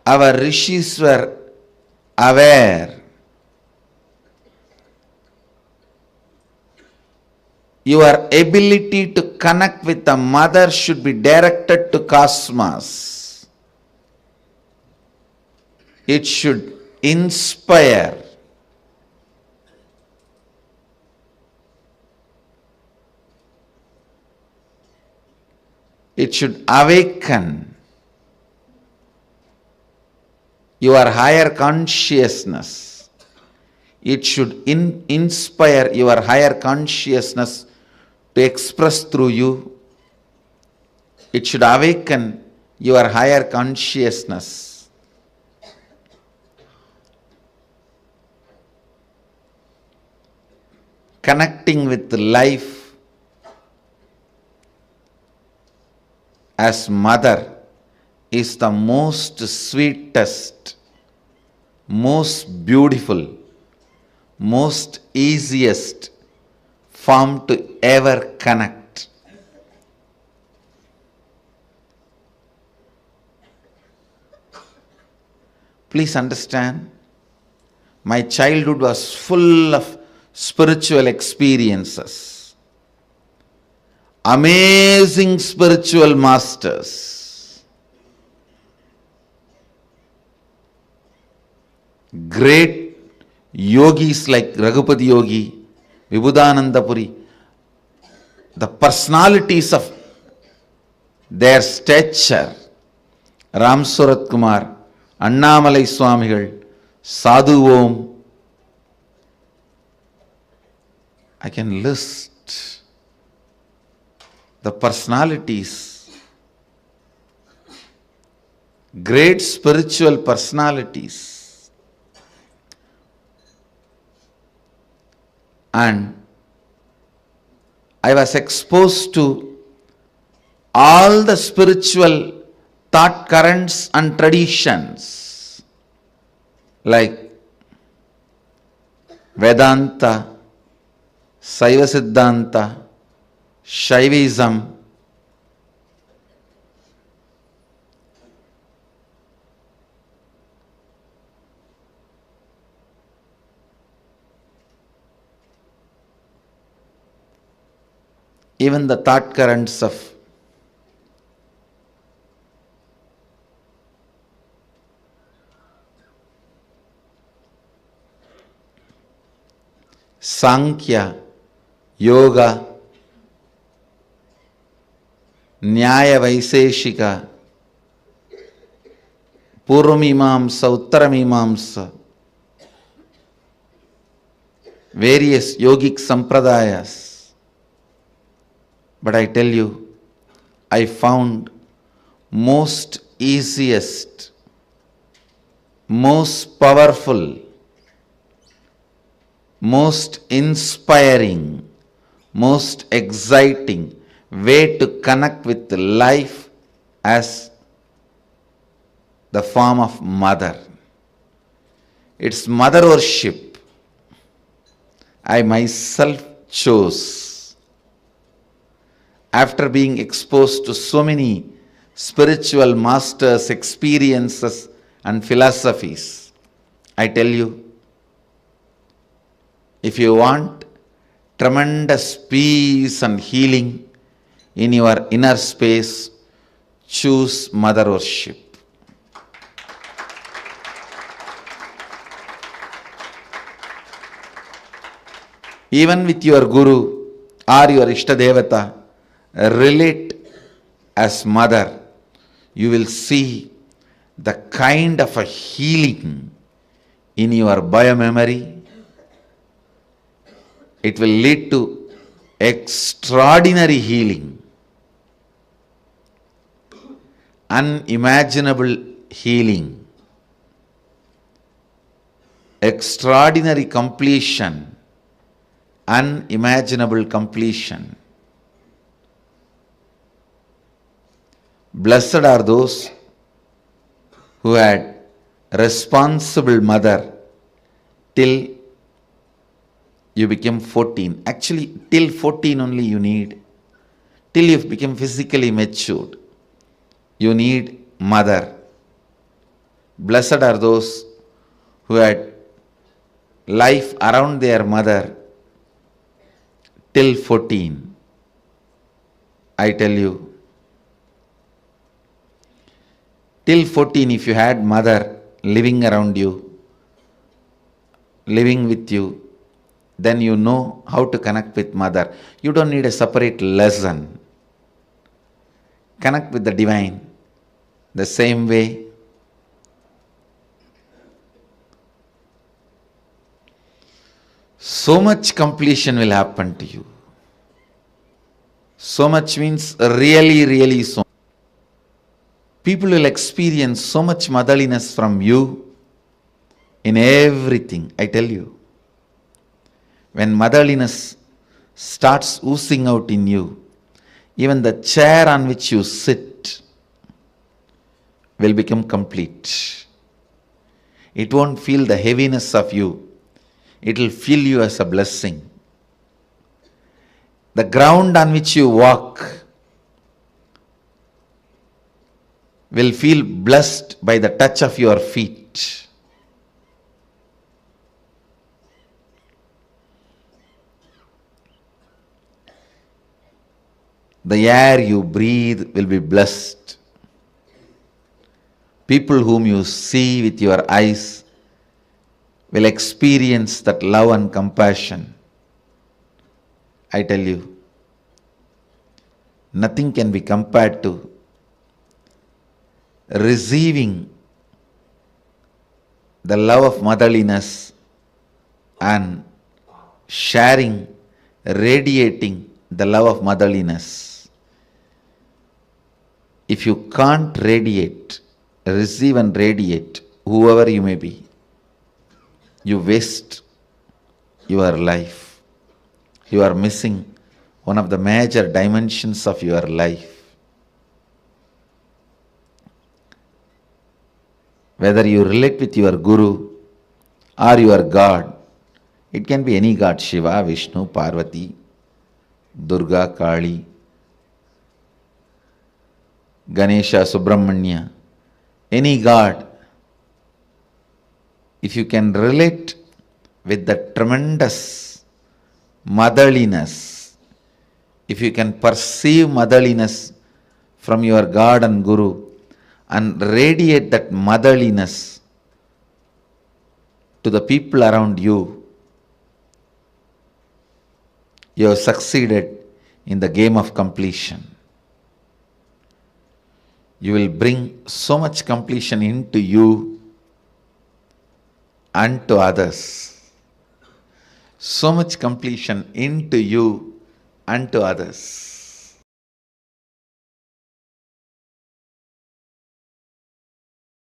our rishis were aware. Your ability to connect with the mother should be directed to cosmos. It should inspire. It should awaken your higher consciousness. It should inspire your higher consciousness to express through you. It should awaken your higher consciousness. Connecting with life as mother is the most sweetest, most beautiful, most easiest form to ever connect. Please understand, my childhood was full of spiritual experiences, amazing spiritual masters, great yogis like Raghupati Yogi, Vibhudananda Puri, the personalities of their stature, Ram Surat Kumar, Annamalai Swamigal, Sadhu Om. I can list the personalities, great spiritual personalities, and I was exposed to all the spiritual thought currents and traditions like Vedanta, Saiva Siddhanta, Shaivism, even the thought currents of Sankhya, Yoga, Nyaya Vaiseshika, Purvamimamsa, Uttaramimamsa, various yogic sampradayas. But I tell you, I found most easiest, most powerful, most inspiring, most exciting way to connect with life as the form of mother. It's mother worship. I myself chose. After being exposed to so many spiritual masters, experiences and philosophies, I tell you, if you want tremendous peace and healing in your inner space, choose mother worship. Even with your guru or your Ishtadevata, relate as mother. You will see the kind of a healing in your biomemory. It will lead to extraordinary healing, unimaginable healing, extraordinary completion, unimaginable completion. Blessed are those who had responsible mother till you became 14. Actually, till 14 only you need. Till you become physically matured, you need mother. Blessed are those who had life around their mother till 14. I tell you, till 14 if you had mother living around you, living with you, then you know how to connect with mother. You don't need a separate lesson. Connect with the divine the same way. So much completion will happen to you. So much means really, really so. People will experience so much motherliness from you in everything, I tell you. When motherliness starts oozing out in you, even the chair on which you sit will become complete. It won't feel the heaviness of you. It will feel you as a blessing. The ground on which you walk will feel blessed by the touch of your feet. The air you breathe will be blessed. People whom you see with your eyes will experience that love and compassion. I tell you, nothing can be compared to receiving the love of motherliness and sharing, radiating the love of motherliness. If you can't radiate, receive and radiate, whoever you may be, you waste your life. You are missing one of the major dimensions of your life. Whether you relate with your Guru or your God, it can be any God, Shiva, Vishnu, Parvati, Durga, Kali, Ganesha, Subramanya, any God. If you can relate with the tremendous motherliness, if you can perceive motherliness from your God and Guru and radiate that motherliness to the people around you, you have succeeded in the game of completion. You will bring so much completion into you and to others. So much completion into you and to others.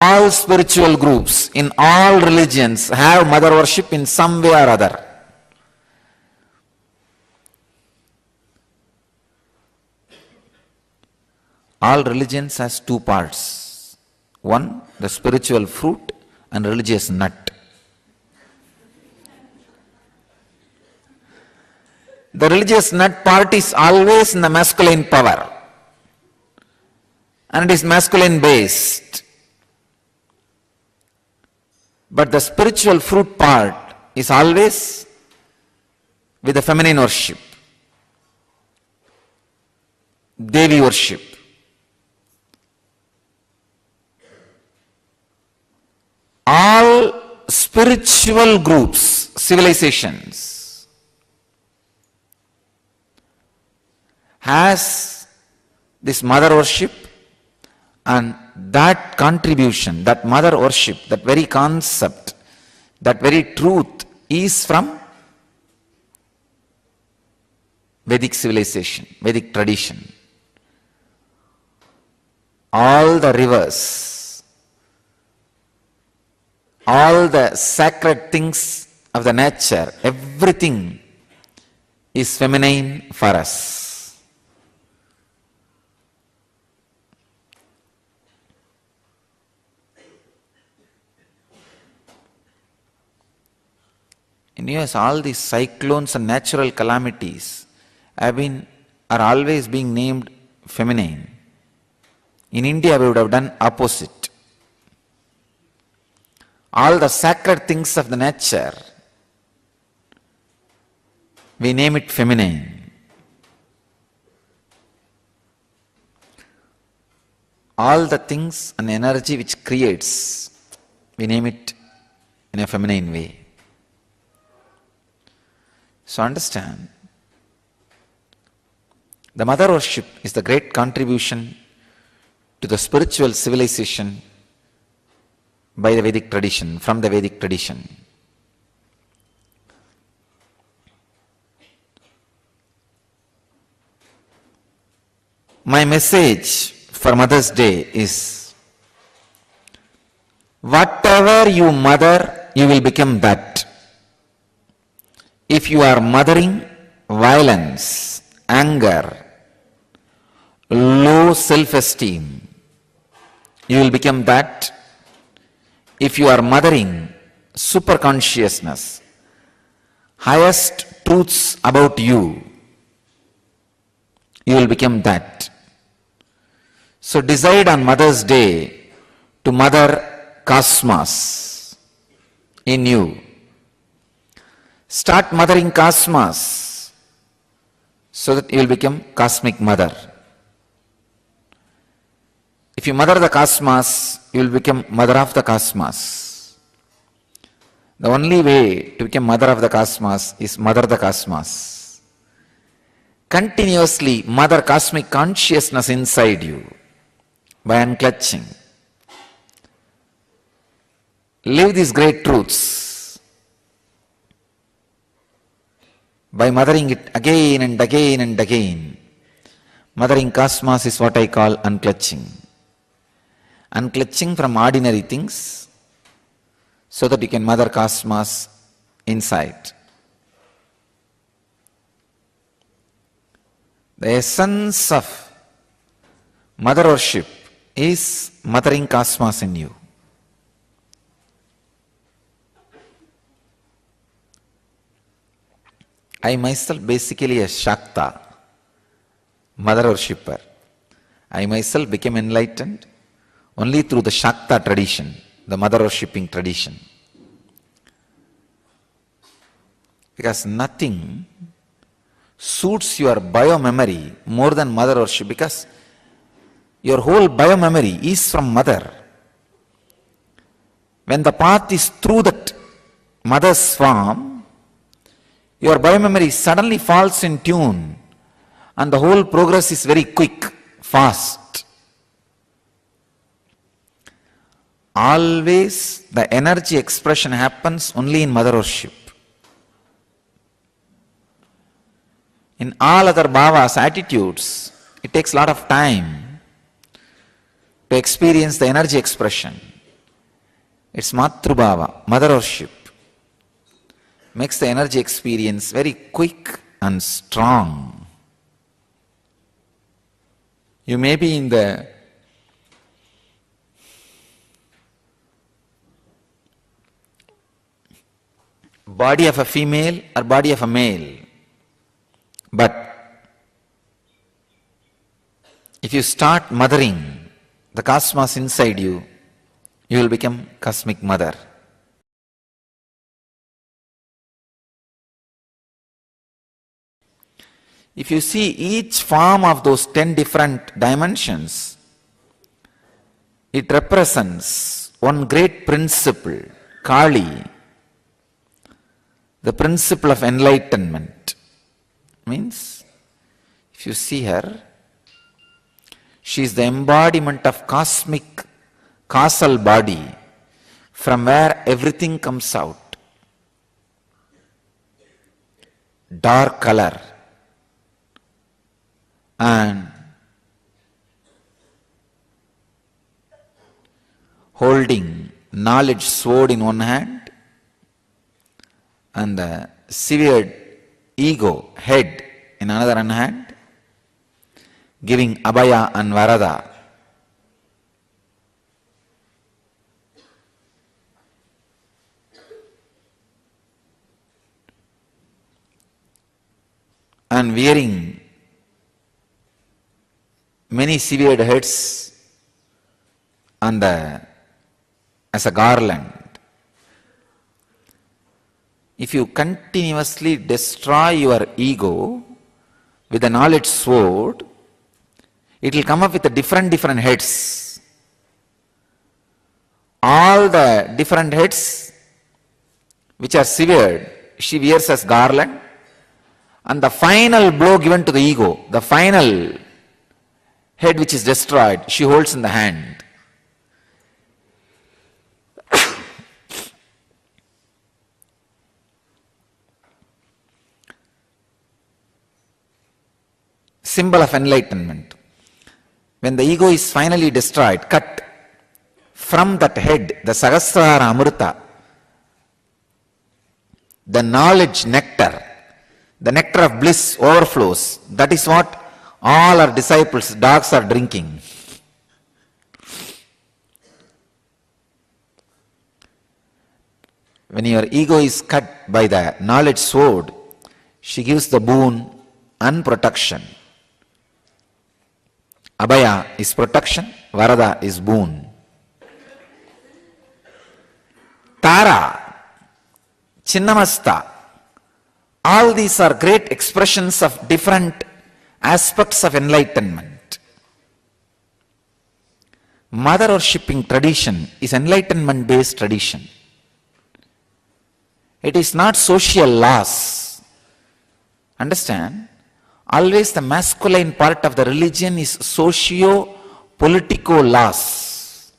All spiritual groups in all religions have mother worship in some way or other. All religions has two parts. One, the spiritual fruit, and religious nut. The religious nut part is always in the masculine power, and it is masculine based. But the spiritual fruit part is always with the feminine worship, Devi worship. All spiritual groups, civilizations, has this mother worship, and that contribution, that mother worship, that very concept, that very truth is from Vedic civilization, Vedic tradition. All the rivers, all the sacred things of the nature, everything is feminine for us. In US, all these cyclones and natural calamities are always being named feminine. In India, we would have done opposite. All the sacred things of the nature, we name it feminine. All the things and energy which creates, we name it in a feminine way. So understand, the mother worship is the great contribution to the spiritual civilization by the Vedic tradition, from the Vedic tradition. My message for Mother's Day is, whatever you mother, you will become that. If you are mothering violence, anger, low self-esteem, you will become that. If you are mothering superconsciousness, highest truths about you, you will become that. So decide on Mother's Day to mother cosmos in you. Start mothering cosmos so that you will become cosmic mother. If you mother the cosmos, you will become mother of the cosmos. The only way to become mother of the cosmos is mother the cosmos. Continuously mother cosmic consciousness inside you by unclutching. live these great truths by mothering it again and again and again. Mothering cosmos is what I call unclutching. Unclutching from ordinary things so that you can mother cosmos inside. The essence of mother worship is mothering cosmos in you. I myself basically a Shakta, mother worshipper. I myself became enlightened only through the Shakta tradition, the mother worshipping tradition. Because nothing suits your bio-memory more than mother worship, because your whole bio-memory is from mother. When the path is through that mother's form, your bio-memory suddenly falls in tune and the whole progress is very quick, fast. Always the energy expression happens only in mother worship. In all other bhavas, attitudes, it takes a lot of time to experience the energy expression. It's Matrubhava, mother worship, makes the energy experience very quick and strong. You may be in the body of a female or body of a male, but if you start mothering the cosmos inside you, you will become cosmic mother. If you see each form of those 10 different dimensions, it represents one great principle, Kali, the principle of enlightenment. Means, if you see her, she is the embodiment of cosmic causal body from where everything comes out. Dark color and holding knowledge sword in one hand and the severed ego head in another hand, giving abhaya and varada. And wearing many severed heads on as a garland. If you continuously destroy your ego with the knowledge sword, it will come up with different heads. All the different heads which are severed, she wears as garland, and the final blow given to the ego, the final head which is destroyed, she holds in the hand. Symbol of enlightenment. When the ego is finally destroyed, cut, from that head, the Sahasrara Amrita, the knowledge nectar, the nectar of bliss overflows. That is what all our disciples, dogs, are drinking. When your ego is cut by the knowledge sword, she gives the boon and protection. Abhaya is protection, Varada is boon. Tara, Chinnamasta, all these are great expressions of different aspects of enlightenment. Mother worshipping tradition is enlightenment based tradition. It is not social laws. Understand? Always the masculine part of the religion is socio-political laws.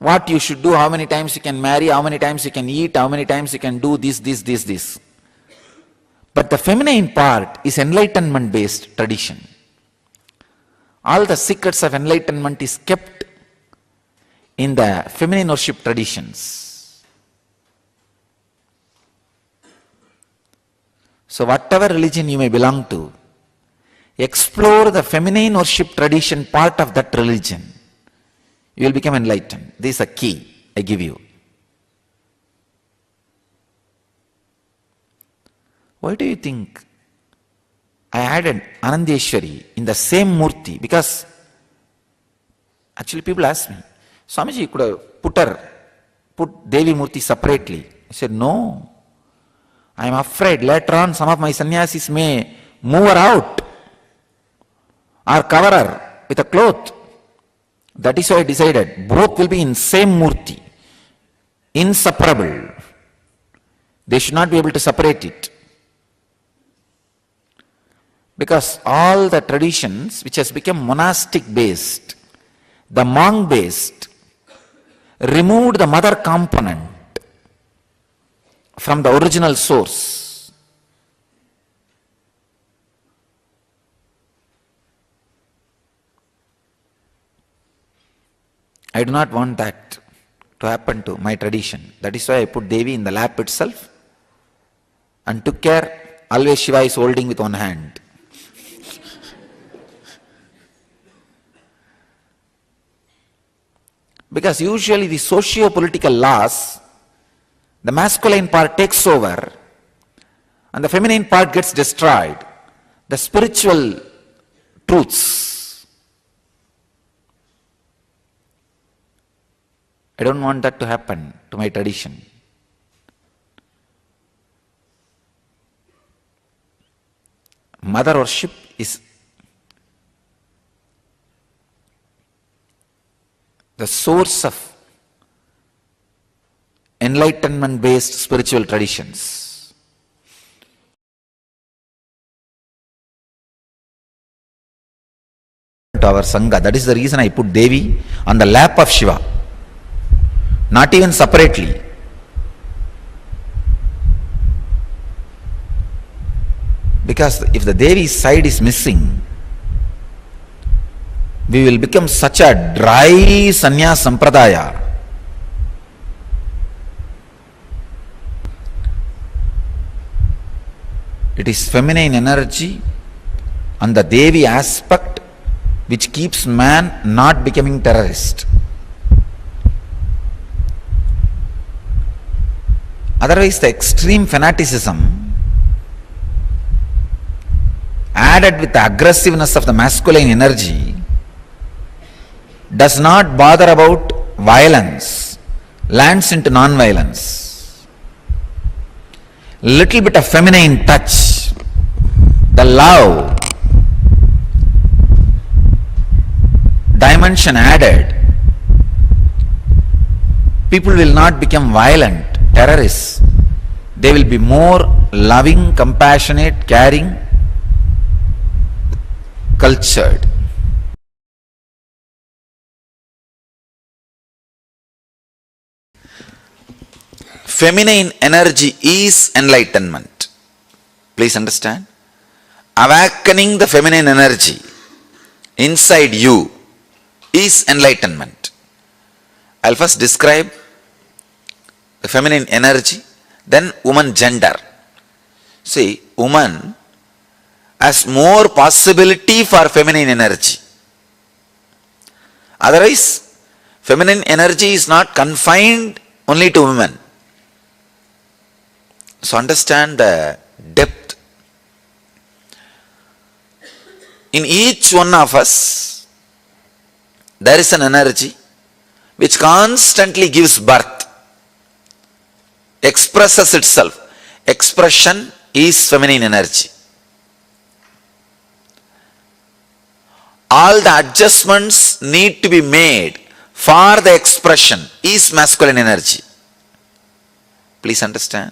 what you should do, how many times you can marry, how many times you can eat, how many times you can do this. But the feminine part is enlightenment based tradition. All the secrets of enlightenment is kept in the feminine worship traditions. So whatever religion you may belong to, explore the feminine worship tradition part of that religion. You will become enlightened. This is a key I give you. Why do you think I added Anandeshwari in the same Murti? Because actually people ask me, Swamiji, you could have put Devi Murti separately. I said, no. I am afraid later on some of my sannyasis may move her out or cover her with a cloth. That is why I decided both will be in same Murti, inseparable. They should not be able to separate it. Because all the traditions which has become monastic based, the monk based, removed the mother component from the original source. I do not want that to happen to my tradition. That is why I put Devi in the lap itself and took care. Always Shiva is holding with one hand. Because usually the socio-political laws, the masculine part takes over and the feminine part gets destroyed. The spiritual truths. I don't want that to happen to my tradition. Mother worship is the source of enlightenment based spiritual traditions. To our Sangha, that is the reason I put Devi on the lap of Shiva, not even separately. Because if the Devi's side is missing, we will become such a dry sannyas sampradaya. It is feminine energy and the Devi aspect which keeps man not becoming terrorist. Otherwise, the extreme fanaticism added with the aggressiveness of the masculine energy does not bother about violence, lands into non-violence. Little bit of feminine touch, the love dimension added, people will not become violent, terrorists. They will be more loving, compassionate, caring, cultured. Feminine energy is enlightenment. Please understand. Awakening the feminine energy inside you is enlightenment. I'll first describe the feminine energy, then woman gender. See, woman has more possibility for feminine energy. Otherwise, feminine energy is not confined only to women. So understand the depth. In each one of us, there is an energy which constantly gives birth, expresses itself. Expression is feminine energy. All the adjustments need to be made for the expression is masculine energy. Please understand.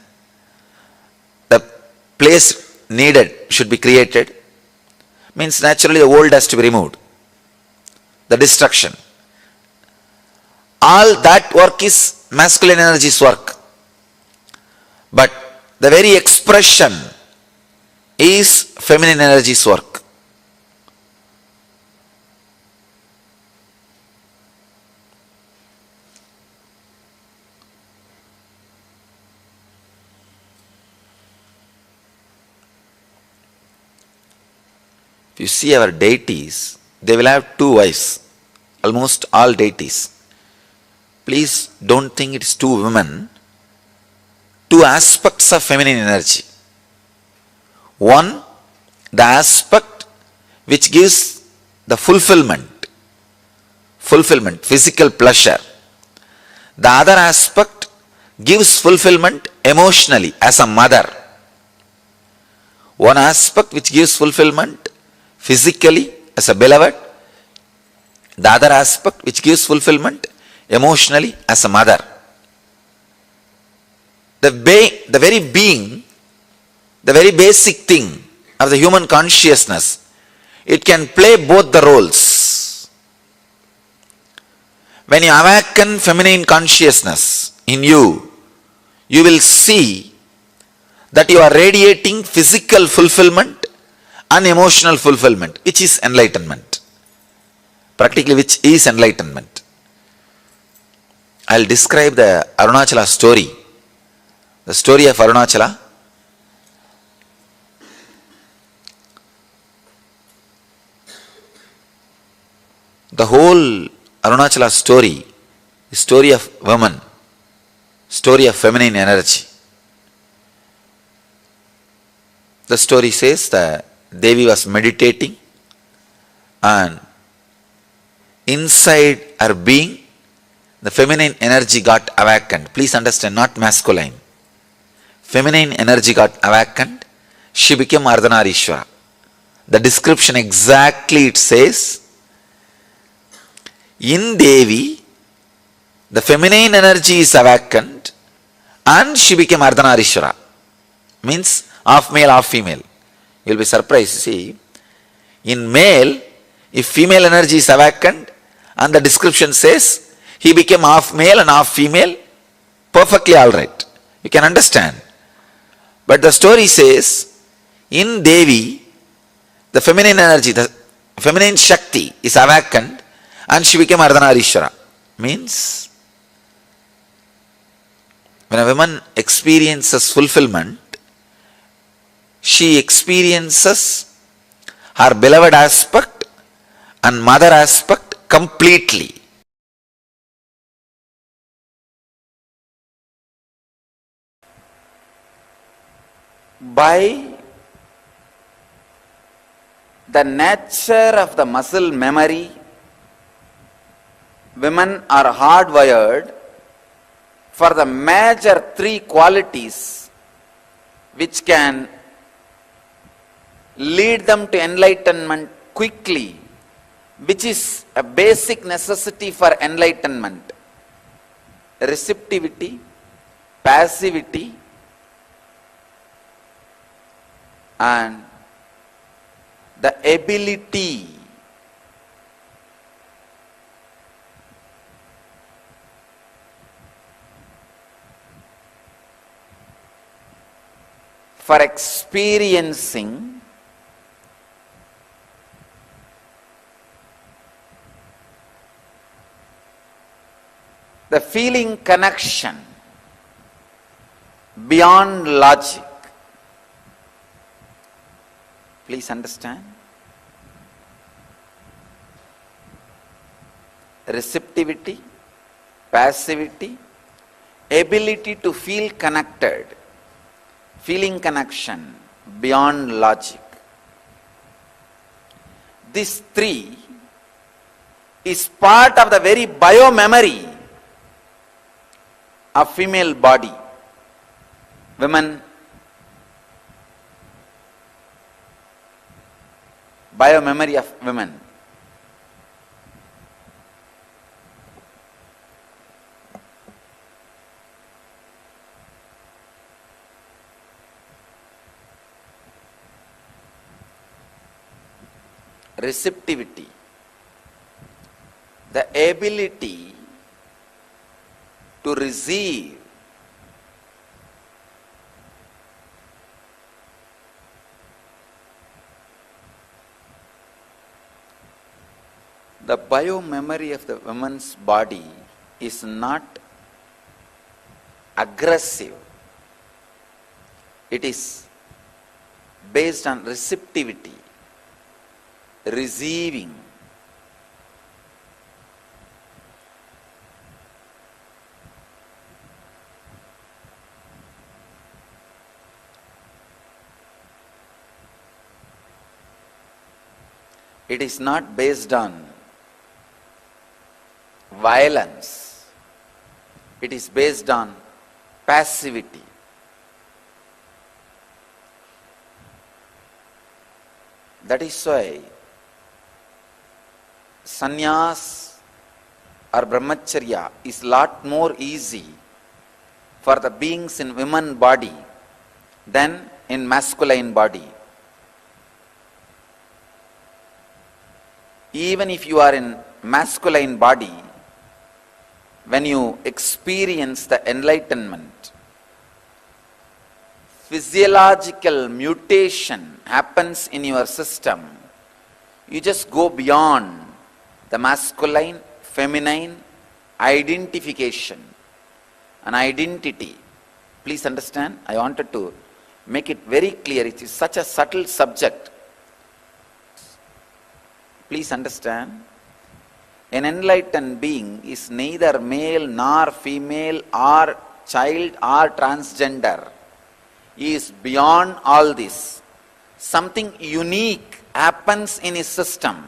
The place needed should be created. Means naturally the old has to be removed. The destruction. All that work is masculine energy's work. But the very expression is feminine energy's work. If you see our deities, they will have two wives. Almost all deities. Please don't think it's two women. Two aspects of feminine energy. One, the aspect which gives the fulfillment, physical pleasure. The other aspect gives fulfillment emotionally as a mother. One aspect which gives fulfillment physically as a beloved. The other aspect which gives fulfillment emotionally as a mother. The very being, the very basic thing of the human consciousness, it can play both the roles. When you awaken feminine consciousness in you, you will see that you are radiating physical fulfillment and emotional fulfillment, which is enlightenment. Practically, which is enlightenment. I'll describe the Arunachala story. The story of Arunachala. The whole Arunachala story is story of women, story of feminine energy. The story says that Devi was meditating and inside her being, the feminine energy got awakened. Please understand, not masculine. Feminine energy got awakened. She became Ardhanarishwara. The description exactly it says, in Devi, the feminine energy is awakened and she became Ardhanarishwara. Means half male, half female. You will be surprised. See, in male, if female energy is awakened and the description says he became half male and half female, perfectly alright. You can understand. But the story says, in Devi, the feminine energy, the feminine Shakti is awakened and she became Ardhanarishwara. Means, when a woman experiences fulfillment, she experiences her beloved aspect and mother aspect completely. By the nature of the muscle memory, women are hardwired for the major three qualities which can lead them to enlightenment quickly, which is a basic necessity for enlightenment: receptivity, passivity, and the ability for experiencing the feeling connection beyond logic. Please understand. Receptivity, passivity, ability to feel connected, feeling connection beyond logic. This three is part of the very biomemory of female body. Women, biomemory of women. Receptivity, the ability to receive. The biomemory of the woman's body is not aggressive. It is based on receptivity, receiving. It is not based on violence. It is based on passivity. That is why sannyas or brahmacharya is lot more easy for the beings in woman body than in masculine body. Even if you are in masculine body, when you experience the enlightenment, physiological mutation happens in your system. You just go beyond the masculine, feminine identification, an identity. Please understand, I wanted to make it very clear. It is such a subtle subject. Please understand, an enlightened being is neither male nor female or child or transgender. He is beyond all this. Something unique happens in his system.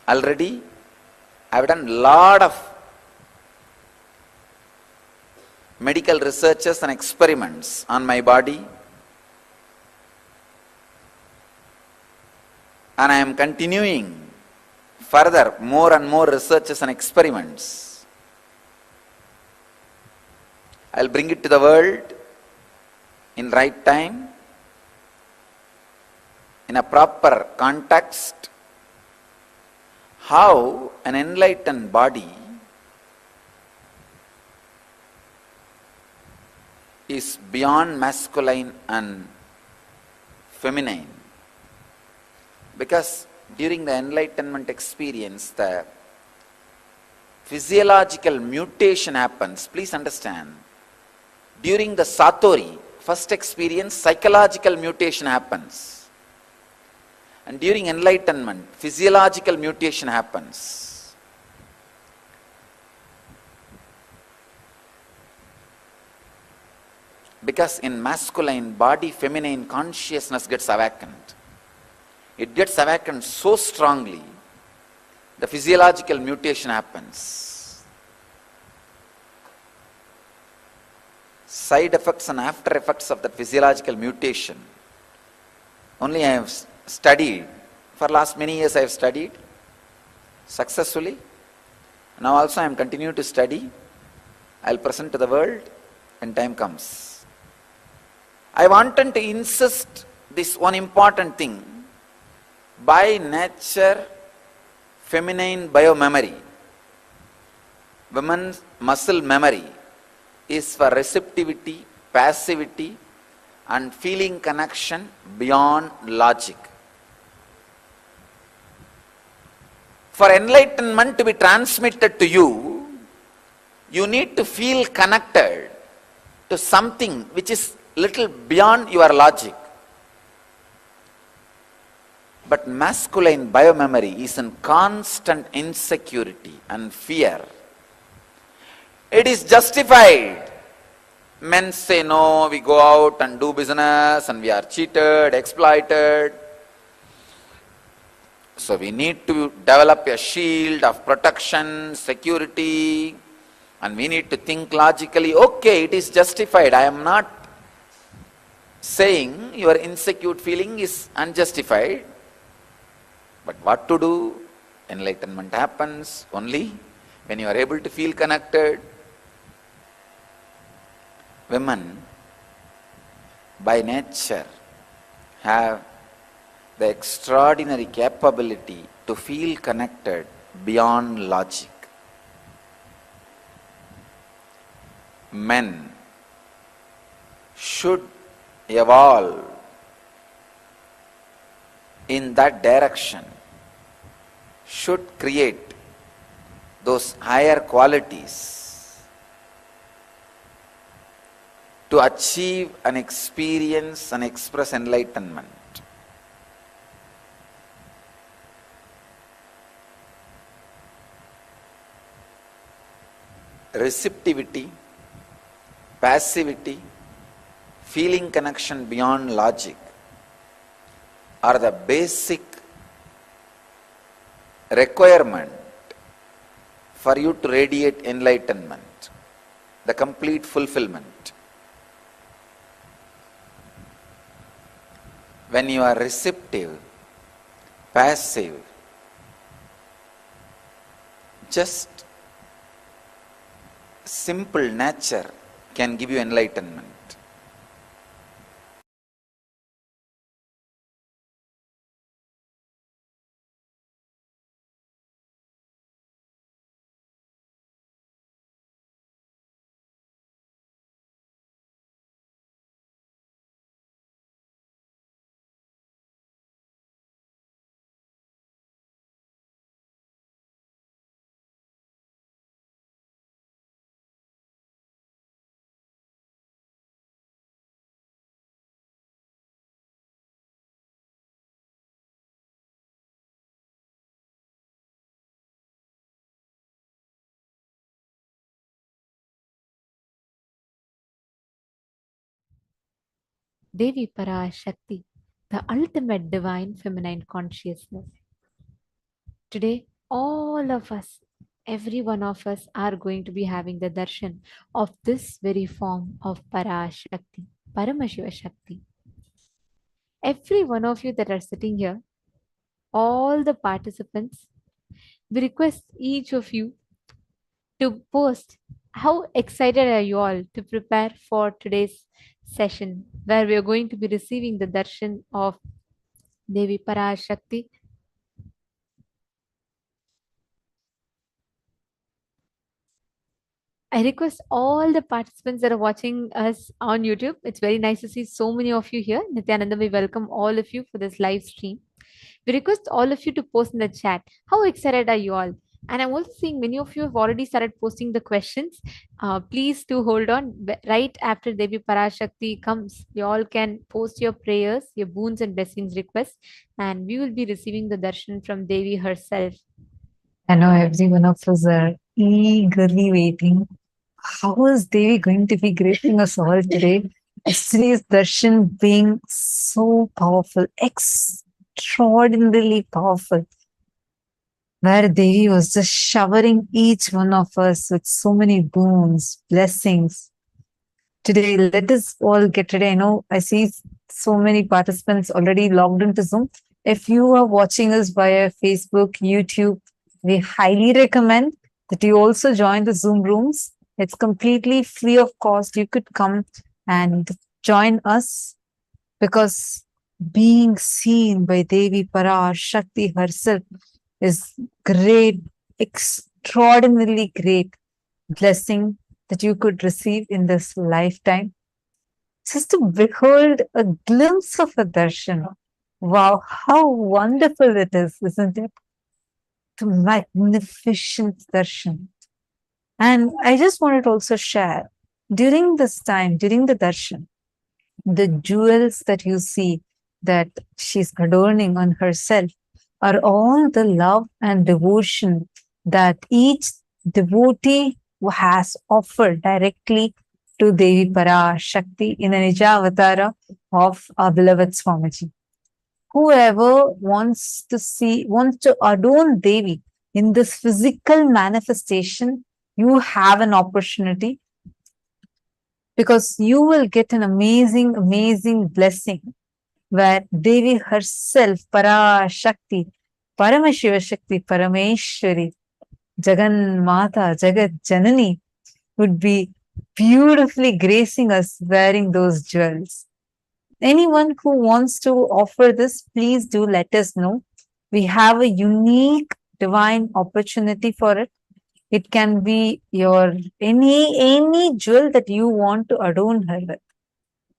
Already, I have done a lot of medical researches and experiments on my body. And I am continuing further more and more researches and experiments. I will bring it to the world in right time, in a proper context, how an enlightened body is beyond masculine and feminine. Because during the enlightenment experience, the physiological mutation happens. Please understand, during the Satori, first experience, psychological mutation happens. And during enlightenment, physiological mutation happens. Because in masculine body, feminine consciousness gets awakened. It gets awakened so strongly, the physiological mutation happens. Side effects and after effects of the physiological mutation, only I have studied. For last many years I have studied successfully. Now also I am continuing to study. I will present to the world when time comes. I wanted to insist this one important thing. By nature, feminine biomemory, women's muscle memory is for receptivity, passivity and feeling connection beyond logic. For enlightenment to be transmitted to you, you need to feel connected to something which is little beyond your logic. But masculine biomemory is in constant insecurity and fear. It is justified. Men say, no, we go out and do business and we are cheated, exploited. So we need to develop a shield of protection, security, and we need to think logically. Okay, it is justified. I am not saying your insecure feeling is unjustified. But what to do? Enlightenment happens only when you are able to feel connected. Women, by nature, have the extraordinary capability to feel connected beyond logic. men should evolve in that direction, should create those higher qualities to achieve and experience and express enlightenment. Receptivity, passivity, feeling connection beyond logic are the basic requirement for you to radiate enlightenment, the complete fulfillment. When you are receptive, passive, just simple nature can give you enlightenment. Devi Parashakti, the ultimate divine feminine consciousness. Today, all of us, every one of us, are going to be having the darshan of this very form of Parashakti, Paramashiva Shakti. Every one of you that are sitting here, all the participants, we request each of you to post how excited are you all to prepare for today's session where we are going to be receiving the darshan of Devi Parashakti. I request all the participants that are watching us on YouTube. It's very nice to see so many of you here. Nithyananda, we welcome all of you for this live stream. We request all of you to post in the chat. How excited are you all? And I'm also seeing many of you have already started posting the questions. Please do hold on. Right after Devi Parashakti comes, you all can post your prayers, your boons and blessings requests, and we will be receiving the darshan from Devi herself. I know every one of us are eagerly waiting. How is Devi going to be gracing us all today? Yesterday's darshan being so powerful, extraordinarily powerful, where Devi was just showering each one of us with so many boons, blessings. Today, let us all get ready. I know I see so many participants already logged into Zoom. If you are watching us via Facebook, YouTube, we highly recommend that you also join the Zoom rooms. It's completely free of cost. You could come and join us because being seen by Devi Parashakti herself is great, extraordinarily great blessing that you could receive in this lifetime. Just to behold a glimpse of a darshan. Wow, how wonderful it is, isn't it? The magnificent darshan. And I just wanted to also share during this time, during the darshan, the jewels that you see that she's adorning on herself are all the love and devotion that each devotee has offered directly to Devi Parashakti in the Nija Avatara of our beloved Swamiji. Whoever wants to adorn Devi in this physical manifestation, you have an opportunity because you will get an amazing, amazing blessing where Devi herself, Parashakti, Paramashiva Shakti, Parameshwari, Jagan Mata, Jagat Janani would be beautifully gracing us wearing those jewels. Anyone who wants to offer this, please do let us know. We have a unique divine opportunity for it. It can be your any jewel that you want to adorn her with.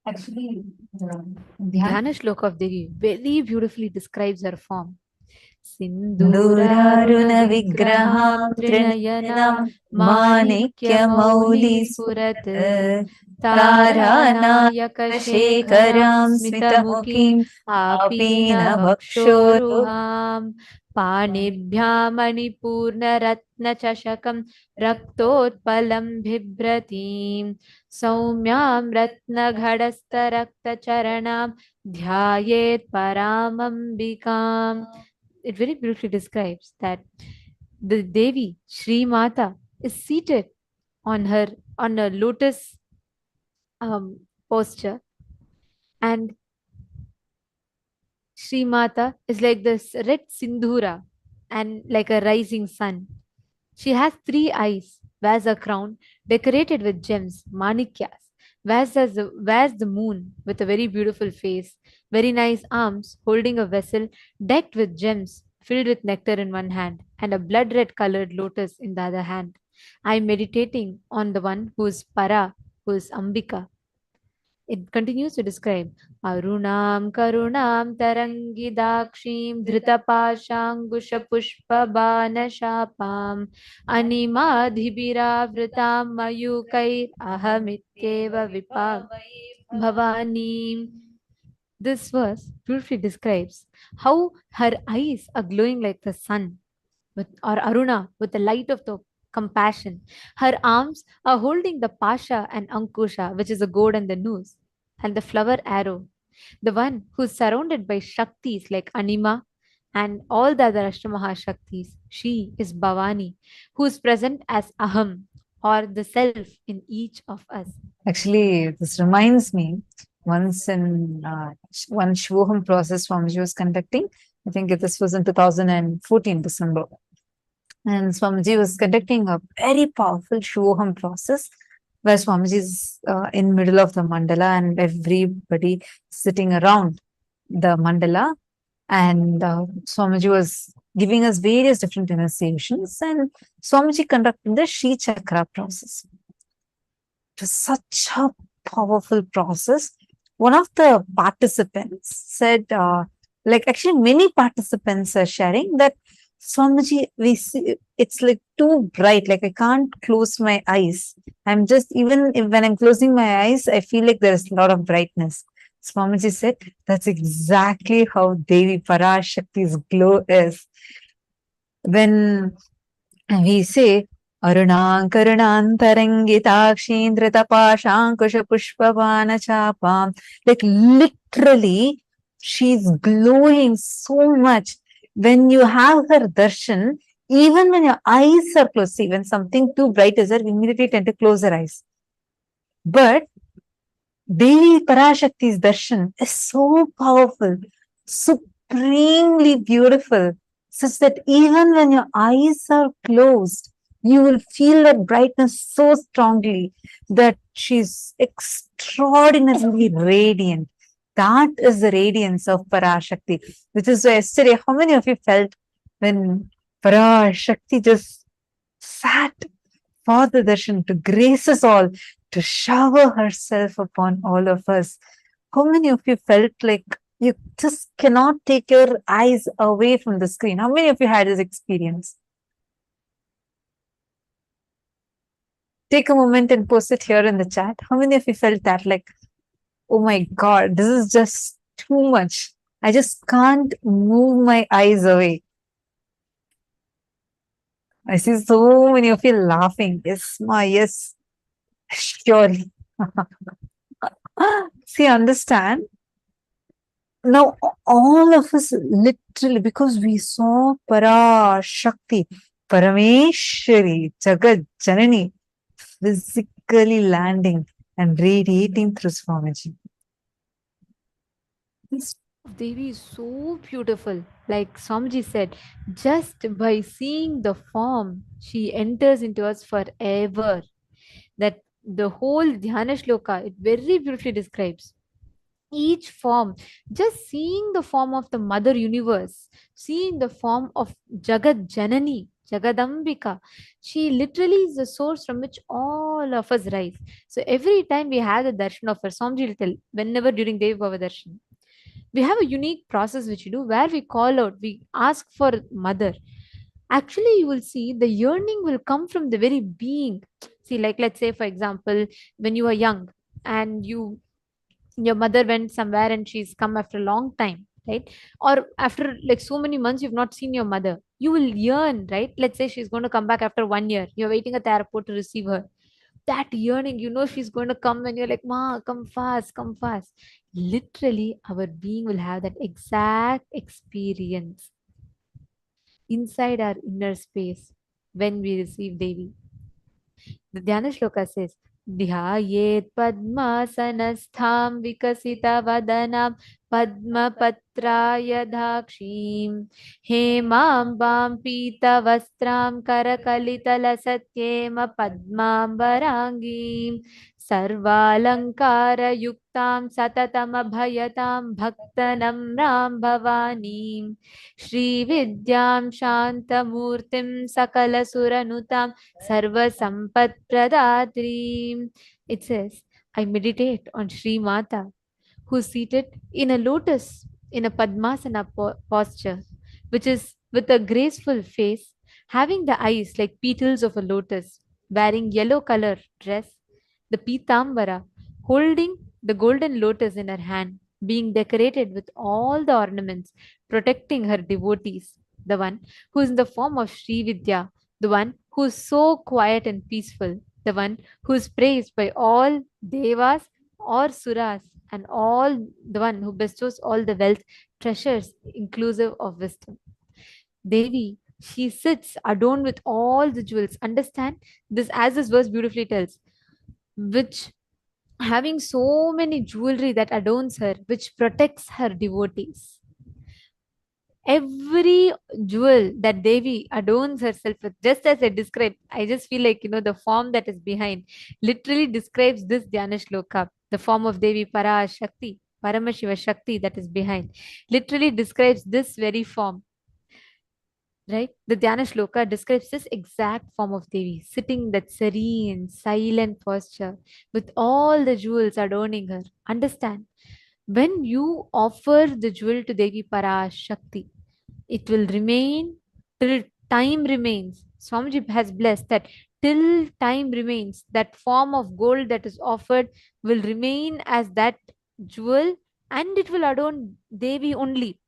Actually, Dhyana Shloka of Devi very beautifully describes her form. Sinduraruna Sinduraruna vigraham Vigraham Trinayanam trinayanam Manikya Mauli Manikya Spurat Mauli Tarana Taranayaka Shekharam Shekaram Smitamukhim Smitamukhim Apina Apina Bhakshoru Vakshoruham Panibhyam Manipurna Ratna Chashakam Raktotpalam Bhibratim Saumyam Ratna Ghadastha Rakta Charanam Dhyayet Paramambikam. It very beautifully describes that the Devi, Sri Mata, is seated on a lotus posture, and Sri Mata is like this red sindhura and like a rising sun. She has 3 eyes, wears a crown decorated with gems, manikyas, wears the moon with a very beautiful face, very nice arms, holding a vessel decked with gems, filled with nectar in one hand, and a blood red colored lotus in the other hand. I am meditating on the one who is Para, who is Ambika. It continues to describe Arunam Karunam Tarangidakshim Dhritapashangusha Pushpa Bana Shapam Animadhibira Vritam Mayukair Ahamityeva Vipag Bhavani. This verse beautifully describes how her eyes are glowing like the sun, or Aruna, with the light of the compassion. Her arms are holding the Pasha and Ankusha, which is the gourd and the noose, and the flower arrow. The one who is surrounded by Shaktis like Anima and all the other Ashtamaha Shaktis. She is Bhavani, who is present as Aham, or the self in each of us. Actually, this reminds me once in one Shvoham process Swamiji was conducting. I think this was in 2014 December. And Swamiji was conducting a very powerful Shvoham process where Swamiji is in middle of the mandala and everybody sitting around the mandala. And Swamiji was giving us various different initiations, and Swamiji conducted the Shri Chakra process. It was such a powerful process. One of the participants said, actually many participants are sharing that Swamiji, we see it's like too bright, like I can't close my eyes. I'm just, even if, when I'm closing my eyes, I feel like there's a lot of brightness. Swamiji said, that's exactly how Devi Parashakti's glow is. When we say, Arunam Karunam Tarangitakshindratapashankusha Pushpavana Chapam, like literally, she's glowing so much. When you have her darshan, even when your eyes are closed, see, when something too bright is there, we immediately tend to close our eyes. But Devi Parashakti's darshan is so powerful, supremely beautiful, such that even when your eyes are closed, you will feel that brightness so strongly that she's extraordinarily radiant. That is the radiance of Parashakti, which is why yesterday, how many of you felt when Parashakti just sat for the darshan to grace us all, to shower herself upon all of us? How many of you felt like you just cannot take your eyes away from the screen? How many of you had this experience? Take a moment and post it here in the chat. How many of you felt that, like, oh my God, this is just too much. I just can't move my eyes away. I see so many of you laughing. Yes, ma, yes, surely. See, understand? Now, all of us literally, because we saw Parashakti, Parameshwari, Jagat Janani, physically landing and radiating through Swamiji. Devi is so beautiful. Like Swamiji said, just by seeing the form, she enters into us forever. That the whole Dhyana Shloka, it very beautifully describes each form. Just seeing the form of the Mother Universe, seeing the form of Jagat Janani, Jagadambika. She literally is the source from which all of us rise. So every time we have the darshan of her, Swamiji will tell, whenever during Devi Darshan, we have a unique process which we do where we call out, we ask for mother. Actually, you will see the yearning will come from the very being. See, like let's say, for example, when you are young and your mother went somewhere and she's come after a long time, right? Or after like so many months you've not seen your mother, you will yearn, right? Let's say she's going to come back after 1 year, you're waiting at the airport to receive her. That yearning, she's going to come and you're like, ma, come fast, come fast. Literally our being will have that exact experience inside our inner space when we receive Devi. The Dhyana Shloka says, Dhyayet Padmasanastham Vikasita Vadanam Padmapatraya Dakshim Hemambam Pita Vastram Karakalitala Satyema Padmambarangim Sarvalankara Yuktam Satatam Abhayatam Bhaktanam Ram Bhavanim Shri Vidyam Shantamurtim Sakala Suranutam Sarva Sampat Pradatri. It says, I meditate on Sri Mata, who is seated in a lotus, in a Padmasana posture, which is with a graceful face, having the eyes like petals of a lotus, wearing yellow color dress, the Pitambara, holding the golden lotus in her hand, being decorated with all the ornaments, protecting her devotees, the one who is in the form of Sri Vidya, the one who is so quiet and peaceful, the one who is praised by all devas or suras, and all the one who bestows all the wealth, treasures, inclusive of wisdom. Devi, she sits adorned with all the jewels. Understand this as this verse beautifully tells, which having so many jewelry that adorns her, which protects her devotees. Every jewel that Devi adorns herself with, just as I described, I just feel like, the form that is behind literally describes this Dhyana Shloka, the form of Devi Parashakti, Paramashiva Shakti that is behind, literally describes this very form, right? The Dhyana Shloka describes this exact form of Devi, sitting in that serene, silent posture with all the jewels adorning her. Understand, when you offer the jewel to Devi Parashakti, it will remain till time remains. Swamiji has blessed that till time remains, that form of gold that is offered will remain as that jewel, and it will adorn Devi only.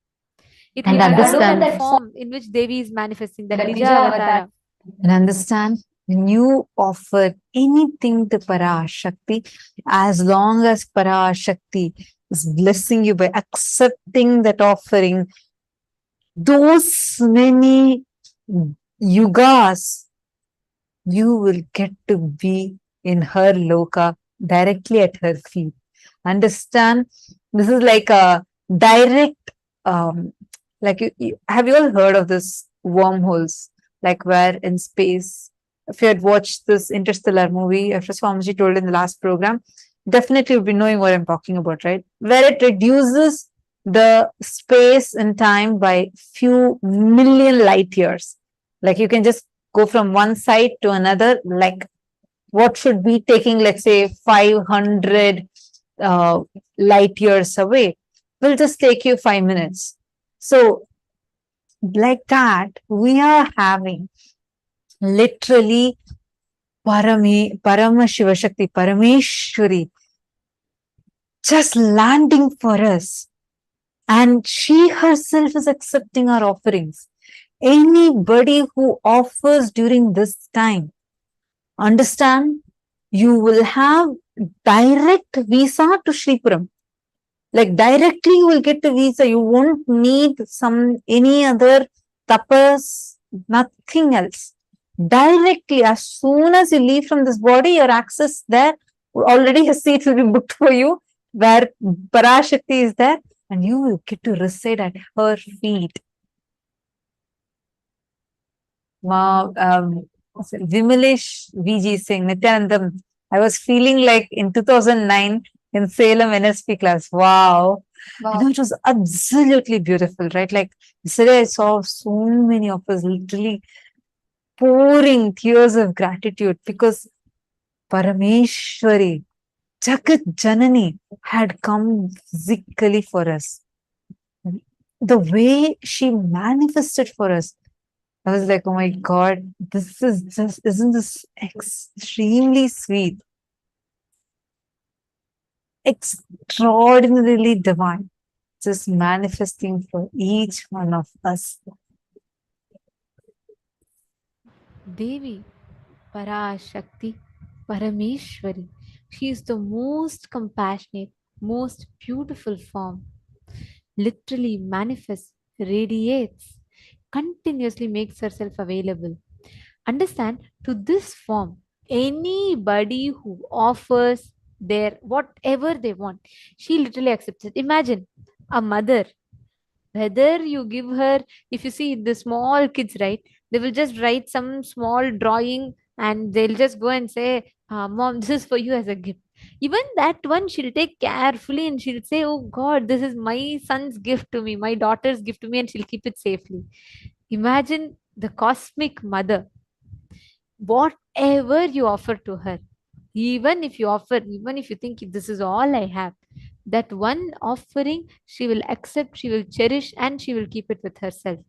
It will And adorn understand that form in which Devi is manifesting, that Nija Avatara. and understand when you offer anything to Parashakti, as long as Parashakti is blessing you by accepting that offering, those many yugas, you will get to be in her loka directly at her feet. Understand? This is like a direct, have you all heard of this wormholes? Like where in space, if you had watched this interstellar movie, after Swamiji told in the last program, definitely you'll be knowing what I'm talking about, right? Where it reduces the space and time by few million light years. Like you can just go from one side to another, like what should be taking, let's say, 500 light years away, will just take you 5 minutes. So, like that, we are having literally Paramashiva Shakti, Parameshwari, just landing for us. And she herself is accepting our offerings. Anybody who offers during this time, understand, you will have direct visa to Shripuram. Like directly you will get the visa. You won't need any other tapas, nothing else. Directly, as soon as you leave from this body, your access there, already a seat will be booked for you, where Parashakti is there, and you will get to reside at her feet. Wow, Vimalesh VG saying, Nithyanandam, I was feeling like in 2009 in Salem NSP class. Wow. It was absolutely beautiful, right? Like yesterday I saw so many of us literally pouring tears of gratitude because Parameshwari, Jagat Janani, had come physically for us. The way she manifested for us, I was like, oh my God, this is just, isn't this extremely sweet? Extraordinarily divine, just manifesting for each one of us. Devi Parashakti Parameshwari. She is the most compassionate, most beautiful form. Literally manifests, radiates, continuously makes herself available. Understand, to this form, anybody who offers their whatever they want, she literally accepts it. Imagine a mother, whether you give her, if you see the small kids, right, they will just write some small drawing and they'll just go and say, mom, this is for you as a gift. Even that one she'll take carefully and she'll say, oh God, this is my son's gift to me, my daughter's gift to me, and she'll keep it safely. Imagine the cosmic mother, whatever you offer to her, even if you offer, even if you think this is all I have, that one offering she will accept, she will cherish, and she will keep it with herself.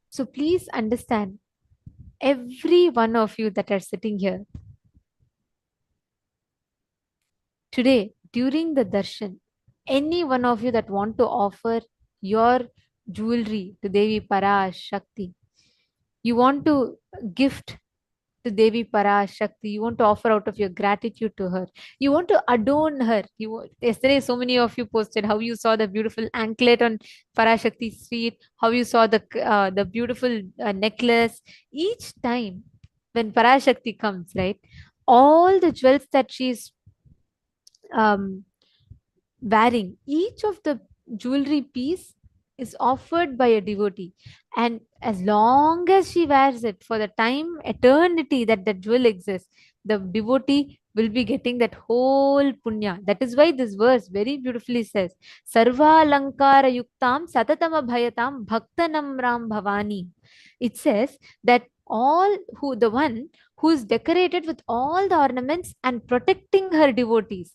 So please understand, every one of you that are sitting here today during the darshan, any one of you that want to offer your jewelry to Devi Parashakti, you want to gift to Devi Parashakti, you want to offer out of your gratitude to her, you want to adorn her. Yesterday, so many of you posted how you saw the beautiful anklet on Parashakti's feet, how you saw the beautiful necklace. Each time when Parashakti comes, right, all the jewels that she's um, wearing, each of the jewelry piece is offered by a devotee, and as long as she wears it, for the time eternity that the jewel exists, the devotee will be getting that whole punya. That is why this verse very beautifully says, sarva alankara yuktam satatam abhayatam bhaktanamram bhavani. It says that all who the one who is decorated with all the ornaments and protecting her devotees,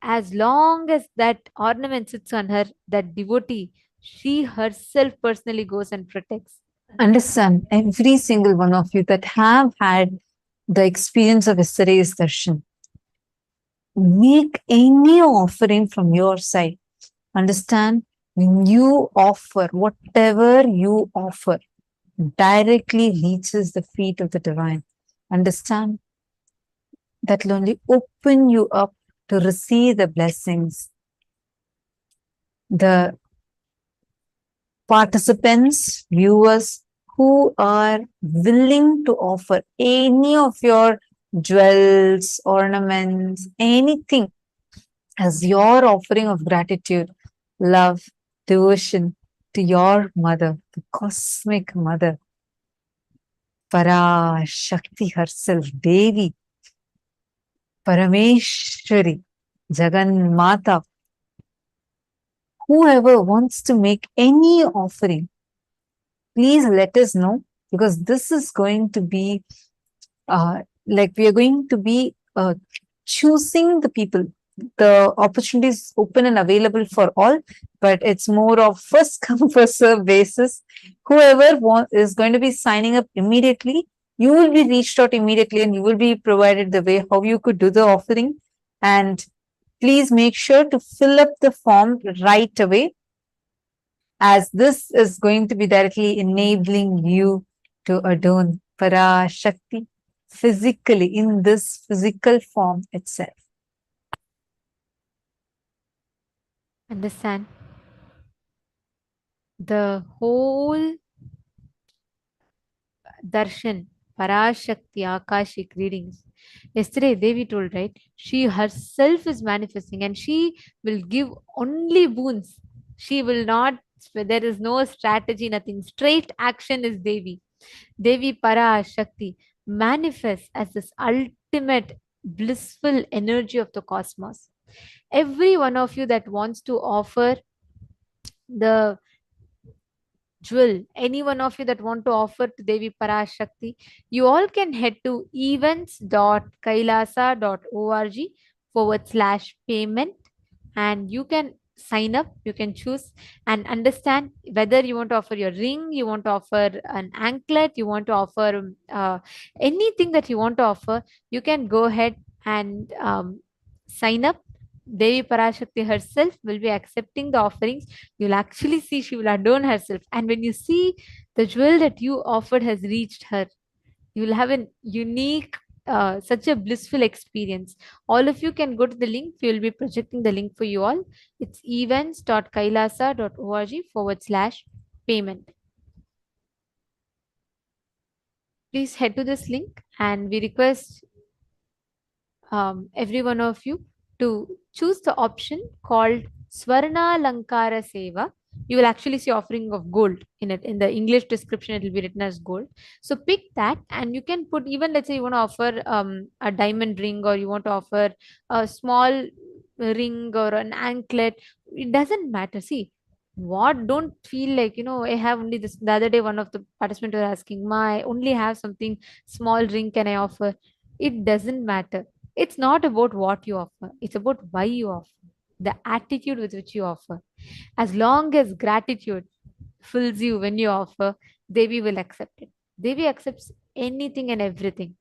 as long as that ornament sits on her, that devotee, she herself personally goes and protects. Understand, every single one of you that have had the experience of yesterday's darshan, make any offering from your side. Understand, when you offer, whatever you offer directly reaches the feet of the divine. Understand, that will only open you up to receive the blessings. The participants, viewers who are willing to offer any of your jewels, ornaments, anything as your offering of gratitude, love, devotion to your mother, the cosmic mother, Parashakti herself, Devi, Parameshwari, Jagan Mata. Whoever wants to make any offering, please let us know, because this is going to be like we are going to be choosing the people. The opportunity is open and available for all, but it's more of first come first serve basis. Whoever is going to be signing up immediately, you will be reached out immediately and you will be provided the way how you could do the offering. And please make sure to fill up the form right away, as this is going to be directly enabling you to adorn Parashakti physically in this physical form itself. Understand? The whole darshan, Parashakti Akashic Readings. Yesterday, Devi told, right? She herself is manifesting and she will give only boons. She will not, there is no strategy, nothing. Straight action is Devi. Devi Parashakti manifests as this ultimate blissful energy of the cosmos. Every one of you that wants to offer the jewel, any one of you that want to offer to Devi Parashakti, you all can head to events.kailasa.org/payment, and you can sign up, you can choose and understand whether you want to offer your ring, you want to offer an anklet, you want to offer anything that you want to offer. You can go ahead and sign up. Devi Parashakti herself will be accepting the offerings. You'll actually see she will adorn herself. And when you see the jewel that you offered has reached her, you will have a unique, such a blissful experience. All of you can go to the link. We will be projecting the link for you all. It's events.kailasa.org/payment. Please head to this link, and we request every one of you to choose the option called Swarna Lankara Seva. You will actually see offering of gold in it. In the English description, it will be written as gold. So pick that, and you can put, even let's say you want to offer a diamond ring, or you want to offer a small ring or an anklet. It doesn't matter. See, what, don't feel like, I have only this. The other day, one of the participants were asking, I only have something small ring, can I offer? It doesn't matter. It's not about what you offer, it's about why you offer, the attitude with which you offer. As long as gratitude fills you when you offer, Devi will accept it. Devi accepts anything and everything.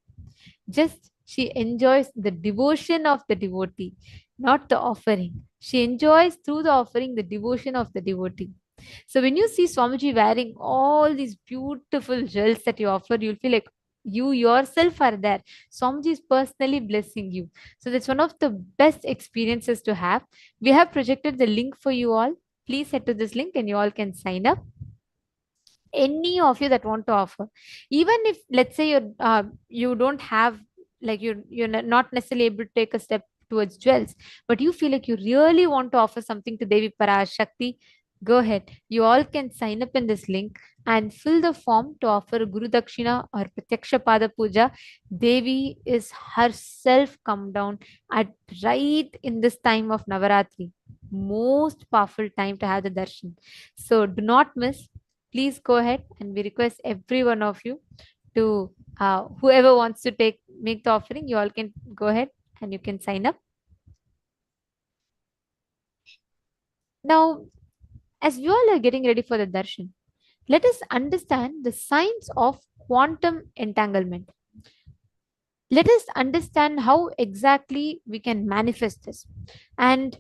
Just she enjoys the devotion of the devotee, not the offering. She enjoys through the offering the devotion of the devotee. So when you see Swamiji wearing all these beautiful jewels that you offer, you'll feel like you yourself are there. Swamiji is personally blessing you. So that's one of the best experiences to have. We have projected the link for you all. Please head to this link and you all can sign up. Any of you that want to offer, even if let's say you don't have, like, not necessarily able to take a step towards jewels, but you feel like you really want to offer something to Devi Parashakti, go ahead. You all can sign up in this link and fill the form to offer Guru Dakshina or Pratyaksha Pada Puja. Devi is herself come down at right in this time of Navaratri, most powerful time to have the darshan. So do not miss. Please go ahead, and we request every one of you to, whoever wants to make the offering, you all can go ahead and you can sign up. Now, as we all are getting ready for the darshan, let us understand the science of quantum entanglement. Let us understand how exactly we can manifest this. And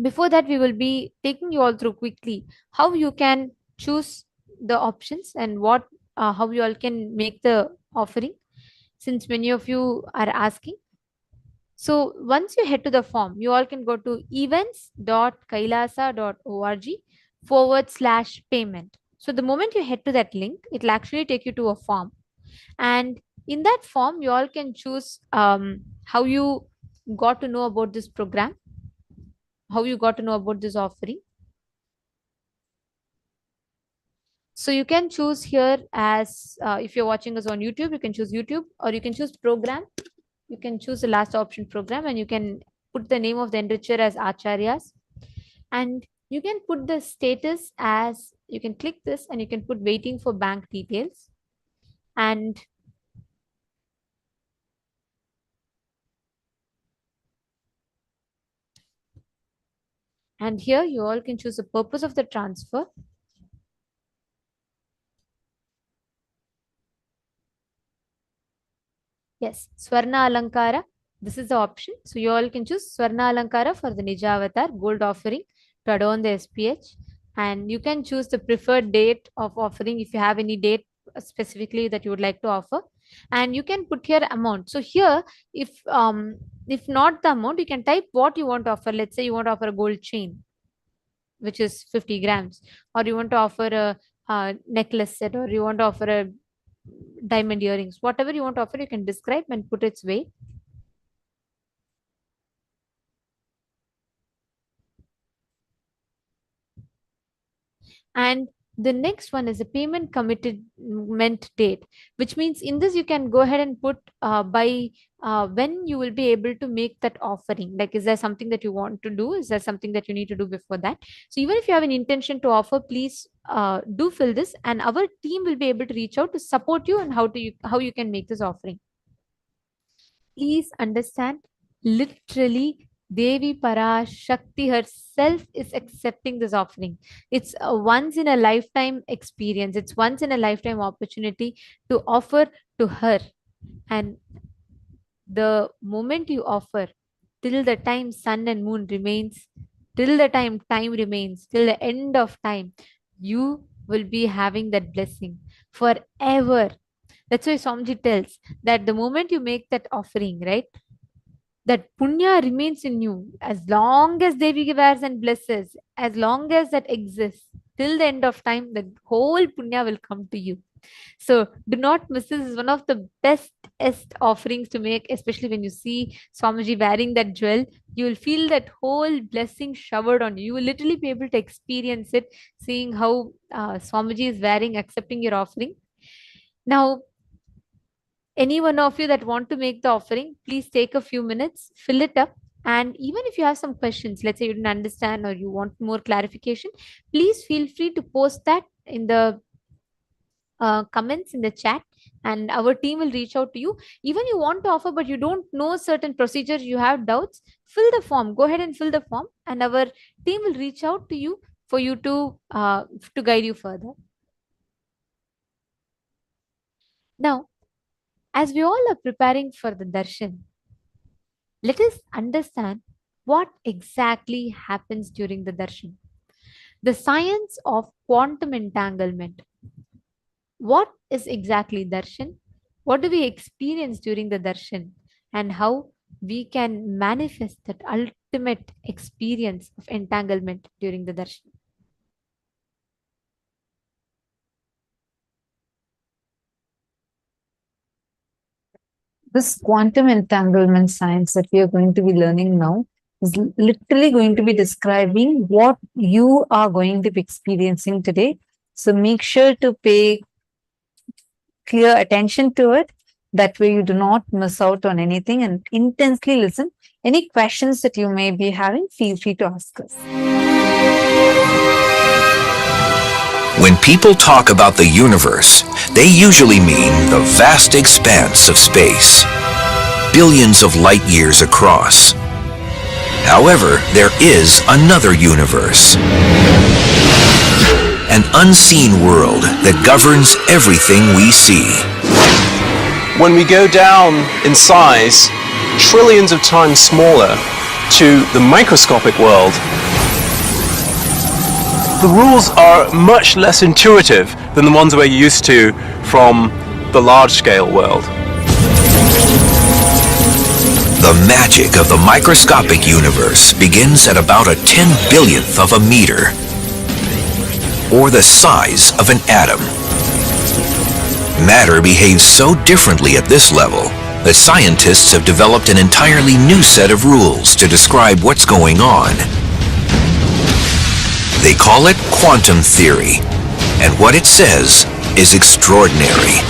before that, we will be taking you all through quickly how you can choose the options and how you all can make the offering, since many of you are asking. So once you head to the form, you all can go to events.kailasa.org/payment. So the moment you head to that link, it will actually take you to a form. And in that form, you all can choose how you got to know about this program, how you got to know about this offering. So you can choose here as, if you're watching us on YouTube, you can choose YouTube, or you can choose program. You can choose the last option, program, and you can put the name of the enricher as Acharyas. And you can put the status as, you can click this and you can put waiting for bank details. And here you all can choose the purpose of the transfer. Yes, Swarna Alankara. This is the option. So you all can choose Swarna Alankara for the Nija Avatar gold offering to adorn the SPH. And you can choose the preferred date of offering if you have any date specifically that you would like to offer. And you can put here amount. So here, if not the amount, you can type what you want to offer. Let's say you want to offer a gold chain, which is 50 grams, or you want to offer a necklace set, or you want to offer a diamond earrings. Whatever you want to offer, you can describe and put its weight. And The next one is a payment commitment date, which means in this you can go ahead and put by when you will be able to make that offering. Like, is there something that you want to do? Is there something that you need to do before that? So even if you have an intention to offer, please do fill this, and our team will be able to reach out to support you and how you can make this offering. Please understand, literally, Devi Parashakti herself is accepting this offering. It's a once in a lifetime experience. It's once in a lifetime opportunity to offer to her. And the moment you offer, till the time sun and moon remains, till the time time remains, till the end of time, you will be having that blessing forever. That's why Swamiji tells that the moment you make that offering, right, that punya remains in you as long as Devi gives and blesses, as long as that exists, till the end of time, the whole punya will come to you. So do not miss this. Is one of the bestest offerings to make, especially when you see Swamiji wearing that jewel. You will feel that whole blessing showered on you. You will literally be able to experience it, seeing how Swamiji is wearing, accepting your offering. Now, any one of you that want to make the offering, please take a few minutes, fill it up. And even if you have some questions, let's say you didn't understand or you want more clarification, please feel free to post that in the comments in the chat, and our team will reach out to you. Even you want to offer but you don't know certain procedures, you have doubts, fill the form. Go ahead and fill the form, and our team will reach out to you for you to guide you further. Now, as we all are preparing for the darshan, let us understand what exactly happens during the darshan. The science of quantum entanglement. What is exactly darshan? What do we experience during the darshan? And how we can manifest that ultimate experience of entanglement during the darshan? This quantum entanglement science that we are going to be learning now is literally going to be describing what you are going to be experiencing today. So make sure to pay clear attention to it. That way you do not miss out on anything, and intensely listen. Any questions that you may be having, feel free to ask us. When people talk about the universe, they usually mean the vast expanse of space, billions of light years across. However, there is another universe, an unseen world that governs everything we see. When we go down in size, trillions of times smaller, to the microscopic world, the rules are much less intuitive than the ones we're used to from the large-scale world. The magic of the microscopic universe begins at about a 10/1000th of a meter, or the size of an atom. Matter behaves so differently at this level that scientists have developed an entirely new set of rules to describe what's going on. They call it quantum theory, and what it says is extraordinary.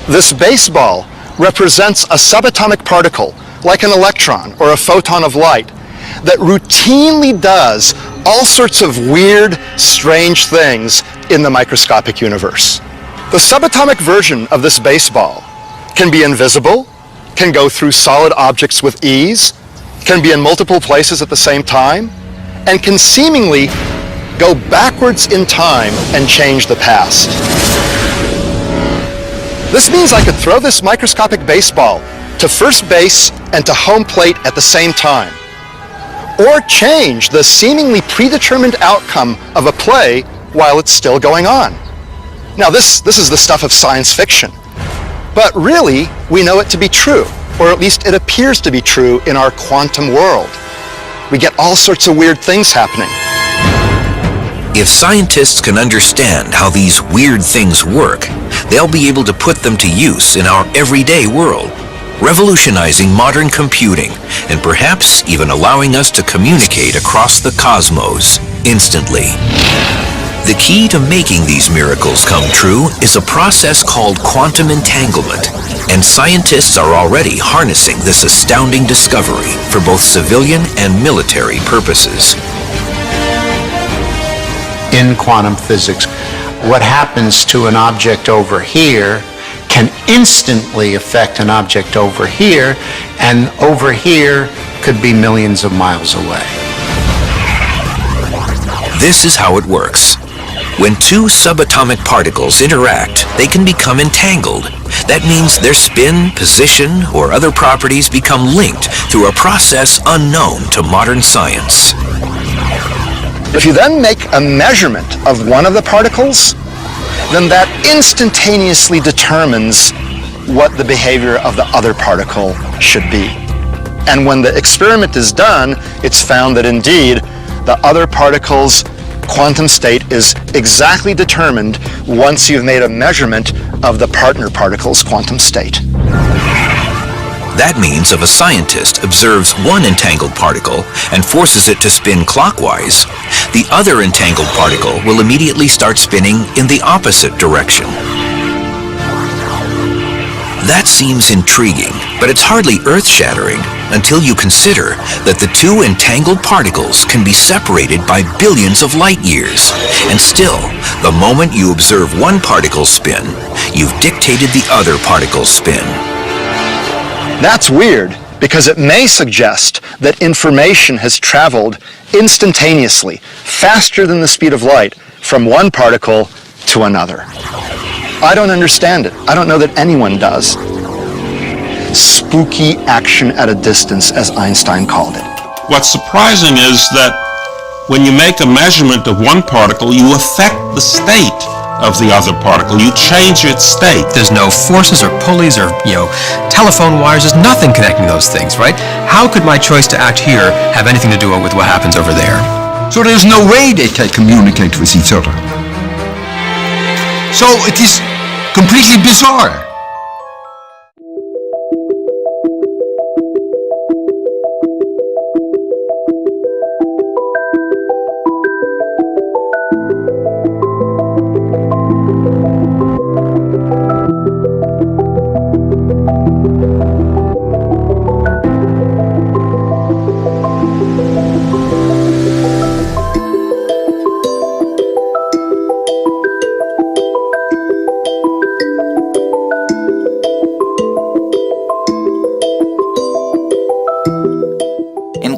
This baseball represents a subatomic particle, like an electron or a photon of light, that routinely does all sorts of weird, strange things in the microscopic universe. The subatomic version of this baseball can be invisible, can go through solid objects with ease, can be in multiple places at the same time, and can seemingly go backwards in time and change the past. This means I could throw this microscopic baseball to first base and to home plate at the same time, or change the seemingly predetermined outcome of a play while it's still going on. Now this is the stuff of science fiction, but really we know it to be true, or at least it appears to be true in our quantum world. We get all sorts of weird things happening. If scientists can understand how these weird things work, they'll be able to put them to use in our everyday world, revolutionizing modern computing and perhaps even allowing us to communicate across the cosmos. instantly. The key to making these miracles come true is a process called quantum entanglement, and scientists are already harnessing this astounding discovery for both civilian and military purposes. In quantum physics, what happens to an object over here can instantly affect an object over here, and over here could be millions of miles away. This is how it works. When two subatomic particles interact, they can become entangled. That means their spin, position, or other properties become linked through a process unknown to modern science. If you then make a measurement of one of the particles, then that instantaneously determines what the behavior of the other particle should be. And when the experiment is done, it's found that indeed the other particle's quantum state is exactly determined once you've made a measurement of the partner particle's quantum state. That means if a scientist observes one entangled particle and forces it to spin clockwise, the other entangled particle will immediately start spinning in the opposite direction. That seems intriguing, but it's hardly earth-shattering until you consider that the two entangled particles can be separated by billions of light years. And still, the moment you observe one particle's spin, you've dictated the other particle's spin. That's weird because it may suggest that information has traveled instantaneously, faster than the speed of light, from one particle to another. I don't understand it. I don't know that anyone does. Spooky action at a distance, as Einstein called it. What's surprising is that when you make a measurement of one particle, you affect the state of the other particle. You change its state. There's no forces or pulleys or, telephone wires. There's nothing connecting those things, right? How could my choice to act here have anything to do with what happens over there? So there's no way they can communicate with each other. So it is completely bizarre.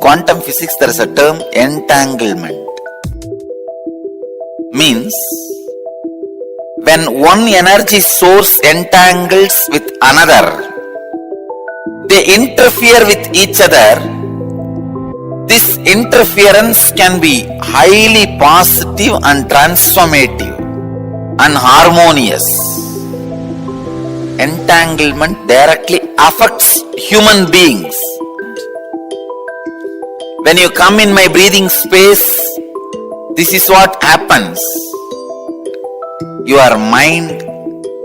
Quantum physics, there is a term entanglement. Means when one energy source entangles with another, they interfere with each other. This interference can be highly positive and transformative and harmonious. Entanglement directly affects human beings. When you come in my breathing space, this is what happens. Your mind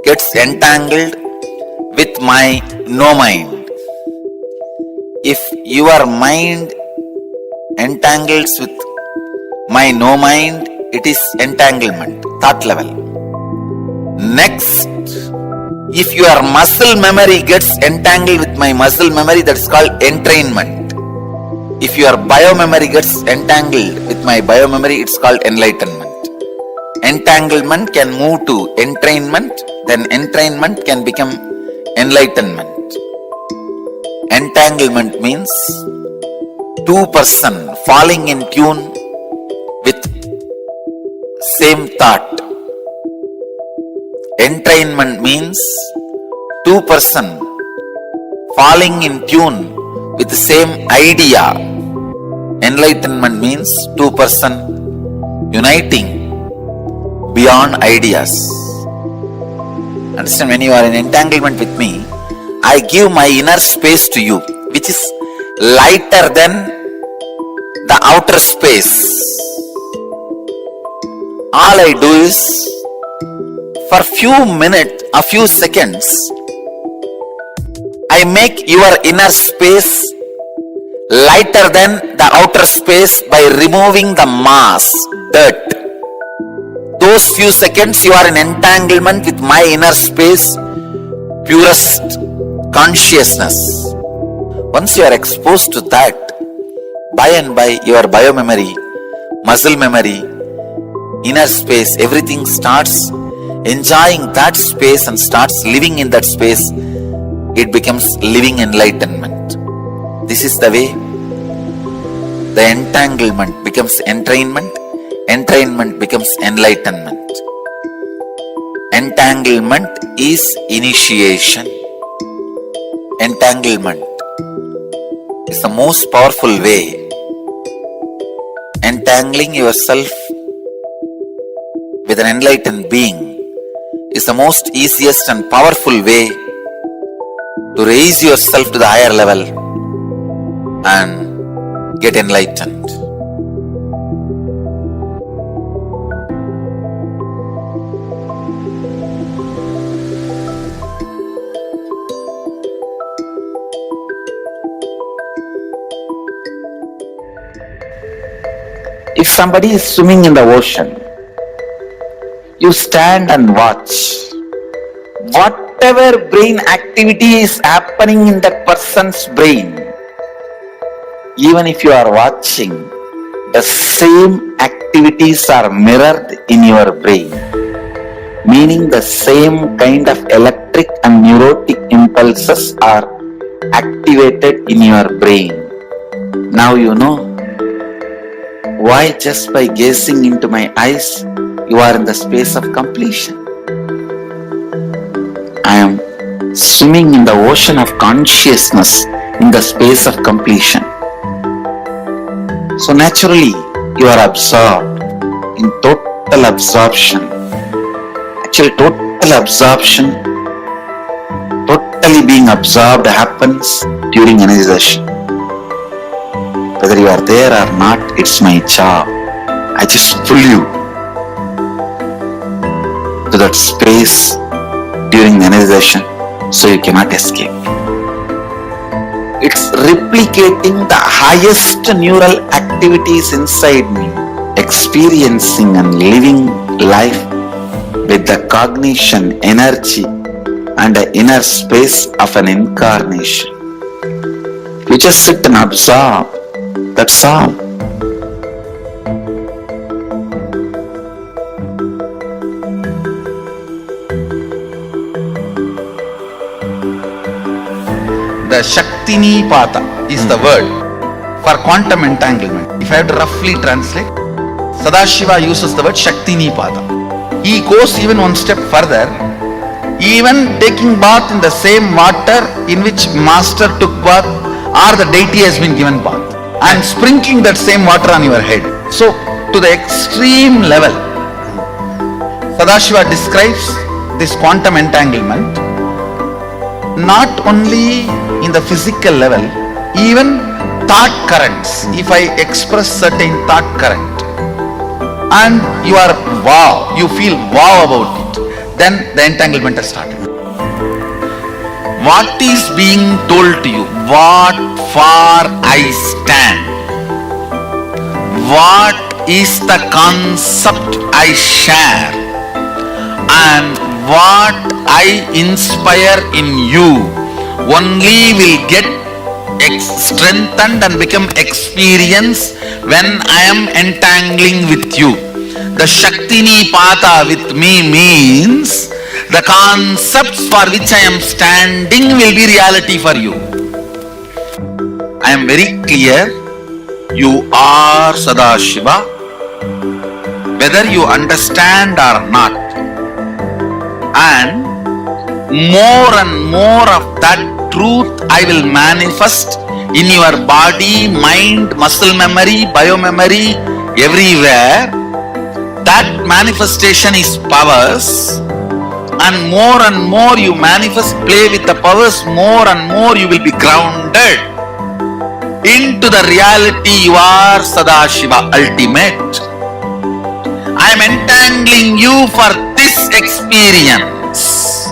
gets entangled with my no mind. If your mind entangles with my no mind, it is entanglement, thought level. Next, if your muscle memory gets entangled with my muscle memory, that is called entrainment. If your biomemory gets entangled with my biomemory, it's called enlightenment. Entanglement can move to entrainment, then entrainment can become enlightenment. Entanglement means two persons falling in tune with same thought. Entrainment means two persons falling in tune with the same idea. Enlightenment means two persons uniting beyond ideas. Understand, when you are in entanglement with me, I give my inner space to you, which is lighter than the outer space. All I do is, for a few minutes, a few seconds, I make your inner space lighter than the outer space by removing the mass, that those few seconds you are in entanglement with my inner space, purest consciousness. Once you are exposed to that, by and by your biomemory, muscle memory, inner space, everything starts enjoying that space and starts living in that space. It becomes living enlightenment. This is the way. The entanglement becomes entrainment, entrainment becomes enlightenment. Entanglement is initiation. Entanglement is the most powerful way. Entangling yourself with an enlightened being is the most easiest and powerful way to raise yourself to the higher level and get enlightened. If somebody is swimming in the ocean, you stand and watch. Whatever brain activity is happening in that person's brain, even if you are watching, the same activities are mirrored in your brain, meaning the same kind of electric and neurotic impulses are activated in your brain. Now you know why just by gazing into my eyes, you are in the space of completion. I am swimming in the ocean of consciousness in the space of completion. So naturally, you are absorbed in total absorption. Actually, total absorption, totally being absorbed happens during energization. Whether you are there or not, it's my job. I just pull you to that space during the energization, so you cannot escape. It's replicating the highest neural activities inside me, experiencing and living life with the cognition, energy and the inner space of an incarnation. You just sit and absorb, that's all. The Shaktini Pata is the word for quantum entanglement. If I have to roughly translate, Sadashiva uses the word Shaktini Pata. He goes even one step further, even taking bath in the same water in which master took bath or the deity has been given bath, and sprinkling that same water on your head. So to the extreme level, Sadashiva describes this quantum entanglement not only in the physical level, even thought currents. If I express certain thought current and you are wow, you feel wow about it, then the entanglement has started. What is being told to you? What for I stand? What is the concept I share? And what I inspire in you only will get strengthened and become experience when I am entangling with you. The Shaktini Pata with me means the concepts for which I am standing will be reality for you. I am very clear, you are Sadashiva, whether you understand or not. And more of that truth I will manifest in your body, mind, muscle memory, biomemory, everywhere. That manifestation is powers, and more you manifest, play with the powers, more and more you will be grounded into the reality you are Sadashiva, ultimate. I am entangling you for this experience.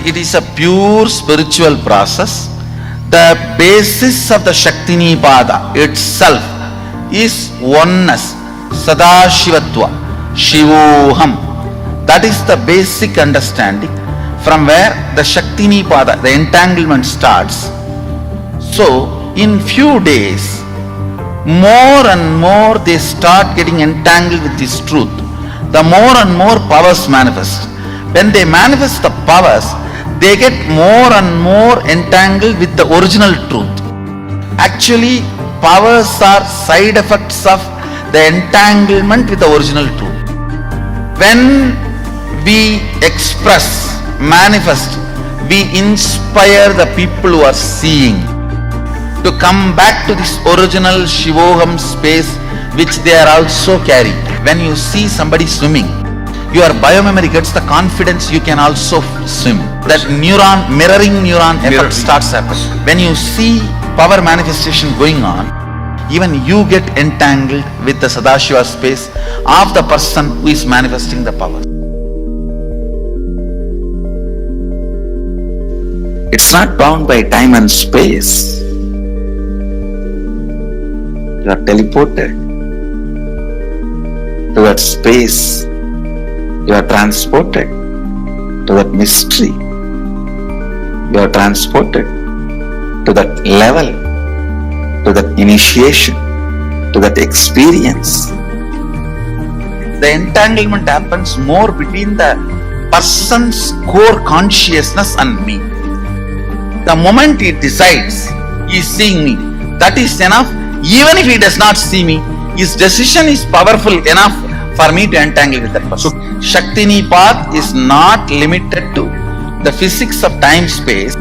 it is a pure spiritual process. The basis of the Shaktinipada itself is oneness, Sadashivatva, Shivoham. That is the basic understanding from where the Shaktinipada, the entanglement starts. So, in few days, more and more they start getting entangled with this truth. The more and more powers manifest. When they manifest the powers, they get more and more entangled with the original truth. Actually, powers are side effects of the entanglement with the original truth. When we express, manifest, we inspire the people who are seeing to come back to this original Shivoham space which they are also carrying. When you see somebody swimming, your biomemory gets the confidence you can also swim. That mirroring neuron effect starts happening. When you see power manifestation going on, even you get entangled with the Sadashiva space of the person who is manifesting the power. It's not bound by time and space. You are teleported to that space. You are transported to that mystery. You are transported to that level, to that initiation, to that experience. The entanglement happens more between the person's core consciousness and me. The moment he decides he is seeing me, that is enough. Even if he does not see me, his decision is powerful enough for me to entangle with that person. Shaktinipat is not limited to the physics of time-space.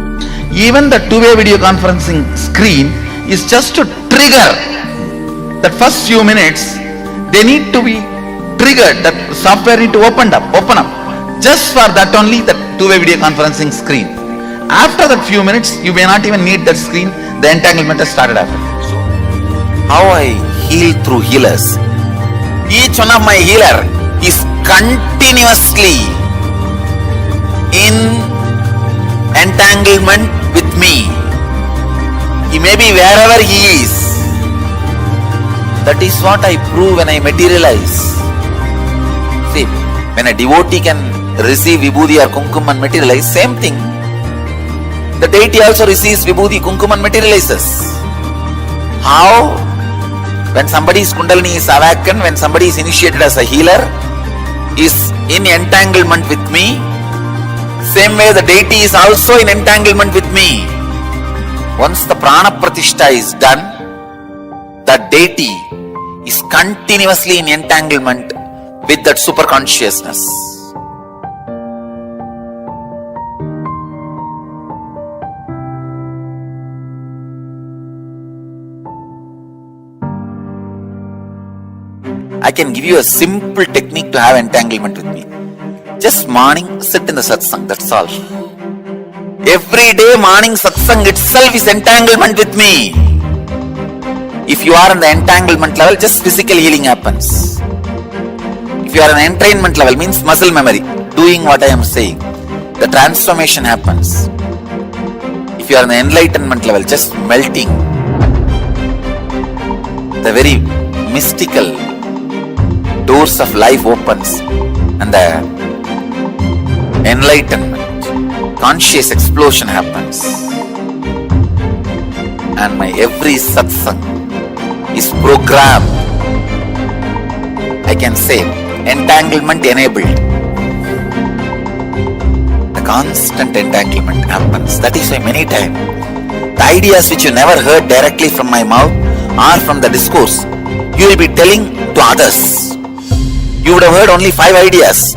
Even the two-way video conferencing screen is just to trigger that first few minutes. They need to be triggered, that software need to open up. Just for that only, the two-way video conferencing screen. After that few minutes, you may not even need that screen. The entanglement has started happening. How I heal through healers. Each one of my healer is continuously in entanglement with me. He may be wherever he is. That is what I prove when I materialize. See, when a devotee can receive vibhuti or kumkum and materialize, same thing. The deity also receives vibhuti, kumkum and materializes. How? When somebody's kundalini is awakened, when somebody is initiated as a healer, is in entanglement with me, same way the deity is also in entanglement with me. Once the prana pratishtha is done, that deity is continuously in entanglement with that super consciousness. I can give you a simple technique to have entanglement with me. Just morning, sit in the satsang, that's all. Every day morning satsang itself is entanglement with me. If you are in the entanglement level, just physical healing happens. If you are in the entrainment level, means muscle memory, doing what I am saying, the transformation happens. If you are in the enlightenment level, just melting, the very mystical doors of life opens and the enlightenment, conscious explosion happens. And my every satsang is programmed, I can say, entanglement enabled. The constant entanglement happens. That is why many times the ideas which you never heard directly from my mouth or from the discourse, you will be telling to others. You would have heard only 5 ideas,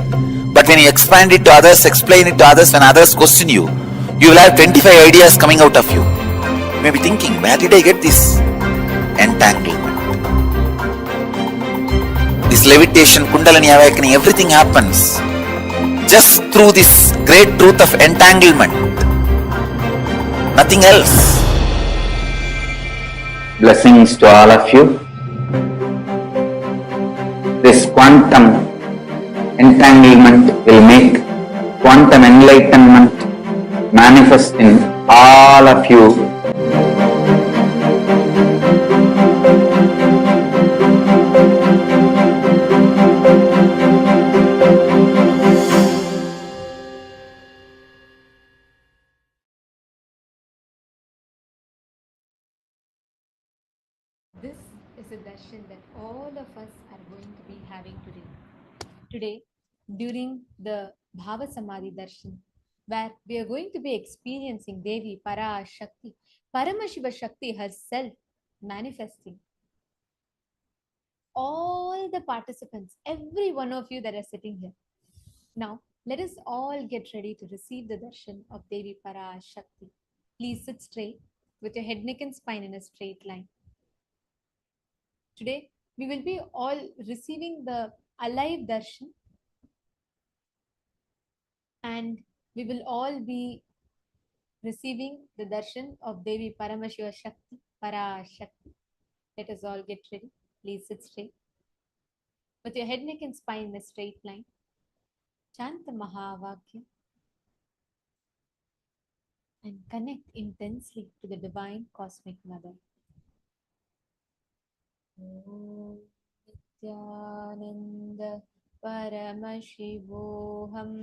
but when you expand it to others, explain it to others, when others question you, you will have 25 ideas coming out of you. You may be thinking, where did I get this entanglement? This levitation, kundalini awakening, everything happens just through this great truth of entanglement. Nothing else. Blessings to all of you. This quantum entanglement will make quantum enlightenment manifest in all of you. This is a darshan that all of us are going to be having today. Today, during the Bhava Samadhi darshan, where we are going to be experiencing Devi Parashakthi, Paramashiva Shakti herself manifesting. All the participants, every one of you that are sitting here. Now, let us all get ready to receive the darshan of Devi Parashakti. Please sit straight with your head, neck, and spine in a straight line. Today, we will be all receiving the alive darshan, and we will all be receiving the darshan of Devi Paramashiva Shakti, Parashakti. Let us all get ready. Please sit straight with your head, neck, and spine in a straight line. Chant the Mahavakya and connect intensely to the Divine Cosmic Mother. Om Nithyananda Paramashivam